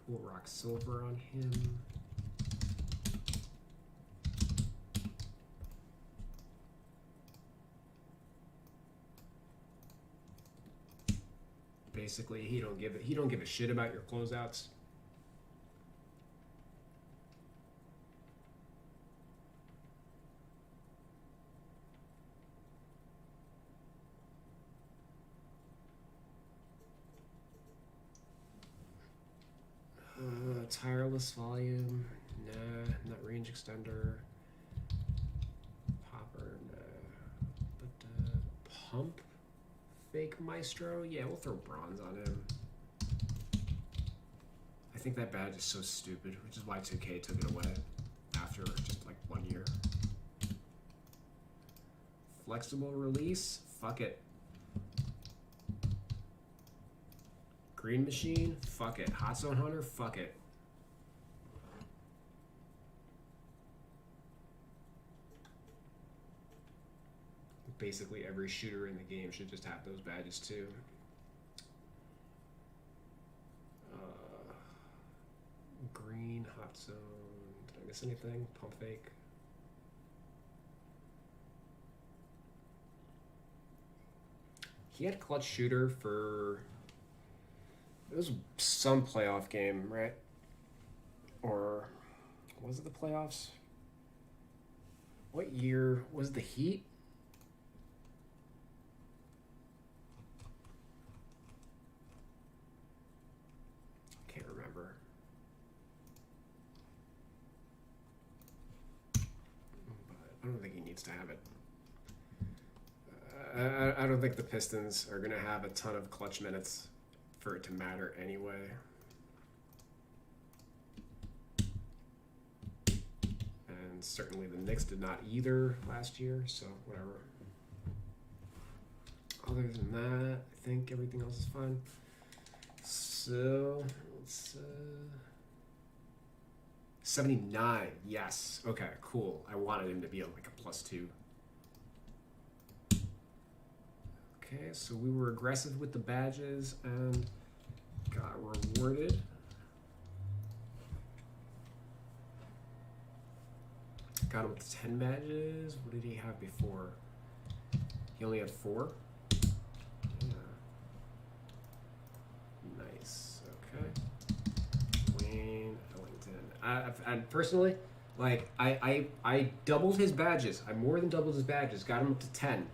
We'll rock silver on him. Basically, he don't give a shit about your closeouts. Tireless volume, nah. Not range extender. Popper, nah. But pump, fake maestro. Yeah, we'll throw bronze on him. I think that badge is so stupid, which is why 2K took it away after just like 1 year. Flexible release, fuck it. Green machine, fuck it. Hot zone hunter, fuck it. Basically every shooter in the game should just have those badges too. Green, hot zone. Did I miss anything? Pump fake. He had clutch shooter for, it was some playoff game, right? Or was it the playoffs? What year was the Heat? Can't remember. But I don't think he needs to have it. I don't think the Pistons are going to have a ton of clutch minutes for it to matter anyway. And certainly the Knicks did not either last year, so whatever. Other than that, I think everything else is fine. So, let's... 79, yes. Okay, cool. I wanted him to be like a +2. Okay, so we were aggressive with the badges and got rewarded. Got him with 10 badges. What did he have before? He only had 4? Yeah. Nice, okay. Wayne Ellington. And personally, like, I doubled his badges. I more than doubled his badges. Got him up to 10.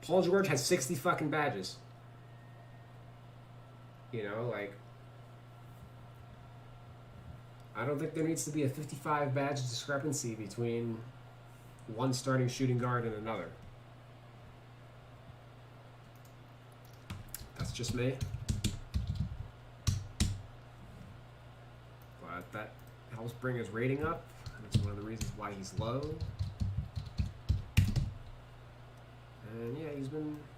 Paul George has 60 fucking badges. You know, like, I don't think there needs to be a 55 badge discrepancy between one starting shooting guard and another. That's just me. But that helps bring his rating up. That's one of the reasons why he's low. And yeah,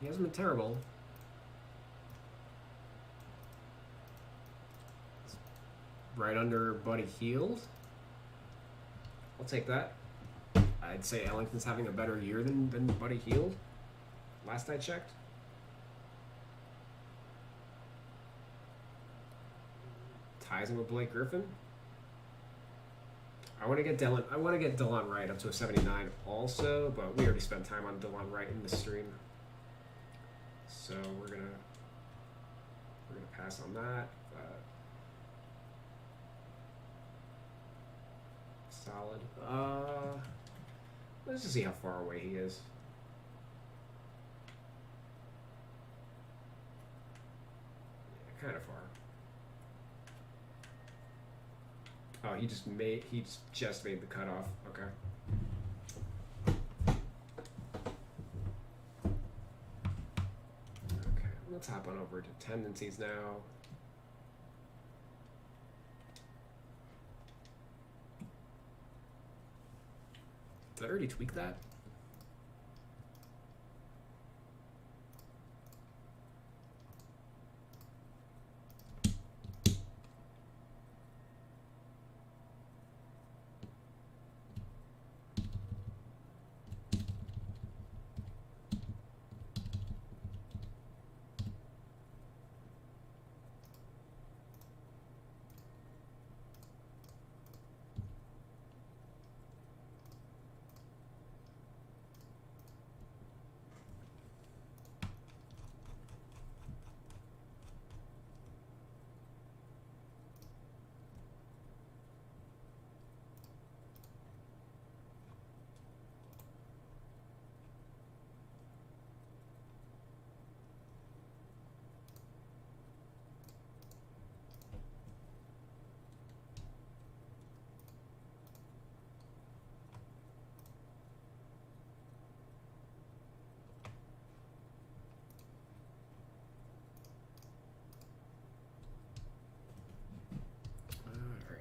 he hasn't been terrible. It's right under Buddy Hield. I'll take that. I'd say Ellington's having a better year than Buddy Hield. Last I checked. Ties him with Blake Griffin. I want to get Delon Wright up to a 79 also, but we already spent time on Delon Wright in the stream, so we're gonna pass on that. Solid. Let's just see how far away he is. Yeah, kind of far. Oh, he just made the cutoff. Okay. Okay, let's hop on over to tendencies now. Did I already tweak that?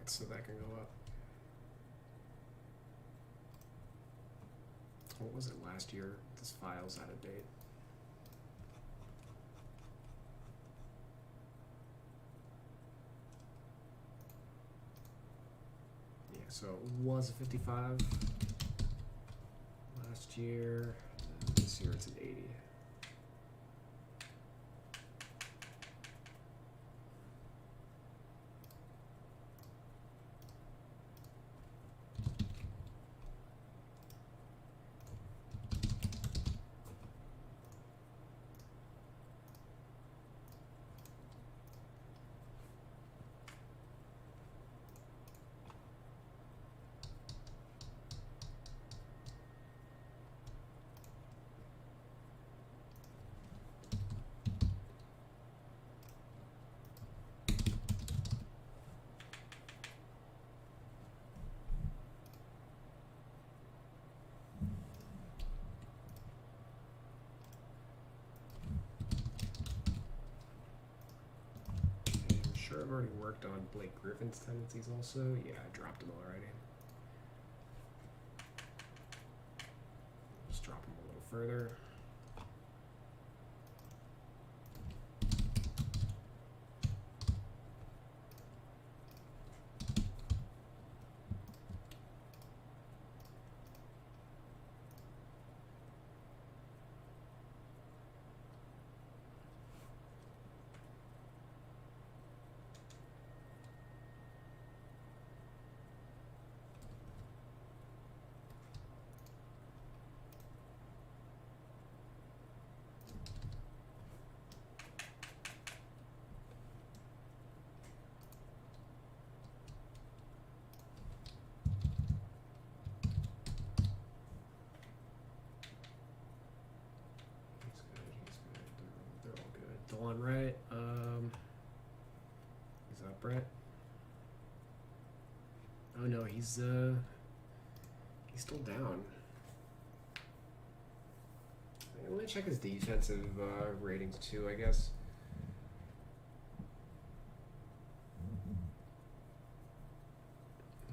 Alright, so that can go up. What was it last year? This file's out of date. Yeah, so it was a 55 last year. And this year it's an 80. Sure, I've already worked on Blake Griffin's tendencies also. Yeah, I dropped him already. Just drop him a little further. One right. Is that Brett? Oh no, he's still down. Let me check his defensive ratings too, I guess.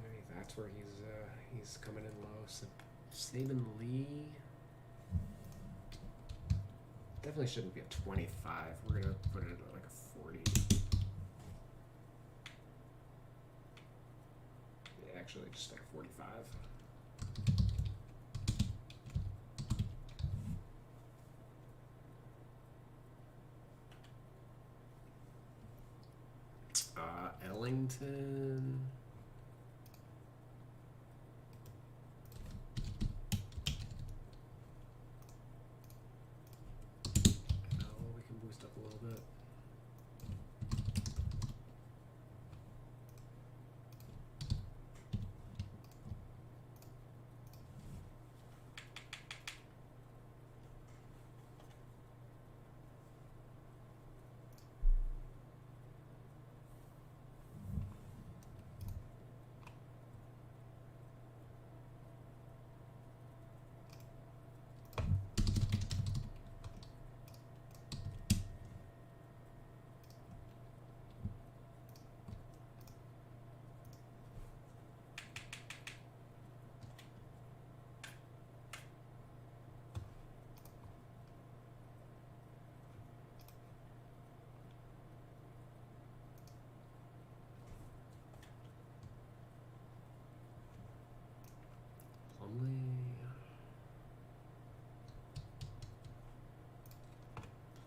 Maybe that's where he's coming in low. So Saban Lee. Definitely shouldn't be a 25. We're gonna put it at like a 40. Yeah, actually, just like a 45. Ellington.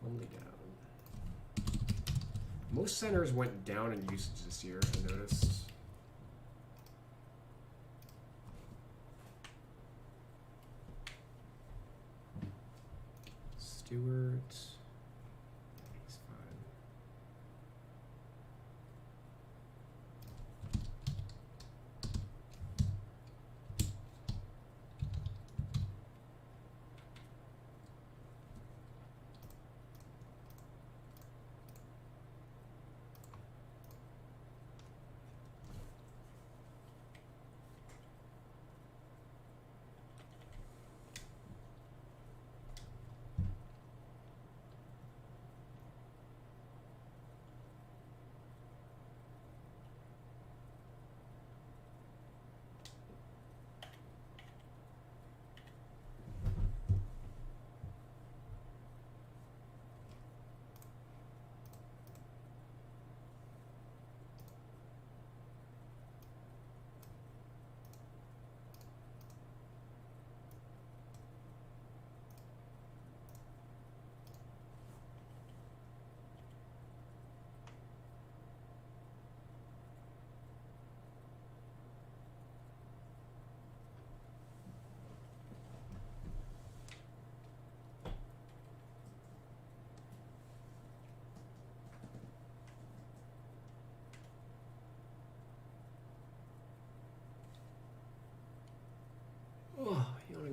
Plumlee down. Most centers went down in usage this year, I noticed. Stewart. He's fine.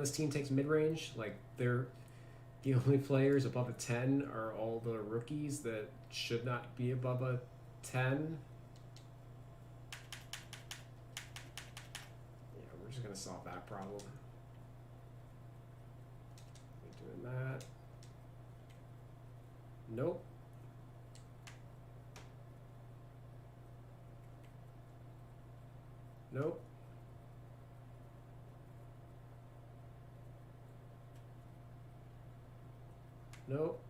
on this team takes mid-range. Like, they're the only players above a 10 are all the rookies that should not be above a 10. Yeah, we're just gonna solve that problem. We're doing that. Nope. Nope. Nope.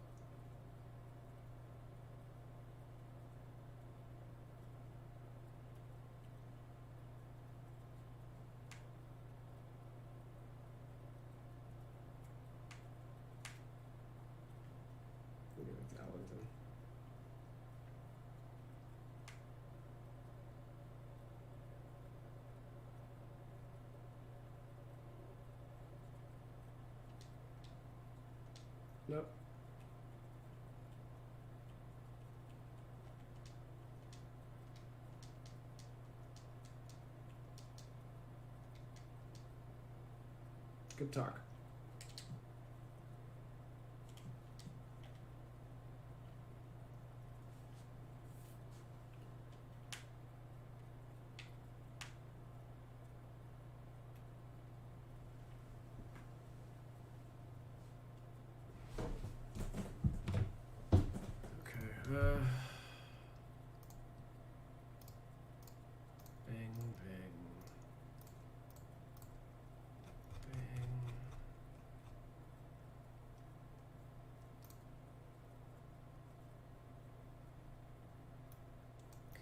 We'll give it to Ellington. Nope. Good talk. Okay. Bang, bang. Bang.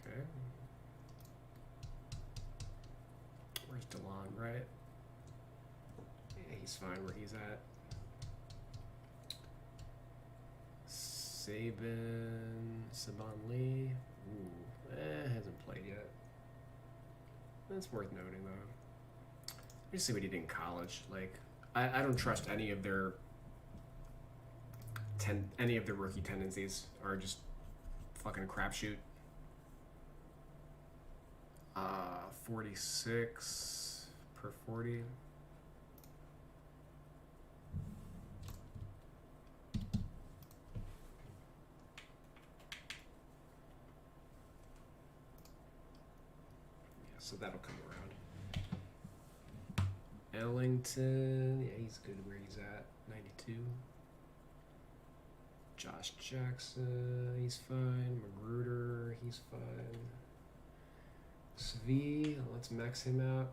Okay. Where's DeLon, right? Yeah, he's fine where he's at. Saban Lee. Ooh, hasn't played yet. That's worth noting, though. Let's see what he did in college. Like, I don't trust any of their rookie tendencies are just fucking crapshoot. 46 per 40. So that'll come around. Ellington, yeah, he's good where he's at, 92. Josh Jackson, he's fine. Magruder, he's fine. Svi, let's max him out.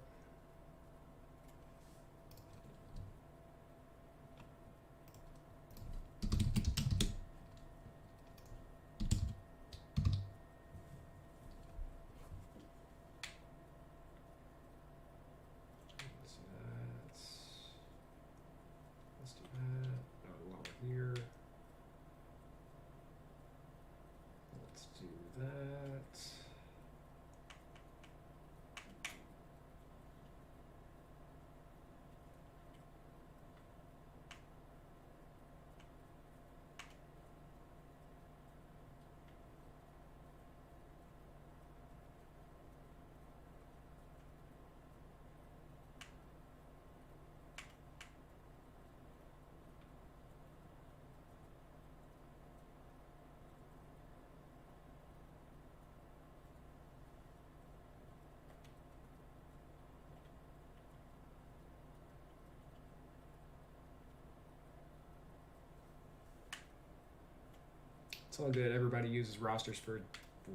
It's all good. Everybody uses rosters for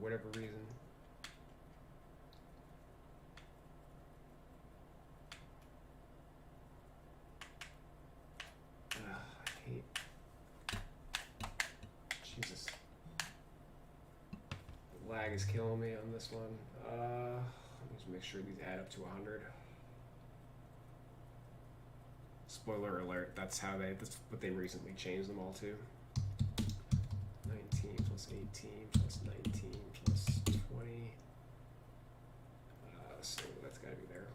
whatever reason. I hate. Jesus. The lag is killing me on this one. Let me just make sure these add up to 100. Spoiler alert, that's what they recently changed them all to. 19 plus 18 plus 19 plus 20. So that's got to be there.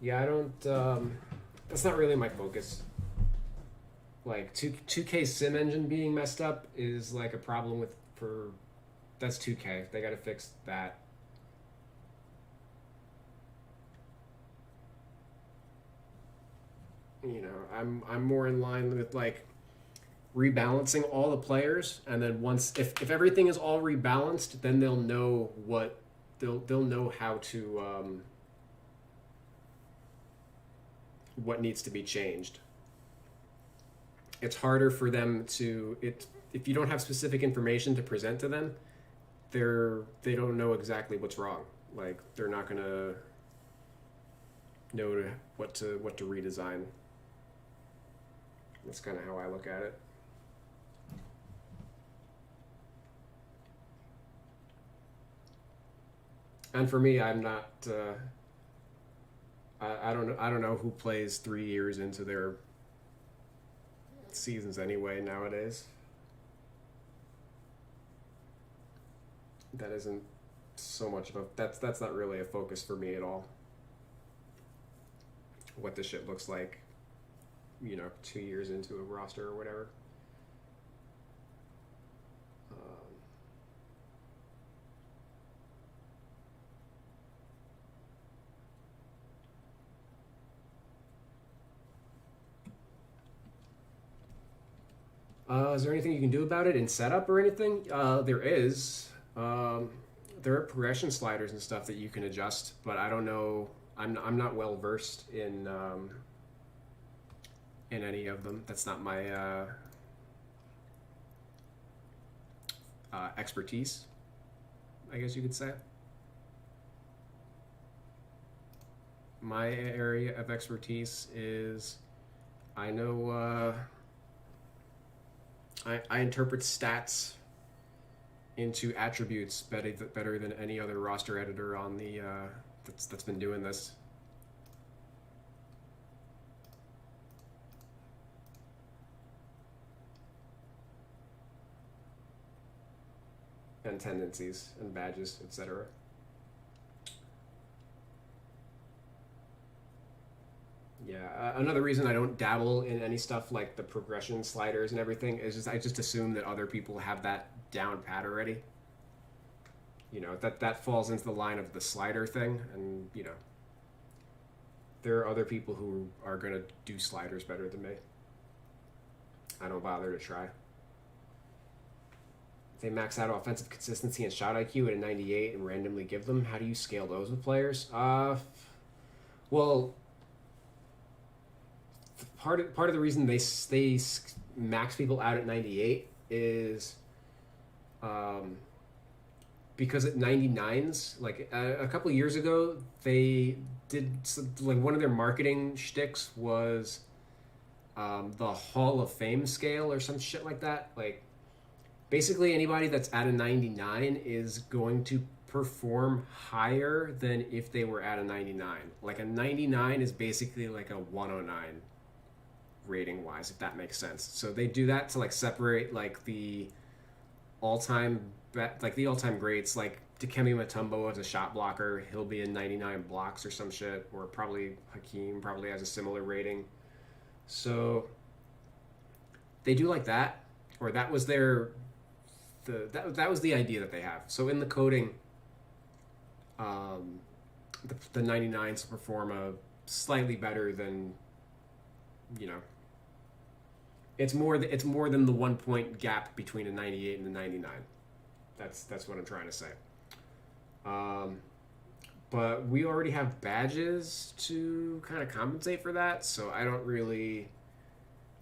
Yeah, I don't, that's not really my focus. like 2K sim engine being messed up is like a problem with for that's 2K. They got to fix that. You know, I'm more in line with like rebalancing all the players, and then once if everything is all rebalanced, then they'll know what they'll know how to what needs to be changed. It's harder for them to if you don't have specific information to present to them, they don't know exactly what's wrong. Like they're not gonna know what to redesign. That's kind of how I look at it. And for me, I'm not. I don't know who plays 3 years into their seasons anyway nowadays. That isn't so much of a that's not really a focus for me at all. What the shit looks like, 2 years into a roster or whatever. Is there anything you can do about it in setup or anything? There is. There are progression sliders and stuff that you can adjust, but I don't know. I'm not well versed in any of them. That's not my expertise, I guess you could say. My area of expertise is I know I interpret stats into attributes better than any other roster editor on the that's been doing this. And tendencies and badges, etc. Yeah, another reason I don't dabble in any stuff like the progression sliders and everything is I just assume that other people have that down pat already. That falls into the line of the slider thing, and there are other people who are gonna do sliders better than me. I don't bother to try. If they max out offensive consistency and shot IQ at a 98 and randomly give them, how do you scale those with players? Well, part of the reason they max people out at 98 is because at 99s, like a couple of years ago, they did like one of their marketing shticks was the Hall of Fame scale or some shit like that. Like basically anybody that's at a 99 is going to perform higher than if they were at a 99. Like a 99 is basically like a 109 rating wise, if that makes sense. So they do that to like separate like the all-time greats, like Dikembe Mutombo as a shot blocker, he'll be in 99 blocks or some shit, or probably Hakeem probably has a similar rating. So they do like that, or that was that was the idea that they have. So in the coding, the 99s perform a slightly better than, it's more than the 1 point gap between a 98 and a 99. That's what I'm trying to say. But we already have badges to kind of compensate for that, so I don't really.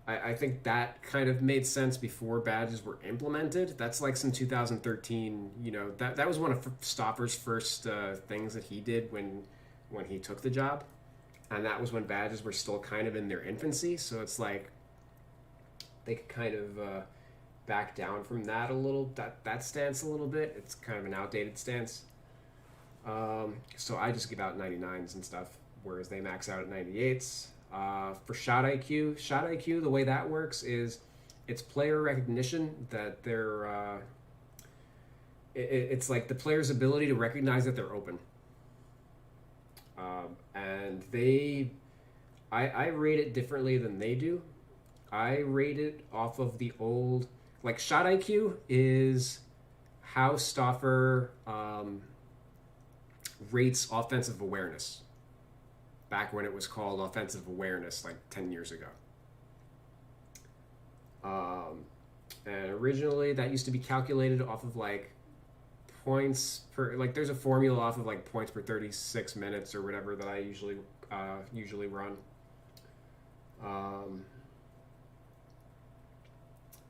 I think that kind of made sense before badges were implemented. That's like some 2013. That was one of Stopper's first things that he did when he took the job, and that was when badges were still kind of in their infancy. So it's like they could kind of back down from that a little, that stance a little bit. It's kind of an outdated stance. So I just give out 99s and stuff, whereas they max out at 98s. For shot IQ, the way that works is it's player recognition that they're, it's like the player's ability to recognize that they're open. And I rate it differently than they do. I rate it off of the old, like shot IQ is how Stauffer rates offensive awareness. Back when it was called offensive awareness, like 10 years ago. And originally that used to be calculated off of like points per, like there's a formula off of like points per 36 minutes or whatever that I usually run.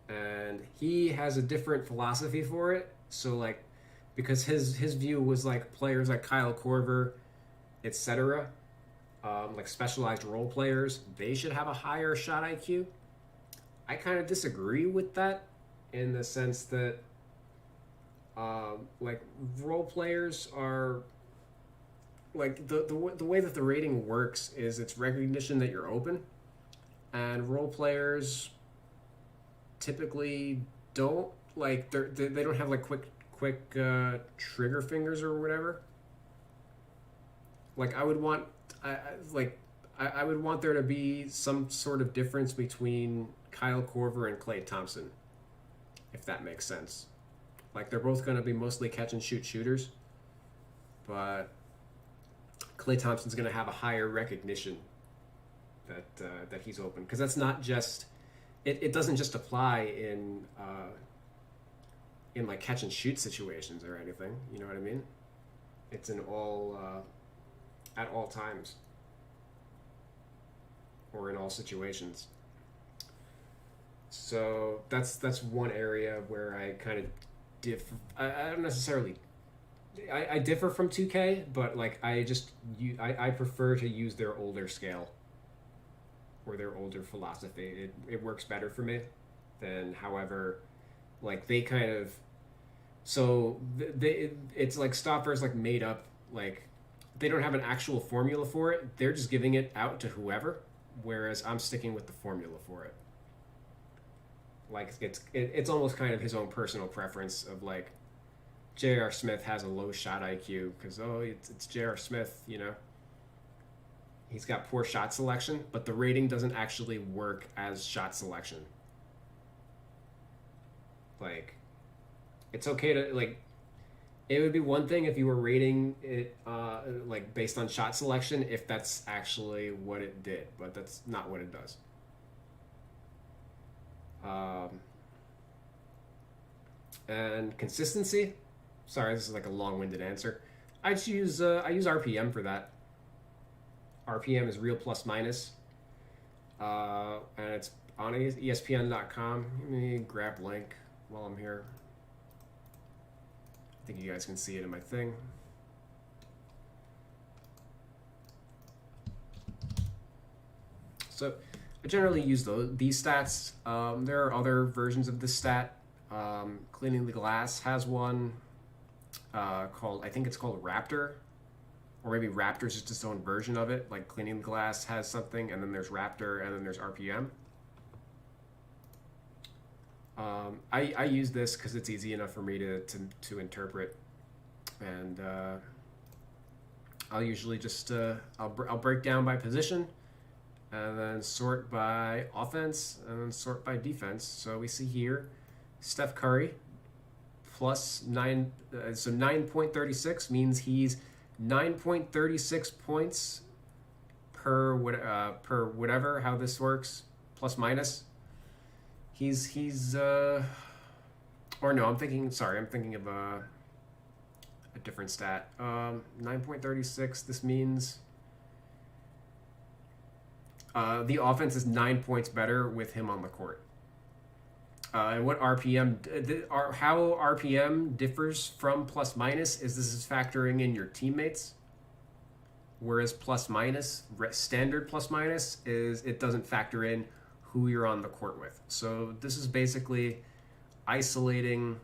And he has a different philosophy for it. So like, because his view was like players like Kyle Korver, etc., like specialized role players, they should have a higher shot IQ. I kind of disagree with that in the sense that like role players are like the way that the rating works is it's recognition that you're open, and role players typically don't like they don't have like quick trigger fingers or whatever. Like I would want I would want there to be some sort of difference between Kyle Korver and Klay Thompson, if that makes sense. Like they're both going to be mostly catch and shoot shooters, but Klay Thompson's going to have a higher recognition that he's open, because that's not just it doesn't just apply in like catch and shoot situations or anything. You know what I mean? It's in all at all times or in all situations. So that's one area where I kind of differ. I don't necessarily. I differ from 2K, but like I prefer to use their older scale or their older philosophy. It works better for me than, however, like they kind of. So it's like Stopper's like made up, like they don't have an actual formula for it. They're just giving it out to whoever, whereas I'm sticking with the formula for it. Like it's almost kind of his own personal preference of like J.R. Smith has a low shot IQ because it's J.R. Smith, you know. He's got poor shot selection, but the rating doesn't actually work as shot selection. Like it's okay to like. It would be one thing if you were rating it like based on shot selection if that's actually what it did, but that's not what it does. And consistency. Sorry, this is like a long-winded answer. I use RPM for that. RPM is real plus minus, and it's on ESPN.com. Let me grab link while I'm here. I think you guys can see it in my thing. So I generally use these stats. There are other versions of this stat. Cleaning the Glass has one called, I think it's called Raptor, or maybe Raptor's just its own version of it. Like Cleaning the Glass has something, and then there's Raptor, and then there's RPM. I use this because it's easy enough for me to interpret, and I'll usually just I'll break down by position, and then sort by offense, and then sort by defense. So we see here, Steph Curry, plus 9, so 9.36 means he's 9.36 points per whatever how this works, plus minus. He's or no, I'm thinking of a different stat. 9.36. This means the offense is 9 points better with him on the court. And what RPM, how RPM differs from plus minus is this is factoring in your teammates, whereas plus minus, standard plus minus, is it doesn't factor in who you're on the court with. So this is basically isolating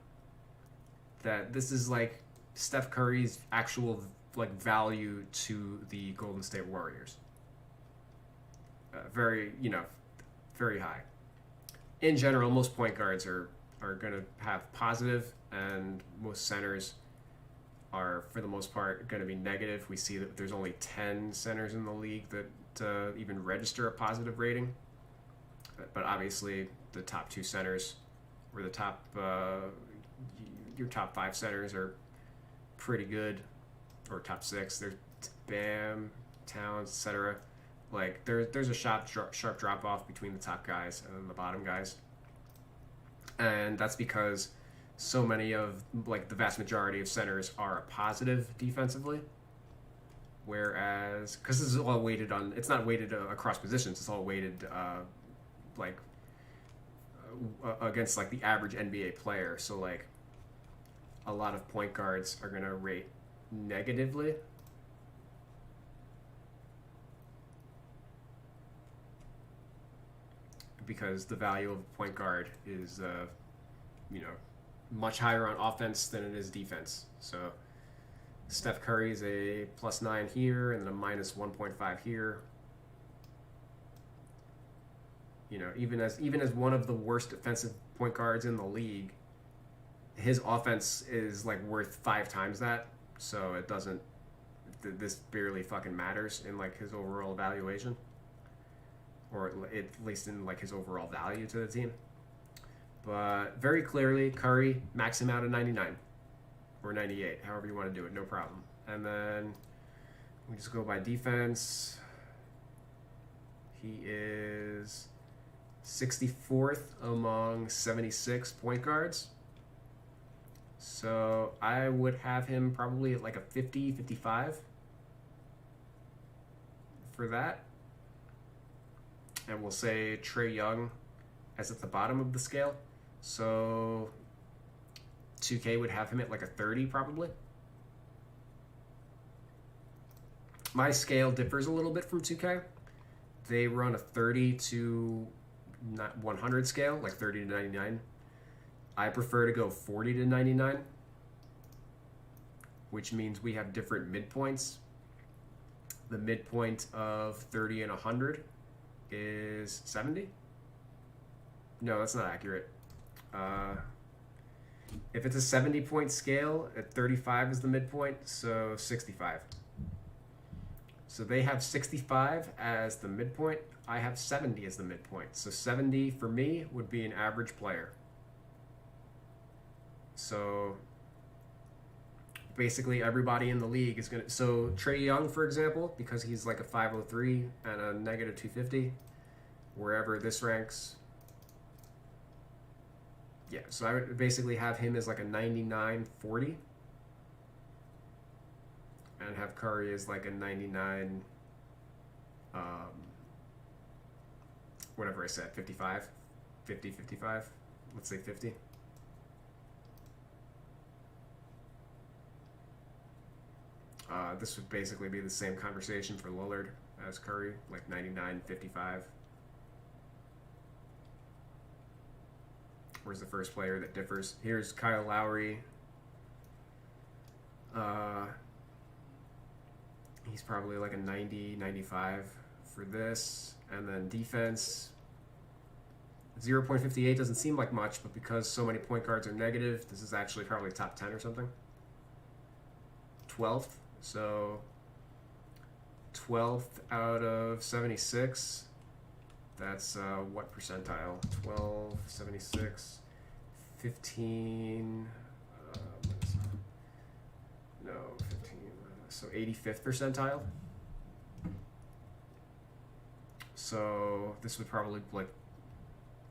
that this is like Steph Curry's actual like value to the Golden State Warriors. Very high. In general, most point guards are going to have positive, and most centers are, for the most part, going to be negative. We see that there's only 10 centers in the league that even register a positive rating. But obviously, the top 2 centers, or the top, your top 5 centers are pretty good, or top 6. There's Bam, Towns, etc. Like there's a sharp drop off between the top guys and the bottom guys, and that's because so many of, like, the vast majority of centers are a positive defensively, whereas, because this is all weighted on, it's not weighted across positions, it's all weighted against, like, the average NBA player. So, like, a lot of point guards are going to rate negatively. Because the value of a point guard is, much higher on offense than it is defense. So Steph Curry is a +9 here, and then a -1.5 here. Even as one of the worst defensive point guards in the league, his offense is, like, worth 5 times that. So it doesn't. This barely fucking matters in, like, his overall evaluation, or at least in, like, his overall value to the team. But very clearly, Curry, max him out at 99 or 98, however you want to do it, no problem. And then we just go by defense. He is 64th among 76 point guards. So I would have him probably at, like, a 50, 55 for that. And we'll say Trae Young as at the bottom of the scale. So 2K would have him at, like, a 30 probably. My scale differs a little bit from 2K. They run a 30 to 100 scale, like 30 to 99. I prefer to go 40 to 99, which means we have different midpoints. The midpoint of 30 and 100 is 70. No, that's not accurate. If it's a 70-point scale, at 35 is the midpoint, so 65. So they have 65 as the midpoint. I have 70 as the midpoint. So 70 for me would be an average player. So basically everybody in the league is going to... So Trae Young, for example, because he's like a 503 and a -250, wherever this ranks... Yeah, so I would basically have him as like a 99-40. And have Curry as like a 99... whatever I said, 55? 50, 55? Let's say 50. This would basically be the same conversation for Lillard as Curry, like 99-55. Where's the first player that differs? Here's Kyle Lowry. He's probably like a 90-95 for this. And then defense, 0.58 doesn't seem like much, but because so many point guards are negative, this is actually probably top 10 or something. 12th. So 12th out of 76. That's what percentile? 12, 76, 15, no, 15, so 85th percentile. So this would probably, like,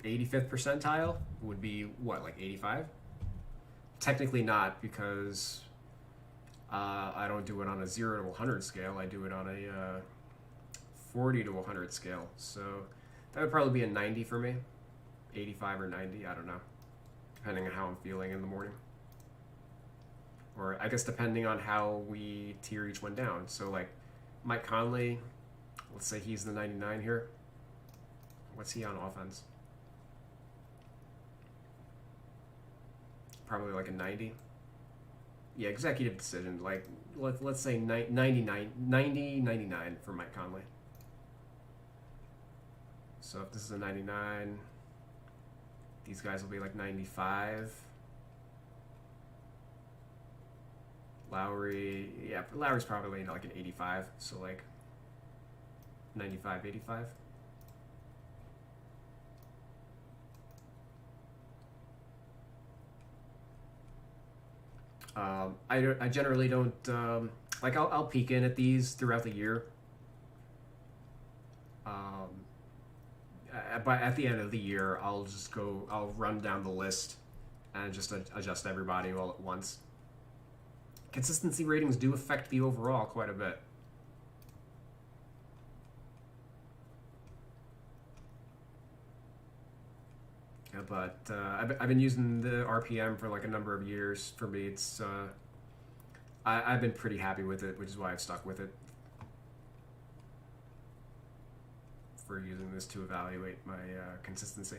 85th percentile would be, what, like 85? Technically not, because I don't do it on a 0 to 100 scale. I do it on a 40 to 100 scale. So that would probably be a 90 for me. 85 or 90, I don't know. Depending on how I'm feeling in the morning. Or I guess depending on how we tier each one down. So, like, Mike Conley, let's say he's the 99 here. What's he on offense? Probably like a 90. Yeah, executive decision. Like, let's say 99 for Mike Conley. So if this is a 99, these guys will be like 95. Lowry, yeah, Lowry's probably like an 85, so like 95, 85. I generally don't like I'll peek in at these throughout the year. But at the end of the year, I'll run down the list and just adjust everybody all at once. Consistency ratings do affect the overall quite a bit. Yeah, but I've been using the RPM for like a number of years. For me, it's I've been pretty happy with it, which is why I've stuck with it. For using this to evaluate my consistency.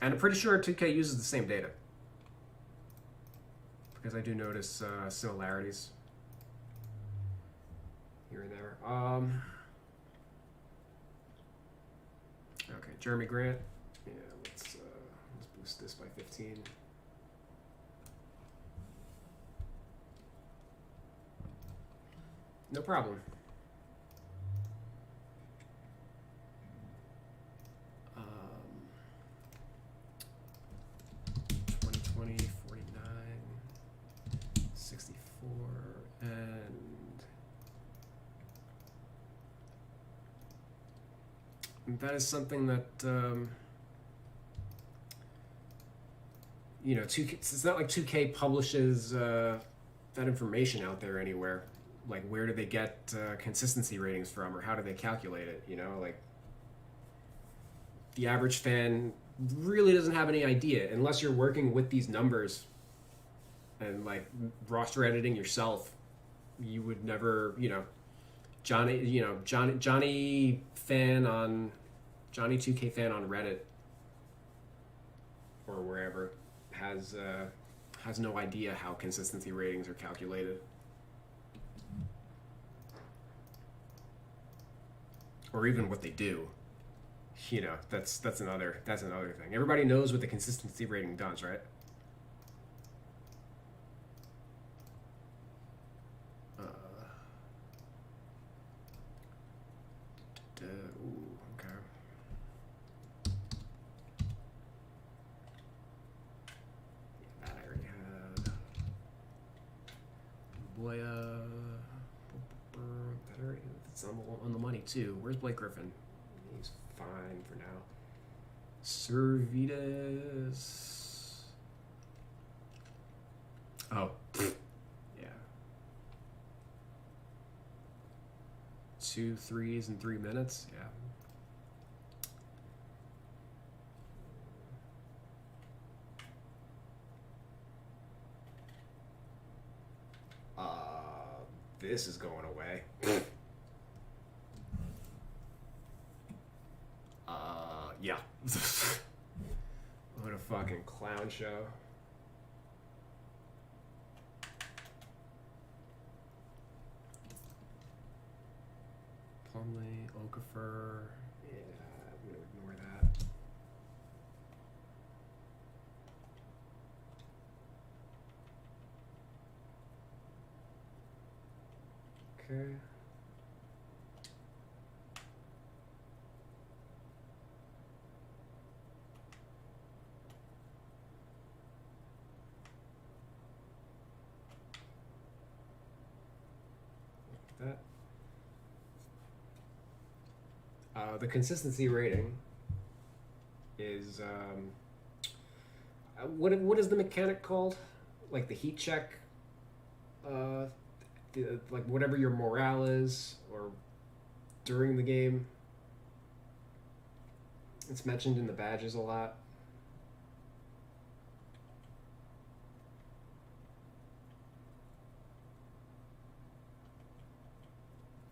And I'm pretty sure 2K uses the same data. Because I do notice similarities here and there. Okay, Jeremy Grant. Yeah, let's boost this by 15. No problem. 2020, 49, 64, and that is something that, you know, 2K, it's not like 2K publishes that information out there anywhere. Like, where do they get consistency ratings from, or how do they calculate it? You know, like, the average fan really doesn't have any idea unless you're working with these numbers and like roster editing yourself. You would never, you know, Johnny 2K fan on Reddit or wherever has no idea how consistency ratings are calculated. Or even what they do, you know, that's another thing. Everybody knows what the consistency rating does, right? Okay. That I already had. Boy, it's on the money too. Where's Blake Griffin? He's fine for now. Servitas. Oh, yeah. 2 threes in 3 minutes. Yeah. This is going away. Yeah. What a fucking clown show. Plumlee, Okafor. Yeah, I'm gonna ignore that. Okay. That. The consistency rating is what is the mechanic called? Like the heat check, like whatever your morale is, or during the game. It's mentioned in the badges a lot.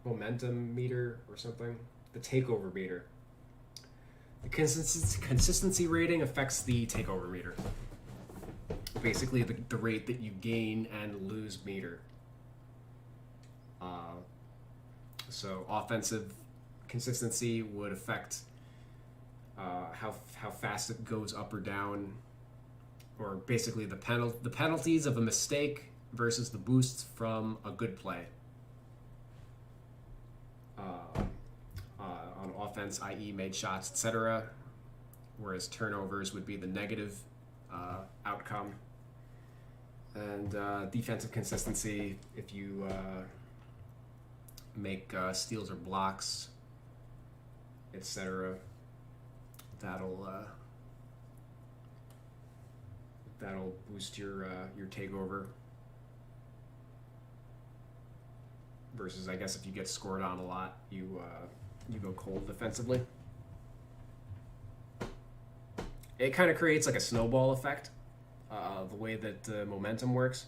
Momentum meter or something. The takeover meter. The consistency rating affects the takeover meter. Basically, the rate that you gain and lose meter. So offensive consistency would affect how fast it goes up or down, or basically the penalties of a mistake versus the boosts from a good play. On offense, i.e. made shots, etc., whereas turnovers would be the negative outcome. And defensive consistency, if you make steals or blocks, etc., that'll boost your takeover. Versus, I guess, if you get scored on a lot, you go cold defensively. It kind of creates like a snowball effect, the way that momentum works.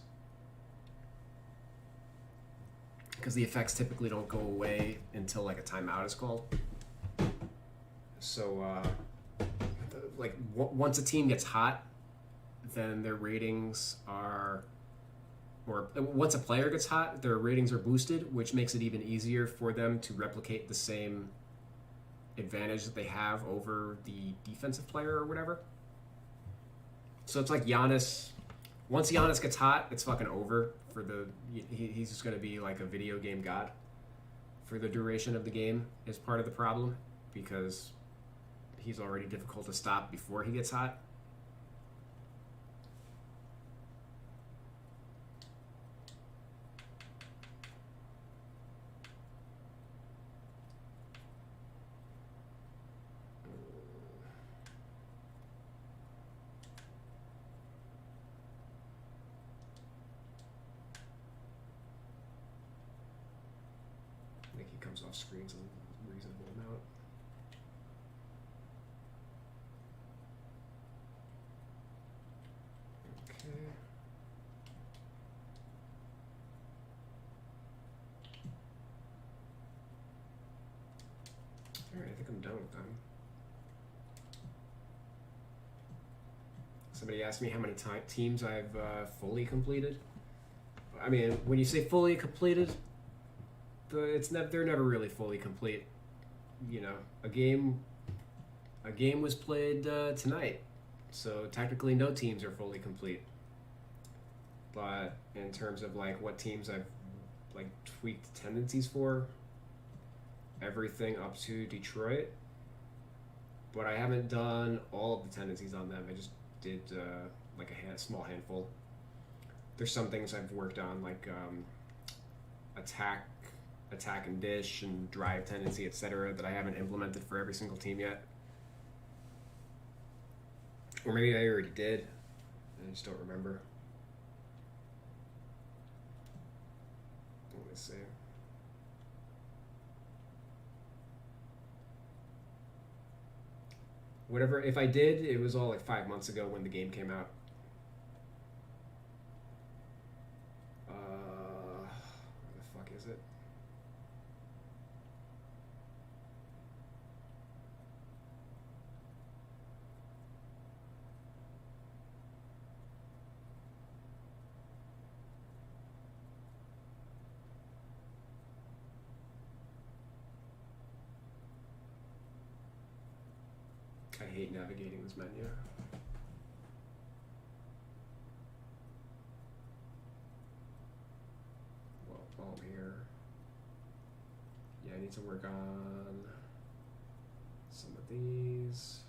Because the effects typically don't go away until like a timeout is called. So, once a team gets hot, then their ratings are... Or once a player gets hot, their ratings are boosted, which makes it even easier for them to replicate the same advantage that they have over the defensive player or whatever. So it's like Giannis. Once Giannis gets hot, it's fucking over. He's just going to be like a video game god for the duration of the game is part of the problem, because he's already difficult to stop before he gets hot. Off screens a reasonable amount. Okay. Alright, I think I'm done with them. Somebody asked me how many teams I've fully completed. I mean, when you say fully completed, they're never really fully complete. You know, a game was played tonight, so technically no teams are fully complete. But in terms of like what teams I've like tweaked tendencies for, everything up to Detroit. But I haven't done all of the tendencies on them. I just did like a small handful. There's some things I've worked on, like attack and dish and drive tendency, etc., that I haven't implemented for every single team yet. Or maybe I already did. I just don't remember. Let me see. Whatever, if I did, it was all like 5 months ago when the game came out. Where the fuck is it? I hate navigating this menu. Well, while I'm here, yeah, I need to work on some of these.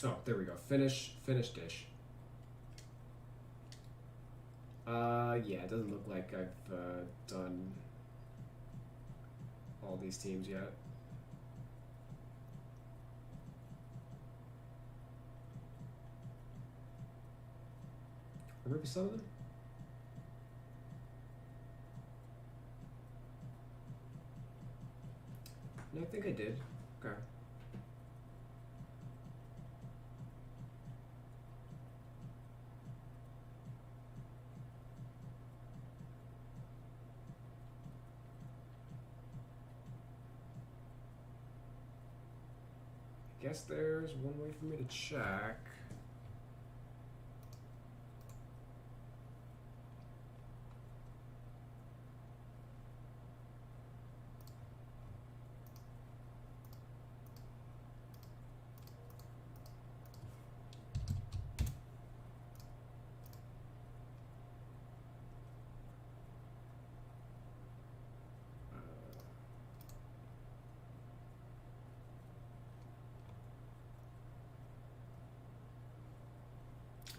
Oh, there we go. Finish dish. Yeah, it doesn't look like I've done all these teams yet. Or maybe some of them? No, I think I did. Okay. Guess there's one way for me to check.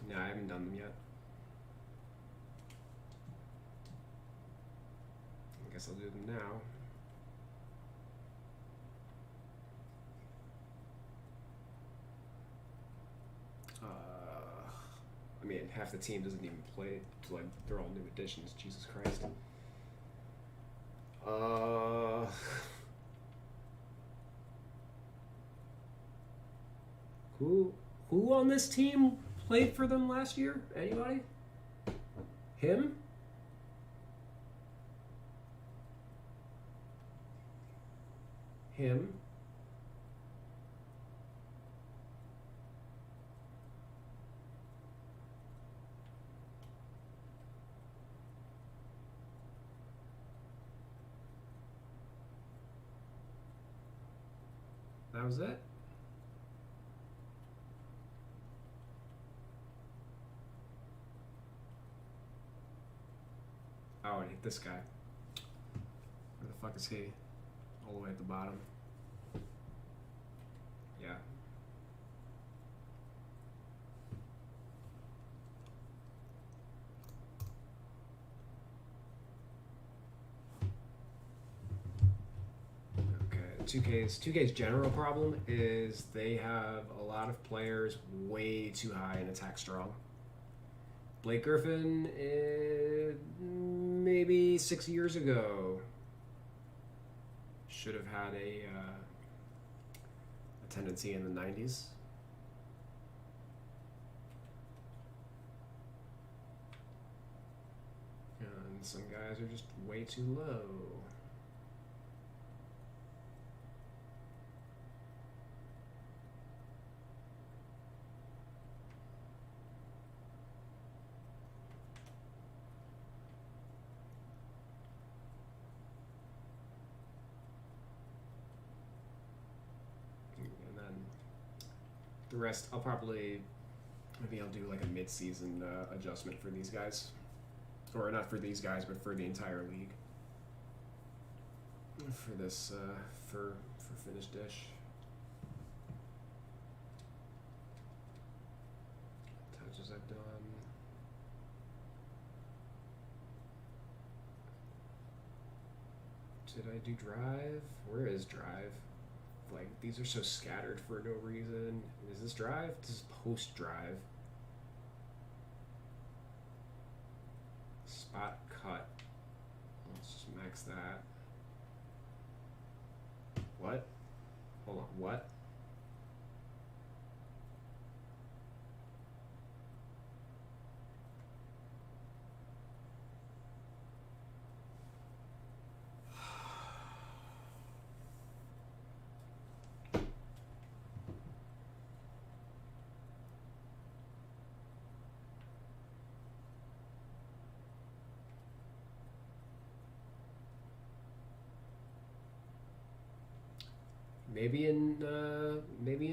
No, I haven't done them yet. I guess I'll do them now. I mean, half the team doesn't even play. So, like, they're all new additions. Jesus Christ. Who on this team played for them last year? Anybody? Him? Him? That was it? Oh, and this guy. Where the fuck is he? All the way at the bottom. Yeah. Okay, 2K's general problem is they have a lot of players way too high in attack strong. Blake Griffin, maybe 6 years ago, should have had a tendency in the 90s. And some guys are just way too low. The rest, maybe I'll do like a mid-season adjustment for these guys. Or not for these guys, but for the entire league. For this, for Finished Dish. Touches I've done. Did I do Drive? Where is Drive? Like, these are so scattered for no reason. Is this Drive? This is post-Drive. Spot cut. Let's just max that. What? Hold on, what? Maybe in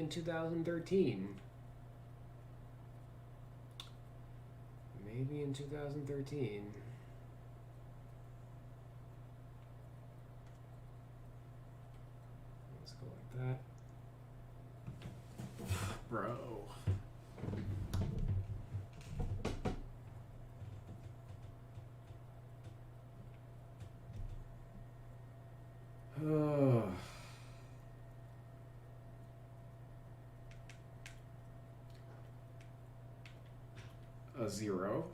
2013. Maybe in 2013. Let's go like that. Bro. Oh. A 0.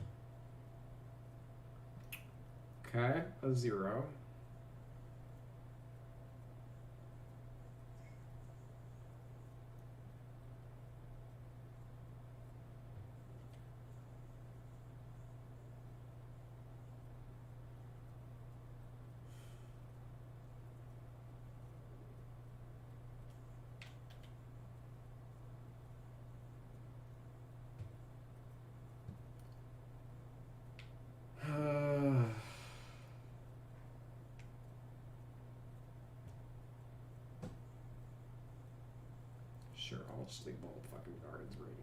Okay, a 0. Sure, I'll just leave all the fucking guards ready.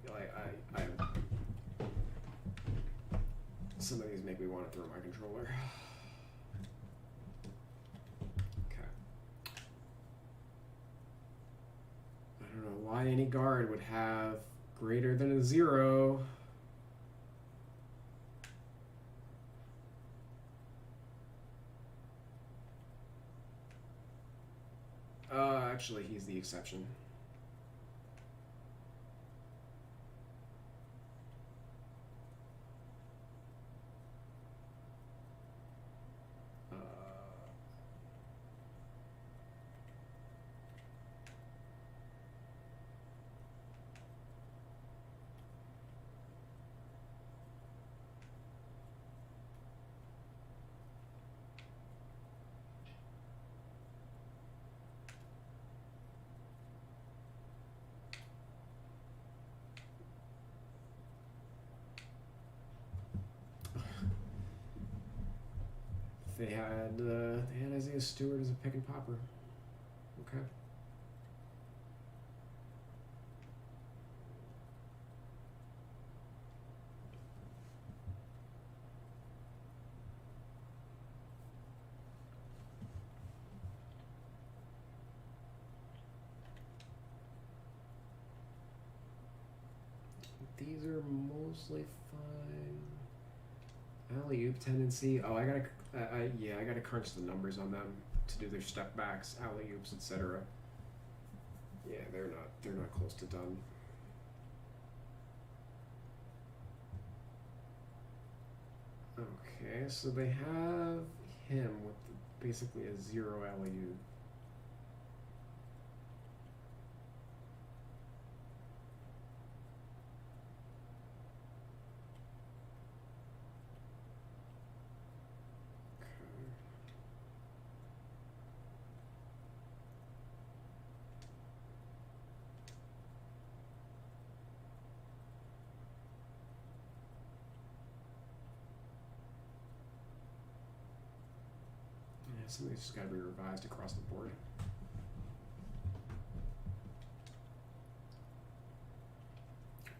Some of these make me want to throw my controller. Okay. I don't know why any guard would have greater than a 0. Actually, he's the exception. They had Isaiah Stewart as a pick and popper. Okay. These are mostly fine. Alley-oop tendency. Oh, I gotta crunch the numbers on them to do their step backs, alley-oops, etc. Yeah, they're not close to done. Okay, so they have him with basically a 0 alley-oop. Something's just got to be revised across the board.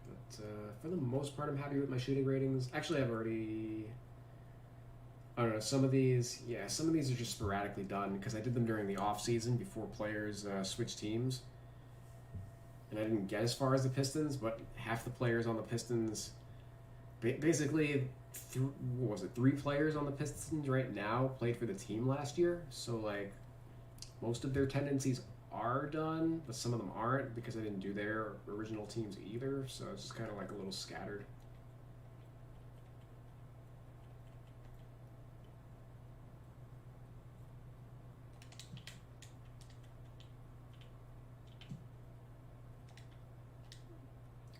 But for the most part, I'm happy with my shooting ratings. Actually, I don't know, some of these are just sporadically done because I did them during the off season before players switched teams. And I didn't get as far as the Pistons, but half the players on the Pistons, basically, what was it, 3 players on the Pistons right now played for the team last year. So, like, most of their tendencies are done, but some of them aren't because I didn't do their original teams either. So it's just kind of like a little scattered.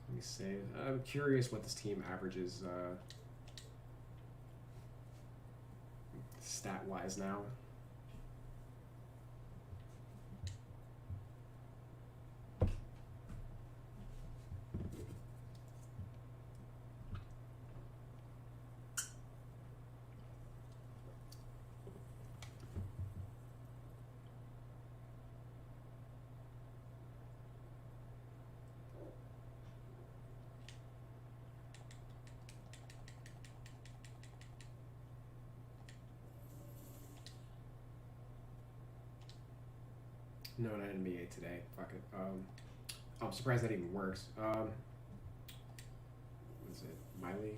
Let me see. I'm curious what this team averages stat-wise now. No, not NBA today. Fuck it. I'm surprised that even works. What is it? My league?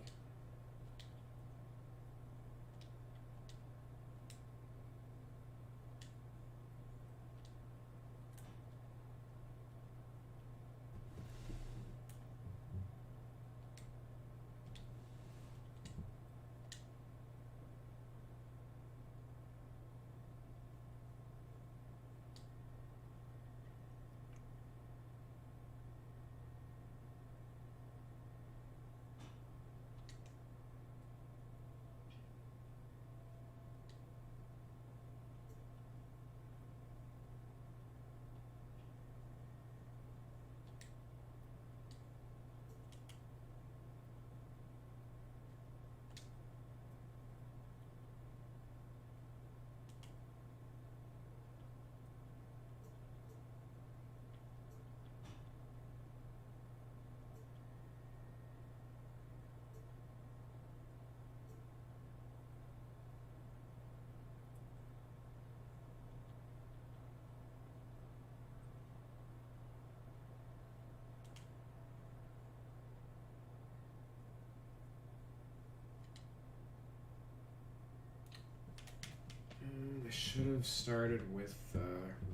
I should have started with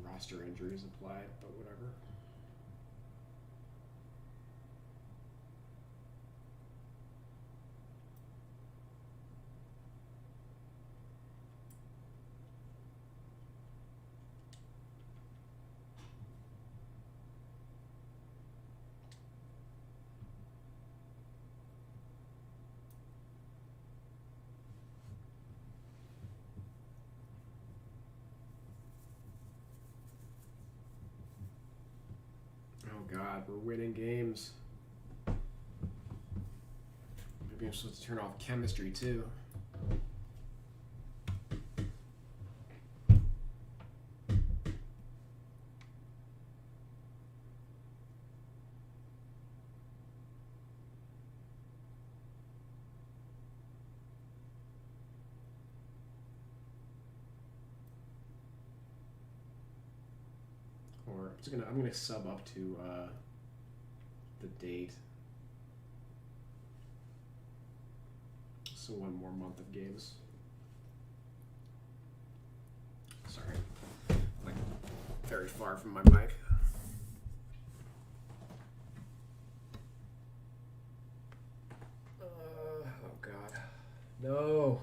roster injuries applied, but whatever. Oh God, we're winning games. Maybe I'm supposed to turn off chemistry too. Or I'm gonna sub up to the date. So one more month of games. Sorry, like very far from my mic. Oh God, no.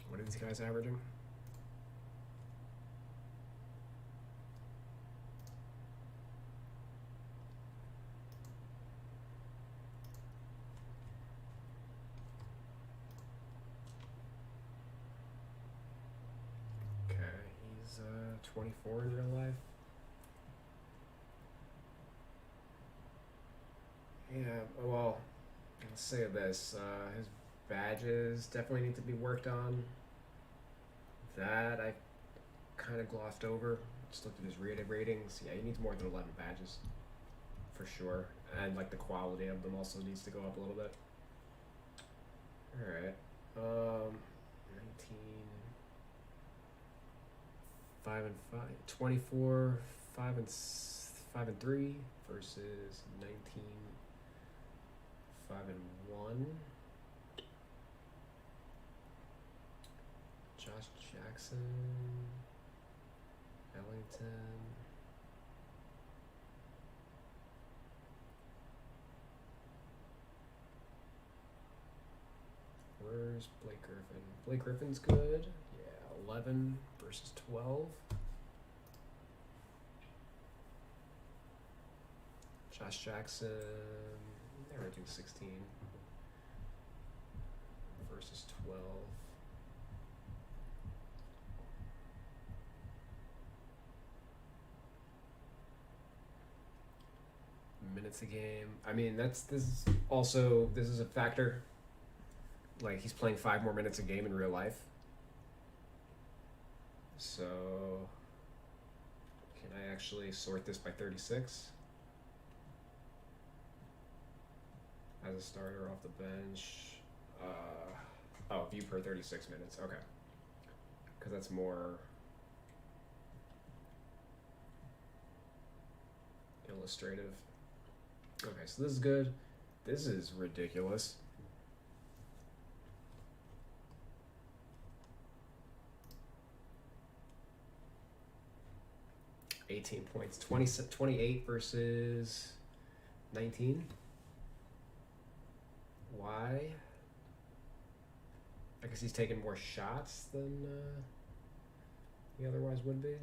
What are these guys averaging? Okay, he's 24 in real life. Yeah, well, I'll say this. His badges definitely need to be worked on. That I kind of glossed over. Just looked at his rated ratings. Yeah, he needs more than 11 badges. For sure. And like the quality of them also needs to go up a little bit. Alright. 19 5 and 5 24 5 and 3 versus 19 5 and 1. Josh Jackson, Ellington. Where's Blake Griffin? Blake Griffin's good. Yeah, 11 versus 12. Josh Jackson, averaging 16 versus 12. Minutes a game. I mean, this is a factor. Like, he's playing 5 more minutes a game in real life. So, can I actually sort this by 36? As a starter off the bench. View per 36 minutes. Okay. Because that's more illustrative. Okay, so this is good. This is ridiculous. $18 points. 28 versus 19. Why? I guess he's taking more shots than he otherwise would be.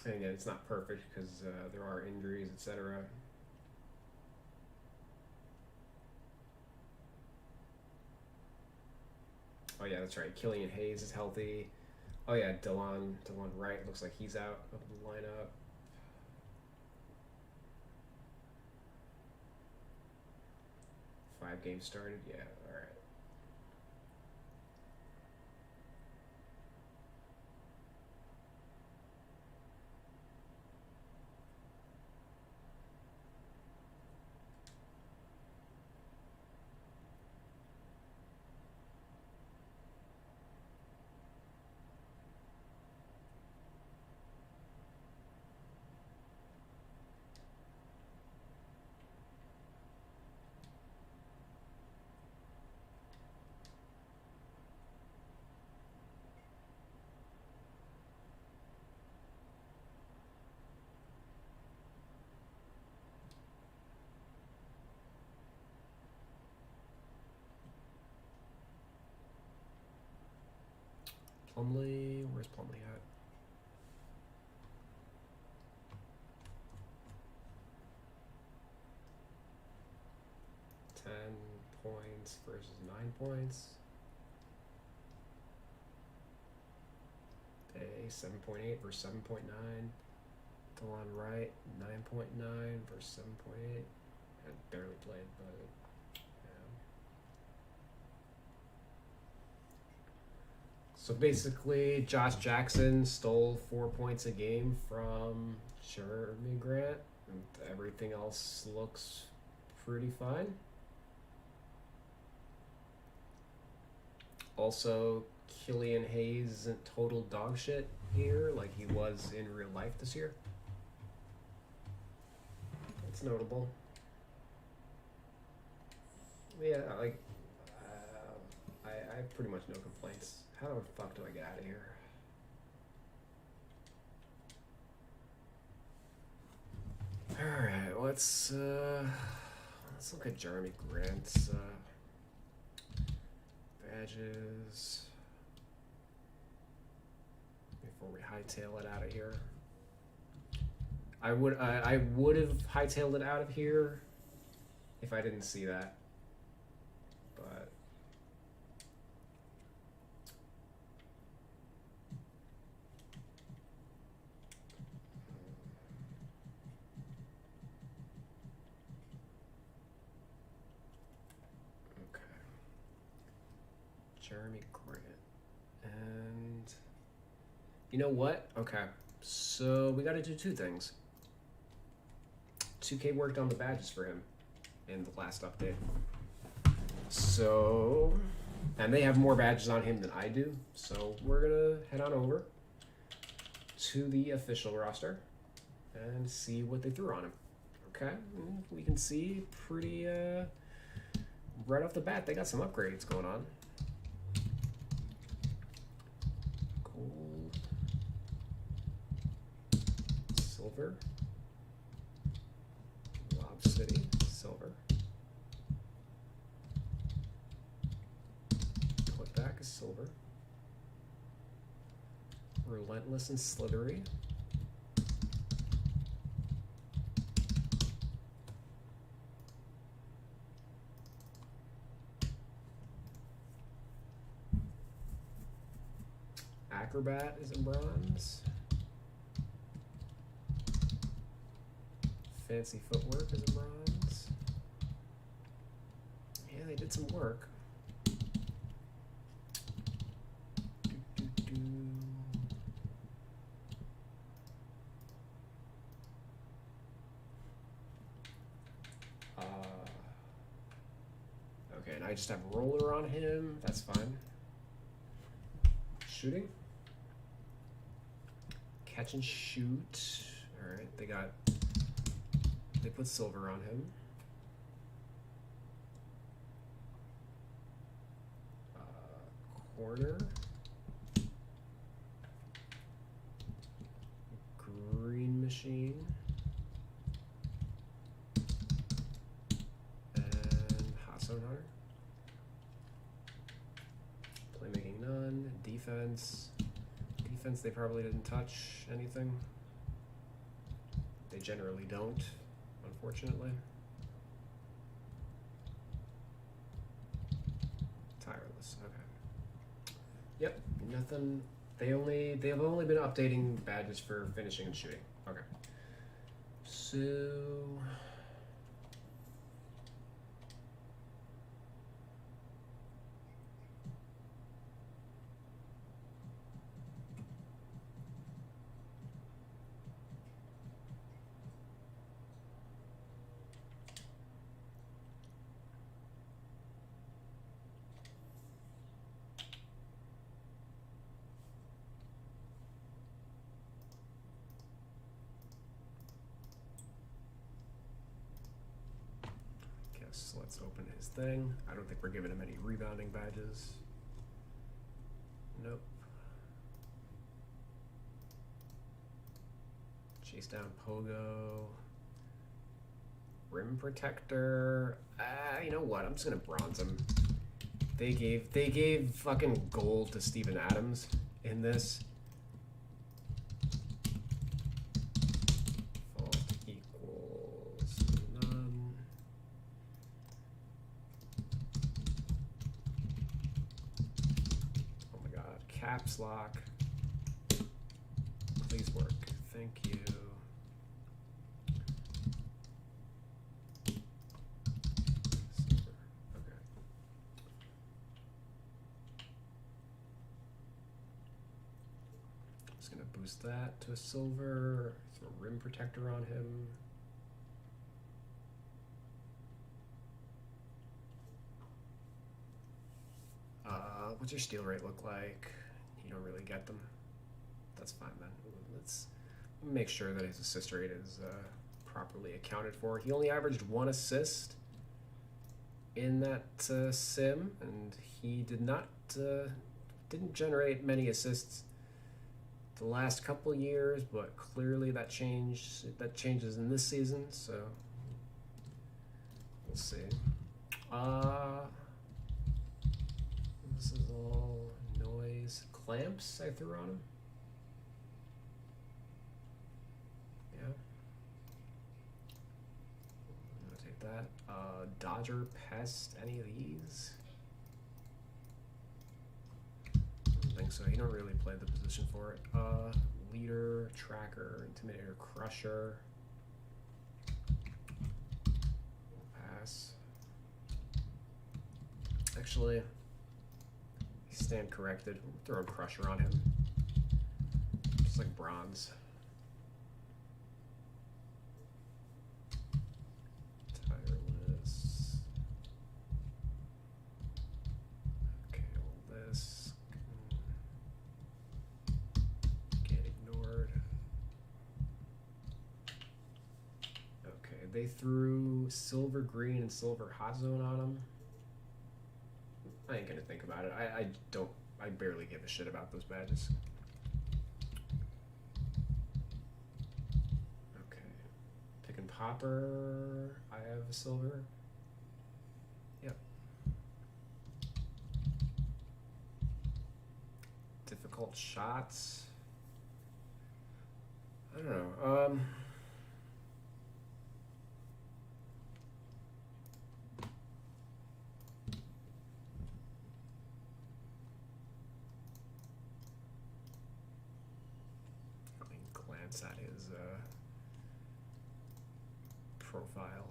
And again, it's not perfect because there are injuries, etc. Oh yeah, that's right. Killian Hayes is healthy. Oh yeah, Delon Wright looks like he's out of the lineup. Five games started. Yeah, all right. Plumlee, where's Plumlee at? Points versus 9 points. A 7.8 versus 7.9. Delon Wright 9.9 versus 7.8. I barely played, but yeah. So basically, Josh Jackson stole 4 points a game from Jeremy Grant, and everything else looks pretty fine. Also, Killian Hayes isn't total dog shit here like he was in real life this year. It's notable. Yeah, like, I have pretty much no complaints. How the fuck do I get out of here? Alright, let's look at Jeremy Grant's badges before we hightail it out of here. I would have hightailed it out of here if I didn't see that, but okay. Jeremy Grant. And you know what? Okay. So we got to do two things. 2K worked on the badges for him in the last update. So, and they have more badges on him than I do. So we're going to head on over to the official roster and see what they threw on him. Okay. We can see pretty, right off the bat, they got some upgrades going on. Gold. Silver. Lob City. Silver. Putback is silver. Relentless and Slithery. Acrobat is in bronze. Fancy Footwork is in bronze. Yeah, they did some work. Okay, and I just have roller on him. That's fine. Shooting. Catch and shoot. All right, they put silver on him. Corner. Green machine. And hot zone hunter. Playmaking none. Defense. Defense, they probably didn't touch anything. They generally don't, unfortunately. Tireless, okay. Yep, nothing. They've only been updating badges for finishing and shooting. Okay. So let's open his thing. I don't think we're giving him any rebounding badges. Nope. Chase down Pogo. Rim protector. You know what? I'm just gonna bronze him. They gave fucking gold to Steven Adams in this. Fault equals none. Oh my god. Caps lock. Please work. Thank you. Boost that to a silver, throw a rim protector on him. What's your steal rate look like? You don't really get them. That's fine then. Let's make sure that his assist rate is properly accounted for. He only averaged 1 assist in that sim, and he didn't generate many assists the last couple years, but clearly that changes in this season, so we'll see. This is all noise. Clamps I threw on him. Yeah. I'm gonna take that. Dodger, Pest, any of these? I think so. You don't really play the position for it. Leader, Tracker, Intimidator, Crusher. Pass. Actually, stand corrected. We'll throw a Crusher on him. Just like bronze. Tireless. Okay, all this. They threw silver, green, and silver hot zone on him. I ain't gonna think about it. I barely give a shit about those badges. Okay. Pick and popper. I have a silver. Yep. Difficult shots. I don't know. At his profile.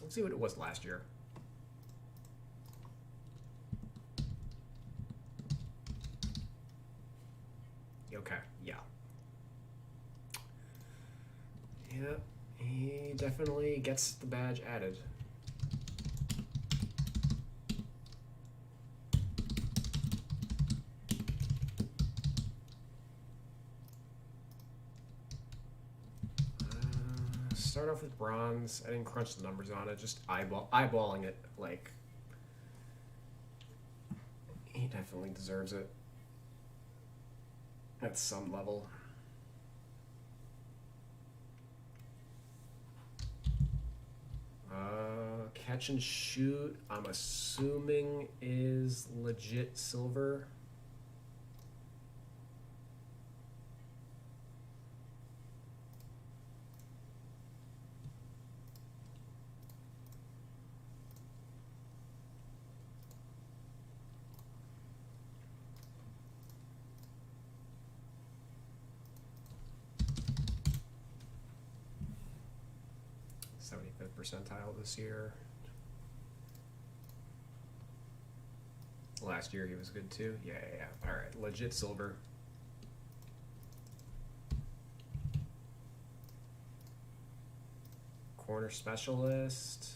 Let's see what it was last year. Okay, yeah. Yep, he definitely gets the badge added. Start off with bronze. I didn't crunch the numbers on it, just eyeballing it. Like, he definitely deserves it at some level. Catch and shoot, I'm assuming is legit silver. Percentile this year. Last year he was good too. Yeah. All right, legit silver. Corner specialist.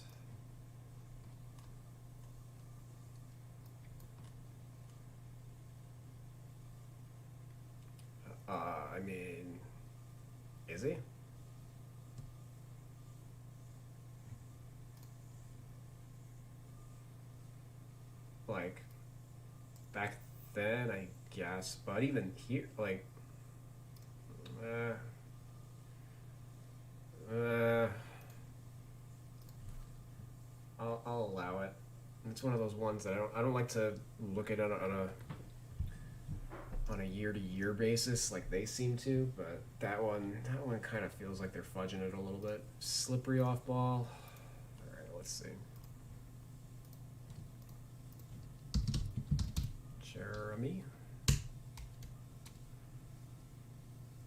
I mean, is he? Like, back then, I guess, but even here, like, I'll allow it. It's one of those ones that I don't like to look at it on a year-to-year basis like they seem to, but that one kind of feels like they're fudging it a little bit. Slippery off ball. All right, let's see. Jeremy.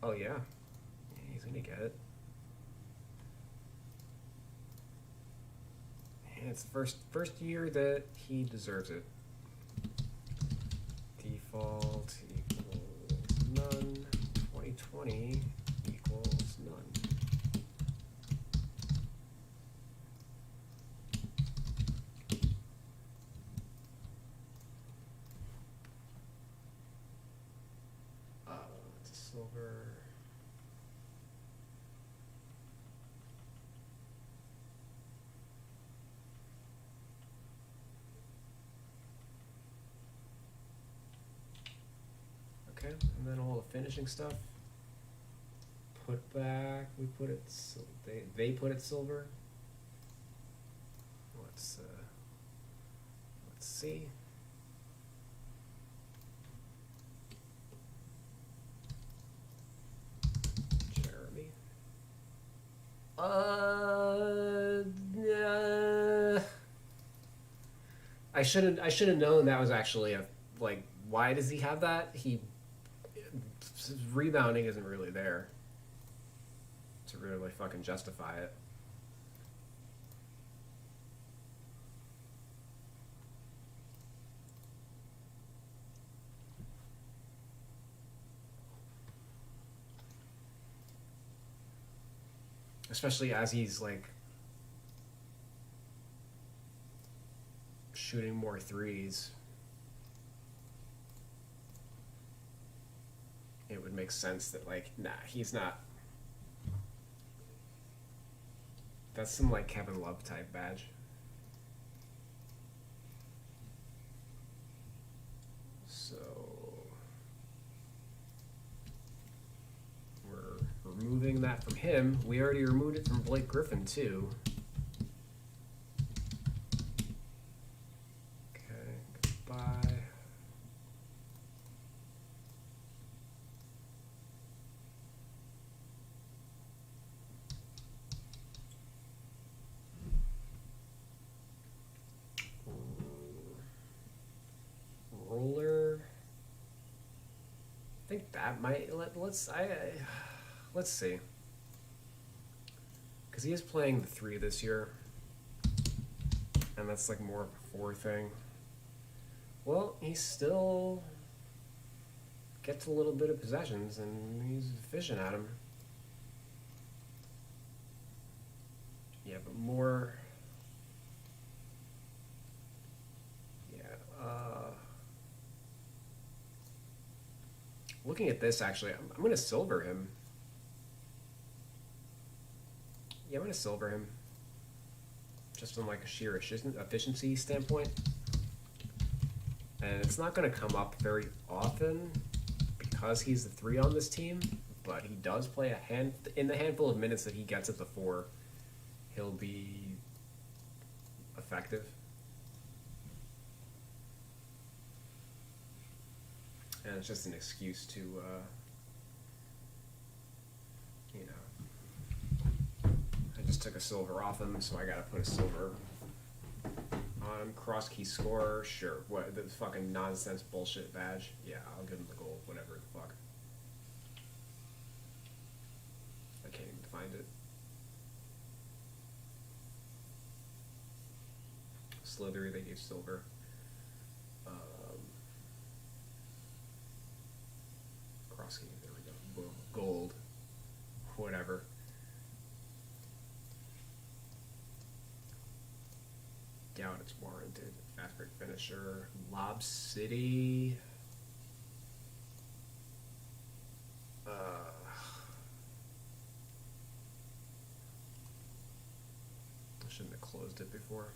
Oh yeah, he's gonna get it. And it's the first year that he deserves it. Default equals none. 2020 equals none. It's a silver. Okay, and then all the finishing stuff. Put back. We put it. They put it silver. Let's see. Jeremy. I should have known that was actually a, like, why does he have that? His rebounding isn't really there to really fucking justify it. Especially as he's like shooting more threes. It would make sense that, like, nah, he's not. That's some, like, Kevin Love type badge. So we're removing that from him. We already removed it from Blake Griffin too. Okay, goodbye. Roller. I think that might let's see, because he is playing the 3 this year, and that's like more of a 4 thing. Well, he still gets a little bit of possessions, and he's efficient at them. Yeah, but more. Yeah. Looking at this, actually, I'm going to silver him. Yeah, I'm going to silver him. Just from like a sheer efficiency standpoint. And it's not going to come up very often because he's the 3 on this team, but he does play in the handful of minutes that he gets at the 4, he'll be effective. And it's just an excuse to, you know, I just took a silver off him, so I gotta put a silver on him. Cross key scorer, sure. What, the fucking nonsense bullshit badge? Yeah, I'll give him the gold, whatever the fuck. I can't even find it. Slithery, they gave silver. Cross key, there we go. Gold. Whatever. Doubt it's warranted. Fast break finisher. Lob City. I shouldn't have closed it before.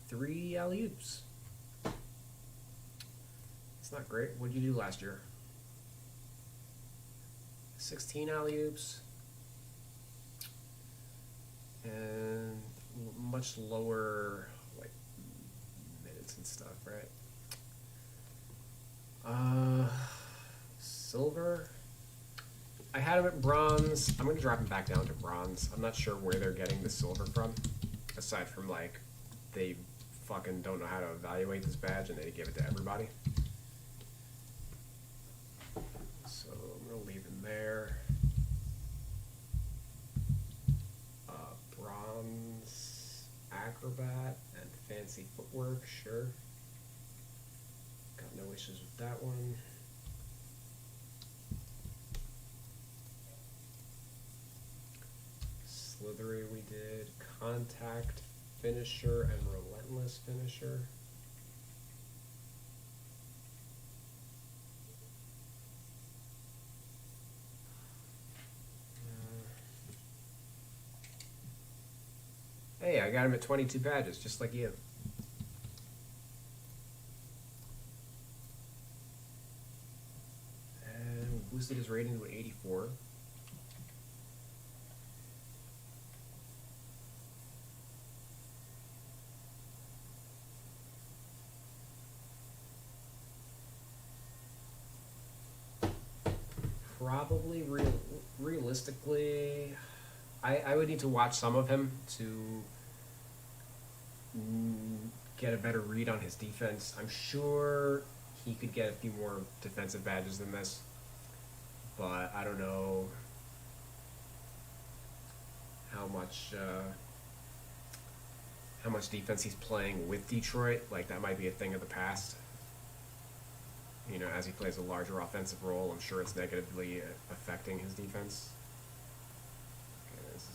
Three alley-oops. It's not great. What did you do last year? 16 alley-oops. And much lower, like, minutes and stuff, right? Silver. I had him at bronze. I'm going to drop him back down to bronze. I'm not sure where they're getting the silver from. Aside from, like, they fucking don't know how to evaluate this badge and they give it to everybody. So I'm going to leave him there. Bronze acrobat and fancy footwork, sure. Got no issues with that one. Slithery we did. Contact finisher and relentless finisher. Hey, I got him at 22 badges, just like you. And boosted his rating to 84. Probably realistically, I would need to watch some of him to get a better read on his defense. I'm sure he could get a few more defensive badges than this, but I don't know how much defense he's playing with Detroit. Like, that might be a thing of the past. You know, as he plays a larger offensive role, I'm sure it's negatively affecting his defense. Okay, this is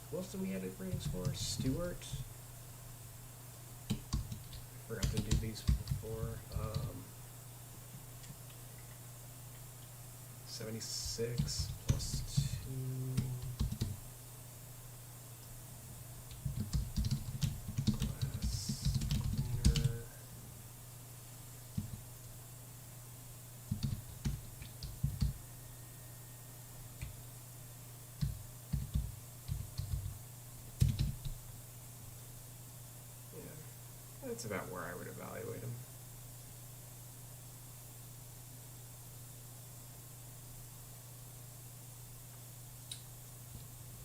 who else did we edit ratings for? Stewart. Forgot to do these before. 76 plus 2. Glass cleaner. That's about where I would evaluate him.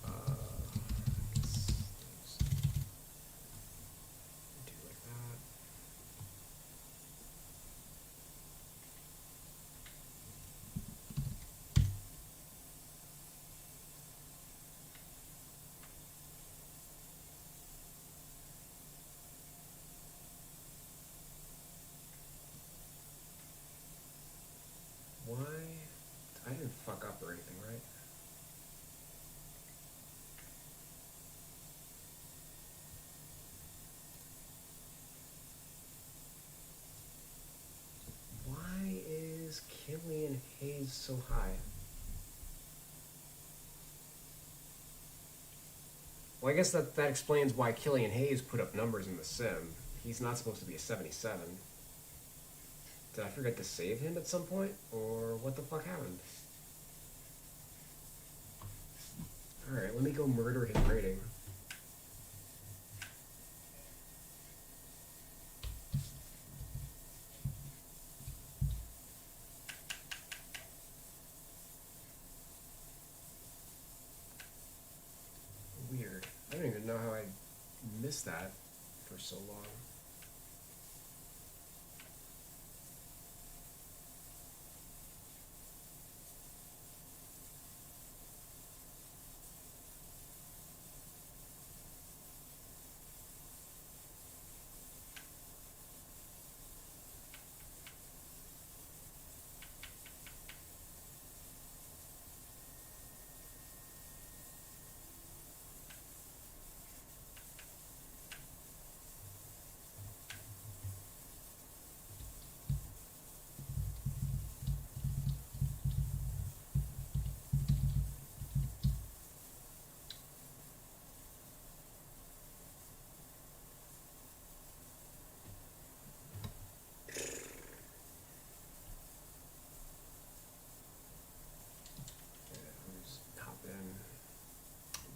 I guess do like that. Why? I didn't fuck up or anything, right? Why is Killian Hayes so high? Well, I guess that explains why Killian Hayes put up numbers in the sim. He's not supposed to be a 77. Did I forget to save him at some point? Or what the fuck happened? Alright, let me go murder his rating. Weird. I don't even know how I missed that for so long.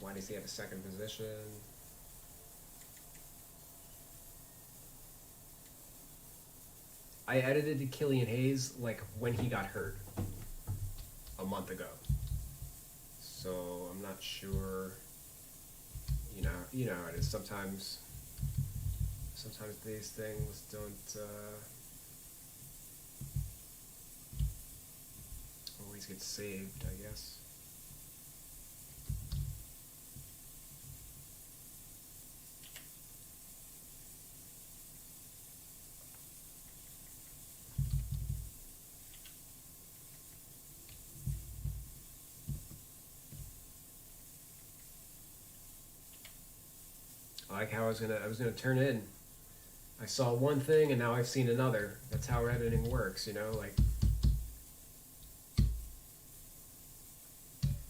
Why does he have a second position? I edited Killian Hayes like when he got hurt a month ago, so I'm not sure. You know how it is. Sometimes these things don't always get saved, I guess. I like how I was gonna turn in. I saw one thing and now I've seen another. That's how editing works, you know, like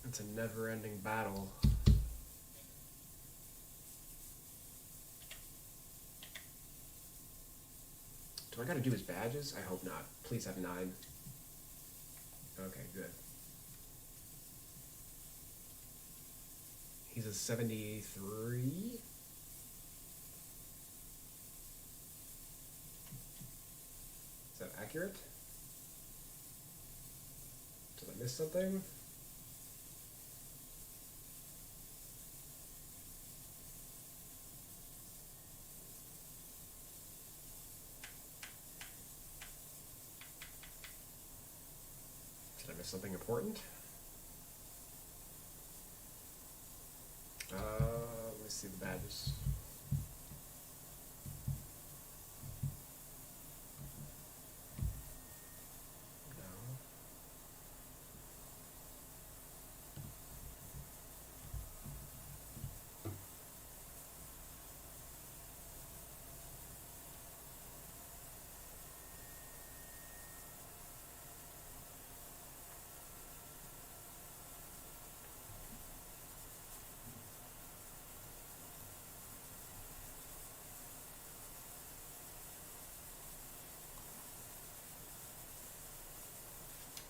it's a never-ending battle. Do I gotta do his badges? I hope not. Please have 9. Okay, good. He's a 73? Is that accurate? Did I miss something? Did I miss something important? Let me see the badges.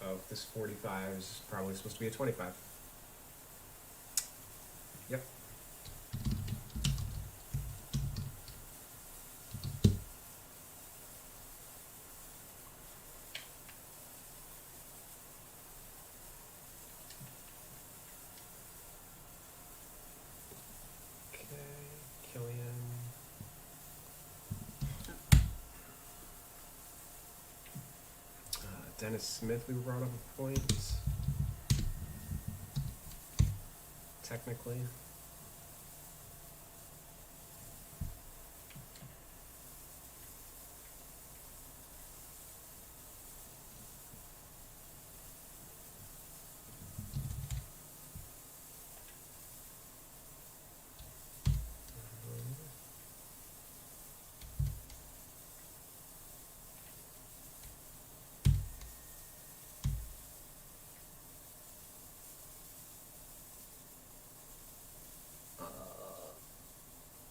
Oh, this 45 is probably supposed to be a 25. Yep. Dennis Smith, we brought up a point. Technically.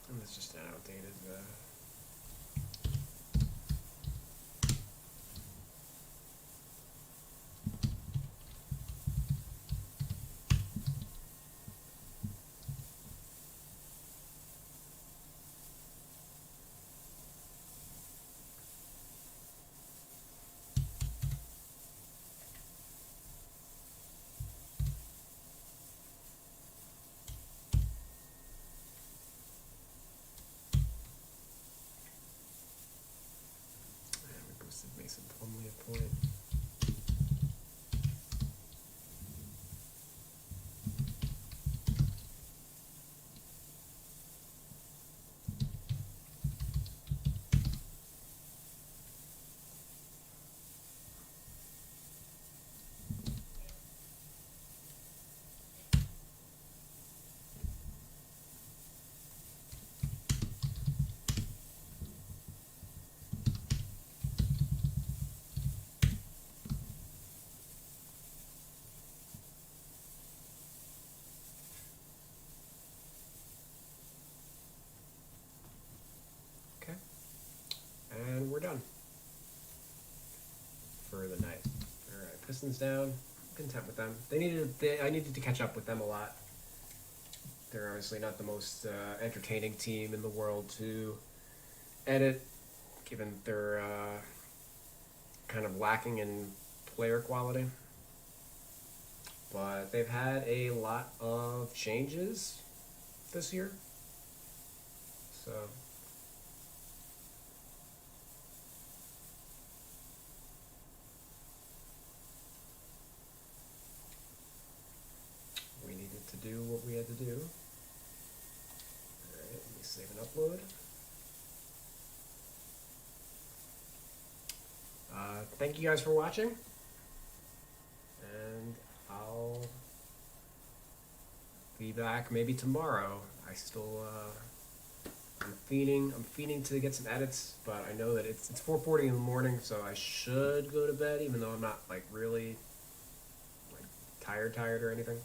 And it's just an outdated. We boosted Mason Plumlee a point. And we're done for the night. All right, Pistons down. Content with them. I needed to catch up with them a lot. They're obviously not the most entertaining team in the world to edit, given they're kind of lacking in player quality. But they've had a lot of changes this year. So we needed to do what we had to do. Alright, let me save and upload. Thank you guys for watching. And I'll be back maybe tomorrow. I still I'm feeding to get some edits, but I know that it's 4:40 in the morning, so I should go to bed, even though I'm not like really like tired or anything.